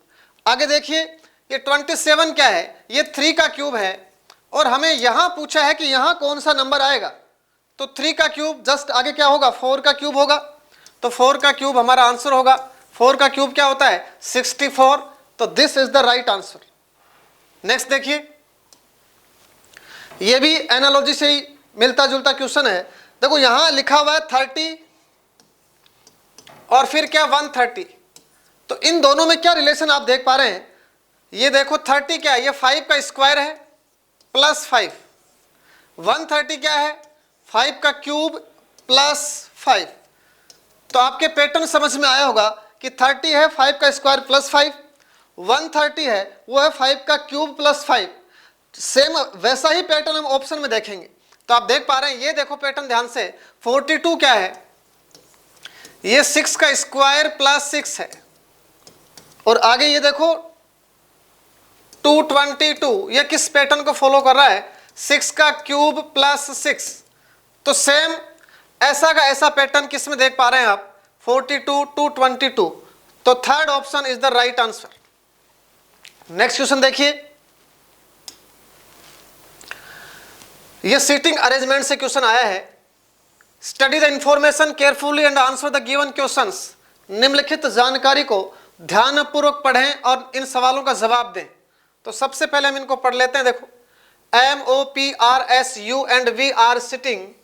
आगे देखिए, ये 27 क्या है, ये 3 का क्यूब है। और हमें यहां पूछा है कि यहां कौन सा नंबर आएगा। तो 3 का क्यूब जस्ट आगे क्या होगा, 4 का क्यूब होगा। तो 4 का क्यूब हमारा आंसर होगा। 4 का क्यूब क्या होता है, 64। तो this is the right answer. Next देखिए, ये भी एनालॉजी से ही मिलता जुलता क्वेश्चन है। देखो यहां लिखा हुआ है 30 और फिर क्या 130। तो इन दोनों में क्या रिलेशन आप देख पा रहे हैं, ये देखो 30 क्या है, ये 5 का स्क्वायर है प्लस 5। 130 क्या है, 5 का क्यूब प्लस 5। तो आपके पैटर्न समझ में आया होगा कि 30 है 5 का स्क्वायर प्लस 5, 130 है वो है 5 का क्यूब प्लस 5। सेम वैसा ही पैटर्न हम ऑप्शन में देखेंगे। तो आप देख पा रहे हैं, ये देखो पैटर्न ध्यान से, 42 क्या है, ये 6 का स्क्वायर प्लस 6 है। और आगे ये देखो 222, ये किस पैटर्न को फॉलो कर रहा है, 6 का क्यूब प्लस 6। तो सेम ऐसा का ऐसा पैटर्न किस में देख पा रहे हैं आप, 42, 222। तो third option is the right answer. Next question देखिए, ये सीटिंग अरेंजमेंट से क्वेश्चन आया है। Study the information carefully and answer the given questions. निम्नलिखित जानकारी को ध्यानपूर्वक पढ़ें और इन सवालों का जवाब दें। तो सबसे पहले हम इनको पढ़ लेते हैं। देखो, MOPRS, U and V are sitting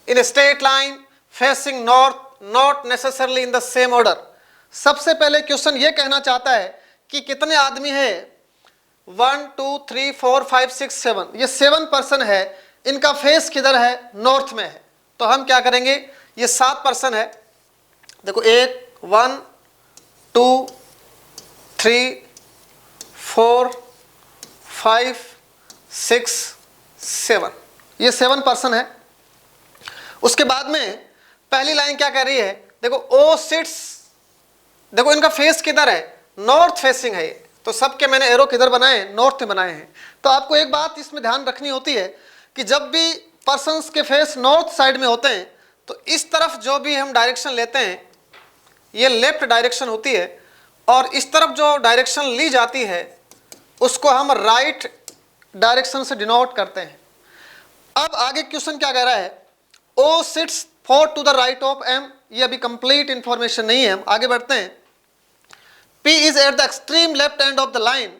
in a straight line facing north, not necessarily in the same order। सबसे पहले क्वेश्चन ये कहना चाहता है कि कितने आदमी है, 1 2 3 4 5 6 7, ये 7 पर्सन है। इनका फेस किधर है, नॉर्थ में है। तो हम क्या करेंगे, ये 7 पर्सन है। देखो 1 2 3 4 5 6 7, ये 7 पर्सन है। उसके बाद में पहली लाइन क्या कह रही है, देखो ओ सिट्स, देखो इनका फेस किधर है, नॉर्थ फेसिंग है ये। तो सबके मैंने एरो किधर बनाए, नॉर्थ में बनाए हैं। तो आपको एक बात इसमें ध्यान रखनी होती है कि जब भी पर्सन्स के फेस नॉर्थ साइड में होते हैं, तो इस तरफ जो भी हम डायरेक्शन लेते हैं, ये लेफ्ट डायरेक्शन होती है। और इस तरफ जो डायरेक्शन ली जाती है, उसको हम राइट डायरेक्शन से डिनोट करते हैं। अब आगे क्वेश्चन क्या कह रहा है, O sits 4 to the right of M। ये अभी कंप्लीट इंफॉर्मेशन नहीं है, हम आगे बढ़ते हैं। P is at the extreme left end of the line.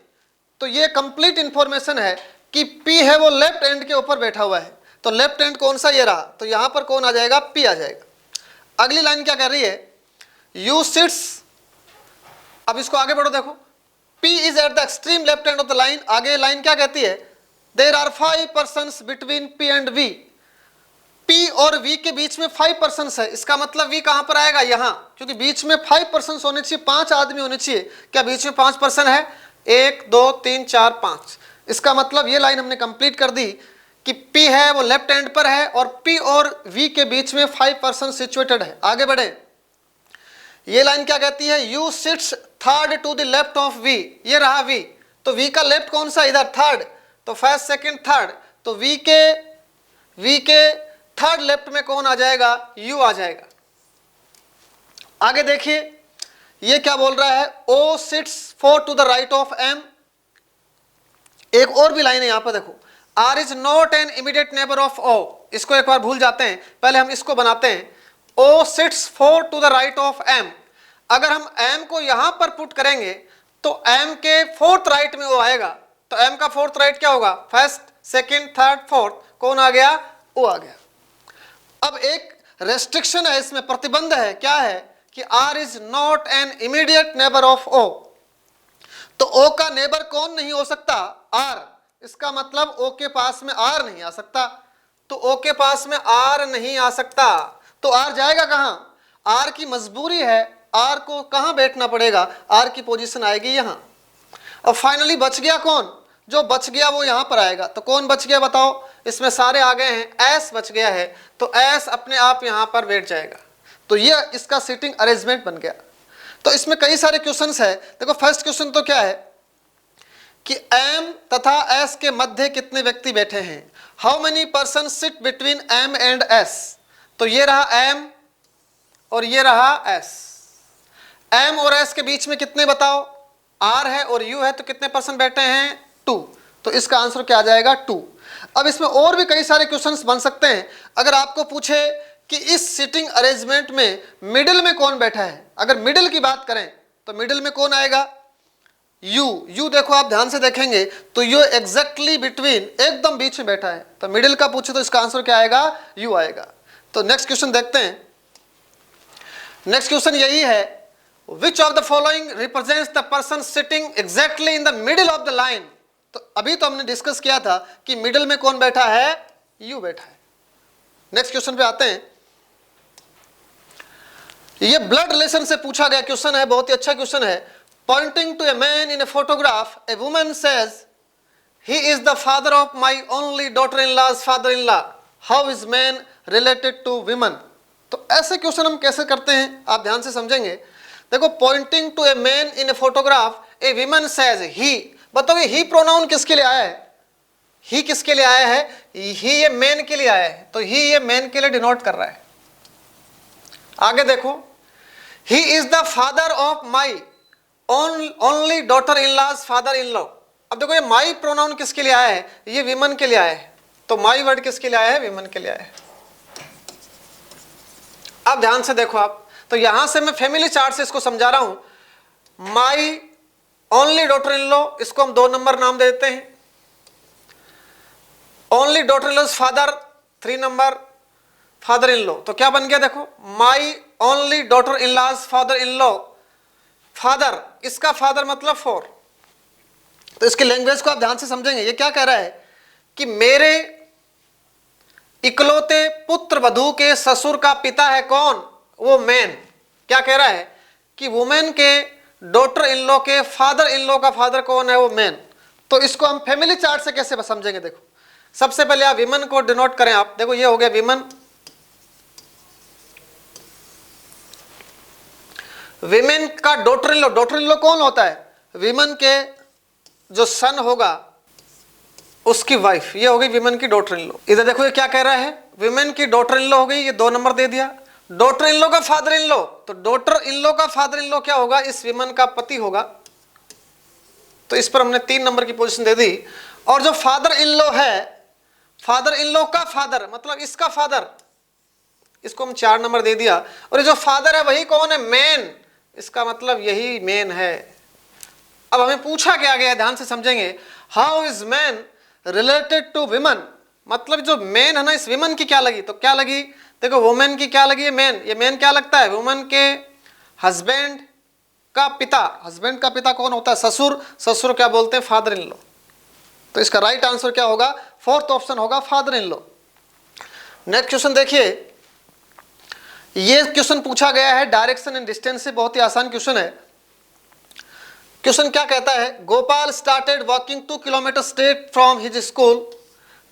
तो ये कंप्लीट इंफॉर्मेशन है कि P है वो लेफ्ट एंड के ऊपर बैठा हुआ है, तो लेफ्ट एंड कौन सा, ये रहा, तो यहां पर कौन आ जाएगा, P आ जाएगा। अगली लाइन क्या कर रही है, U sits, अब इसको आगे बढ़ो, देखो P is at the extreme left end of the line, आगे लाइन क्या कहती है, there are 5 persons between P and V, P और V के बीच में 5 persons है, इसका मतलब V कहां पर आएगा, यहां, क्योंकि बीच में 5 persons होने चाहिए, 5 आदमी होने चाहिए, क्या बीच में 5 पर्सन है, 1 2 3 4 5, इसका मतलब ये लाइन हमने कंप्लीट कर दी कि P है वो लेफ्ट एंड पर है और P और V के बीच में 5 पर्सन सिचुएटेड है। आगे बढ़े, ये लाइन क्या कहती है, U sits third to the left of V, ये रहा V, तो V का लेफ्ट कौन सा, इधर थर्ड, तो फर्स्ट सेकंड थर्ड, तो V के थर्ड लेफ्ट में कौन आ जाएगा, U आ जाएगा। आगे देखिए ये क्या बोल रहा है, O sits 4 to the right of M, एक और भी लाइन है यहां पर देखो, R is not an immediate neighbor of O, इसको एक बार भूल जाते हैं, पहले हम इसको बनाते हैं, O sits 4 to the right of M, अगर हम M को यहां पर पुट करेंगे तो M के फोर्थ राइट में वो आएगा, तो M का फोर्थ राइट क्या होगा, फर्स्ट सेकंड थर्ड फोर्थ, कौन आ गया, O आ गया। अब एक रेस्ट्रिक्शन है इसमें, प्रतिबंध है, क्या है कि R is not an immediate neighbor of O, तो O का नेबर कौन नहीं हो सकता, R, इसका मतलब O के पास में R नहीं आ सकता, तो O के पास में R नहीं आ सकता, तो R जाएगा कहां, R की मजबूरी है, R को कहां बैठना पड़ेगा, R की पोजीशन आएगी यहां। और फाइनली बच गया कौन, जो बच गया वो यहां पर आएगा, तो कौन बच गया बताओ, इसमें सारे आ गए हैं, S बच गया है, तो S अपने आप यहां पर बैठ जाएगा, तो ये इसका सीटिंग अरेंजमेंट बन गया। तो इसमें कई सारे क्वेश्चंस है, देखो फर्स्ट क्वेश्चन तो क्या है कि M तथा S के मध्य कितने व्यक्ति बैठे हैं, how many person sit between M and S, तो ये रहा M और ये रहा S, M और S के बीच में कितने बताओ, R है और U है, तो कितने पर्सन बैठे हैं, 2, तो इसका आंसर क्या आ जाएगा, 2। अब इसमें और भी कई सारे क्वेश्चंस बन सकते हैं, अगर आपको पूछे कि इस सीटिंग अरेंजमेंट में मिडिल में कौन बैठा है, अगर मिडिल की बात करें तो मिडिल में कौन आएगा, U देखो आप ध्यान से देखेंगे तो U एग्जैक्टली बिटवीन, एकदम बीच में बैठा है, तो मिडिल का पूछे तो इसका आंसर क्या आएगा, U आएगा। तो नेक्स्ट क्वेश्चन देखते हैं, नेक्स्ट क्वेश्चन यही है, which of the following represents the person sitting exactly in the middle of the line, तो अभी तो हमने डिस्कस किया था कि मिडिल में कौन बैठा है, U बैठा है। नेक्स्ट क्वेश्चन पे आते हैं, ये ब्लड रिलेशन से पूछा गया क्वेश्चन है, बहुत ही अच्छा क्वेश्चन है। Pointing to a man in a photograph, a woman says he is the father of my only daughter in law's father in law, how is man related to women, तो ऐसे question हम कैसे करते हैं आप ध्यान से समझेंगे। देखो pointing to a man in a photograph, a women says he, बताओ ये ही प्रोनाउन किसके लिए आया है, ही किसके लिए आया है, ही ये मैन के लिए आया है, तो ही ये मैन के लिए डिनोट कर रहा है। आगे देखो, ही is the father of my only daughter in law's father in law, अब देखो ये माई प्रोनाउन किसके लिए आया है, ये विमन के लिए आया है, तो माई वर्ड किसके लिए आया है, विमन के लिए आया है। अब ध्यान से देखो आप, तो यहां से मैं फैमिली चार्ट से इसको समझा रहा हूं, माई ओनली डॉटर इन लॉ, इसको हम 2 नंबर नाम दे देते हैं, only daughter in law's father 3 number father in law, तो क्या बन गया देखो, माई only daughter in law's father in law, father इसका फादर मतलब 4, तो इसकी लैंग्वेज को आप ध्यान से समझेंगे, ये क्या कह रहा है कि मेरे इकलौते पुत्र वधू के ससुर का पिता है कौन, वो मैन, क्या कह रहा है कि वुमेन के डॉटर इन लॉ के फादर इन लॉ का फादर कौन है, वो मैन। तो इसको हम फैमिली चार्ट से कैसे समझेंगे, देखो सबसे पहले आप विमन को डिनोट करें, आप देखो ये हो गया विमन, विमेन का डॉटर इन लॉ कौन होता है, विमन के जो सन होगा उसकी वाइफ, ये हो गई विमेन की डॉटर इन लॉ। इधर देखो ये क्या कह रहा है, विमेन की डॉटर इन लॉ हो गई, ये 2 नंबर दे दिया। डॉटर इन लॉ का फादर इन लॉ, तो डॉटर इन लॉ का फादर इन लॉ क्या होगा, इस विमन का पति होगा, तो इस पर हमने 3 नंबर की पोजीशन दे दी। और जो फादर इन लॉ है, फादर इन लॉ का फादर मतलब इसका फादर, इसको हम 4 नंबर दे दिया। और ये जो फादर है वही कौन है, मैन, इसका मतलब यही मैन है। अब हमें पूछा क्या गया, ध्यान से समझेंगे, how is man related to women, मतलब जो मेन है ना, इस विमन की क्या लगी, तो क्या लगी, देखो वुमेन की क्या लगी है मेन, ये मेन क्या लगता है, वुमन के हस्बैंड का पिता, हस्बैंड का पिता कौन होता है, ससुर, ससुर क्या बोलते हैं, फादर इन लॉ। तो इसका राइट आंसर क्या होगा, फोर्थ ऑप्शन होगा father in law. Next question देखिए, ये क्वेश्चन पूछा गया है डायरेक्शन एंड डिस्टेंस से, बहुत ही आसान क्वेश्चन है। क्वेश्चन क्या कहता है, Gopal started walking 2 kilometre straight from his school,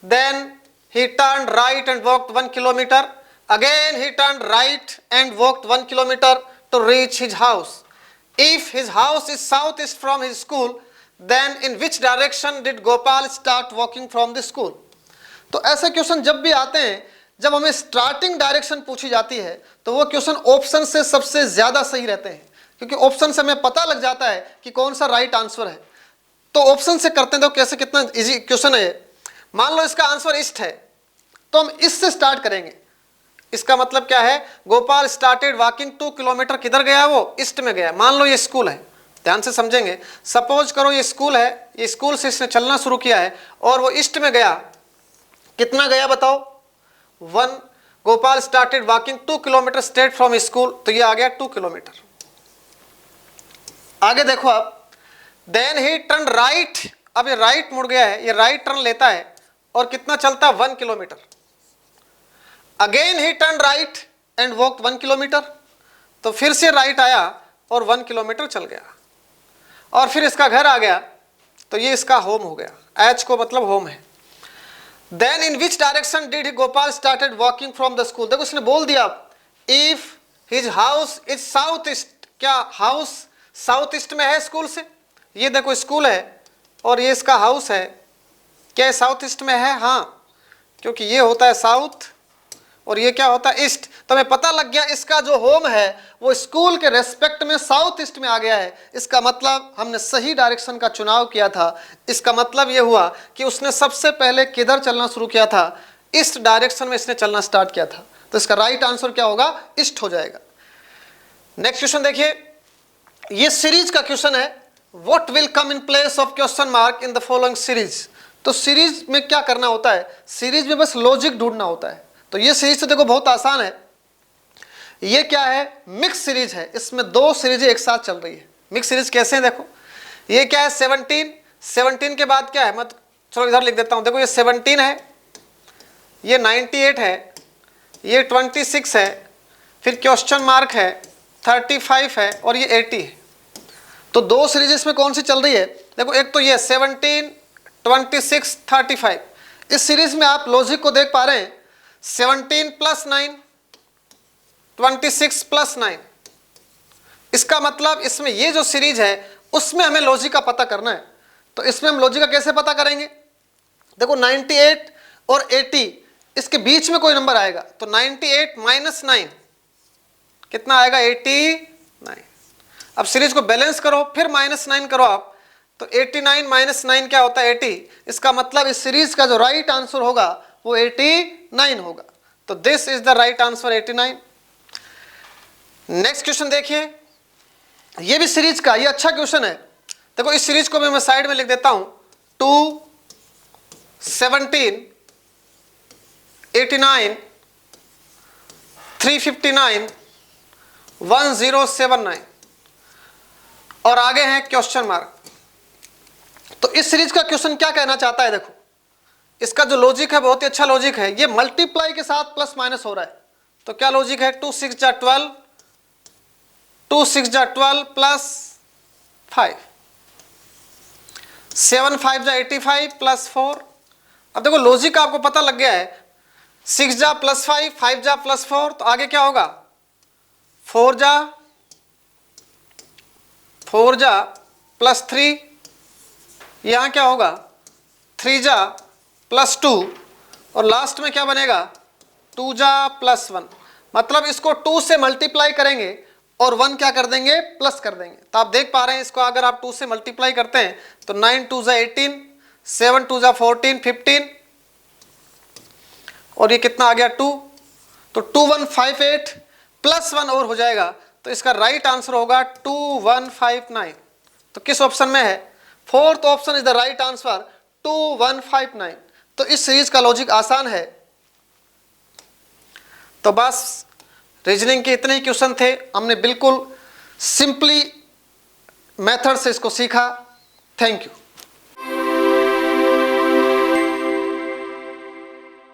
then he turned right and walked 1 kilometer, again he turned right and walked 1 kilometer to reach his house. If his house is southeast from his school, then in which direction did Gopal start walking from the school? तो ऐसे question जब भी आते हैं, जब हमें starting direction पूछी जाती है, तो वो क्वेश्चन ऑप्शन से सबसे ज्यादा सही रहते हैं, क्योंकि ऑप्शन से हमें पता लग जाता है कि कौन सा राइट आंसर है। तो ऑप्शन से करते हैं, तो कैसे, कितना इजी क्वेश्चन है। मान लो इसका आंसर ईस्ट है, तो हम इससे स्टार्ट करेंगे। इसका मतलब क्या है, गोपाल स्टार्टेड वॉकिंग 2 किलोमीटर, किधर गया वो, ईस्ट में गया। मान लो ये स्कूल है, ध्यान से समझेंगे। सपोज करो ये स्कूल है, ये स्कूल से इसने चलना शुरू किया है और वो ईस्ट में गया, कितना गया बताओ, 1। Gopal started walking 2 kilometre straight from school, तो ये आ गया 2 किलोमीटर। आगे देखो आप, देन ही टर्न राइट, अब ये राइट मुड़ गया है, ये राइट टर्न लेता है और कितना चलता है, 1 kilometre. Again he turn right and walk 1 kilometre, तो फिर से राइट आया और 1 किलोमीटर चल गया, और फिर इसका घर आ गया, तो ये इसका होम हो गया, एच को मतलब होम है। Then in which direction did he Gopal started walking from the school, देखो इसने बोल दिया, if his house is south east, क्या हाउस साउथ ईस्ट में है स्कूल से, ये देखो स्कूल है और ये इसका हाउस है, क्या साउथ ईस्ट में है, हाँ, क्योंकि ये होता है साउथ और ये क्या होता है ईस्ट। तो हमें पता लग गया इसका जो होम है वो स्कूल के रेस्पेक्ट में साउथ ईस्ट में आ गया है। इसका मतलब हमने सही डायरेक्शन का चुनाव किया था। इसका मतलब ये हुआ कि उसने सबसे पहले किधर चलना शुरू किया था, ईस्ट डायरेक्शन में इसने चलना स्टार्ट किया था। तो इसका राइट आंसर क्या होगा, ईस्ट हो जाएगा। नेक्स्ट क्वेश्चन देखिए, ये सीरीज का क्वेश्चन है, what will come in place of question mark in the following series. तो सीरीज में क्या करना होता है, सीरीज में बस लॉजिक ढूंढना होता है। तो ये सीरीज तो देखो बहुत आसान है। ये क्या है, मिक्स सीरीज है, इसमें 2 सीरीजें एक साथ चल रही है। मिक्स सीरीज कैसे है, देखो ये क्या है 17 के बाद क्या है, मैं चलो इधर लिख देता हूं, देखो ये 17 है, ये 98 है, ये 26 है, फिर क्वेश्चन मार्क है, 35 है और ये 80 है। तो 2 सीरीज इसमें कौन सी चल रही है, देखो एक तो ये 17, 26, 35। इस सीरीज में आप लॉजिक को देख पा रहे हैं, 17 + 9, 26 + 9। इसका मतलब इसमें ये जो सीरीज है उसमें हमें लॉजिक का पता करना है। तो इसमें हम लॉजिक का कैसे पता करेंगे, देखो 98 और 80 इसके बीच में कोई नंबर आएगा, तो 98 - 9 कितना आएगा, 89। अब सीरीज को बैलेंस करो, फिर -9 करो आप, तो 89 - 9 क्या होता है, 80। इसका मतलब इस सीरीज का जो राइट आंसर होगा वो 89 होगा। तो this is the right answer 89। Next question देखिए, ये भी सीरीज का, ये अच्छा क्वेश्चन है। देखो इस सीरीज को भी मैं साइड में लिख देता हूं, 2, 17, 89, 359, 1079 और आगे है क्वेश्चन मार्क। तो इस सीरीज का क्वेश्चन क्या कहना चाहता है, देखो इसका जो लॉजिक है बहुत ही अच्छा लॉजिक है। ये मल्टीप्लाई के साथ प्लस माइनस हो रहा है, तो क्या लॉजिक है, 2 6 जा 12, 2 6 जा 12 प्लस 5, 7 5 जा 85 प्लस 4। अब देखो लॉजिक आपको पता लग गया है, 6 जा प्लस 5, 5 जा प्लस 4, तो आगे क्या होगा, 4 जा प्लस 3, यहां क्या होगा, 3 जा प्लस 2 और लास्ट में क्या बनेगा, 2 जा प्लस 1। मतलब इसको 2 से मल्टीप्लाई करेंगे और 1 क्या कर देंगे, प्लस कर देंगे। तो आप देख पा रहे हैं इसको अगर आप 2 से मल्टीप्लाई करते हैं तो 9 2 जा 18, 7 2 जा 14, 15 और ये कितना आ गया 2, तो 2158 प्लस 1 और हो जाएगा। तो इसका राइट आंसर होगा 2159। तो किस ऑप्शन में है, fourth option is the right answer, 2159। तो इस सीरीज का लॉजिक आसान है। तो बस रीजनिंग के इतने ही क्वेश्चन थे, हमने बिल्कुल सिंपली मेथड से इसको सीखा। Thank you.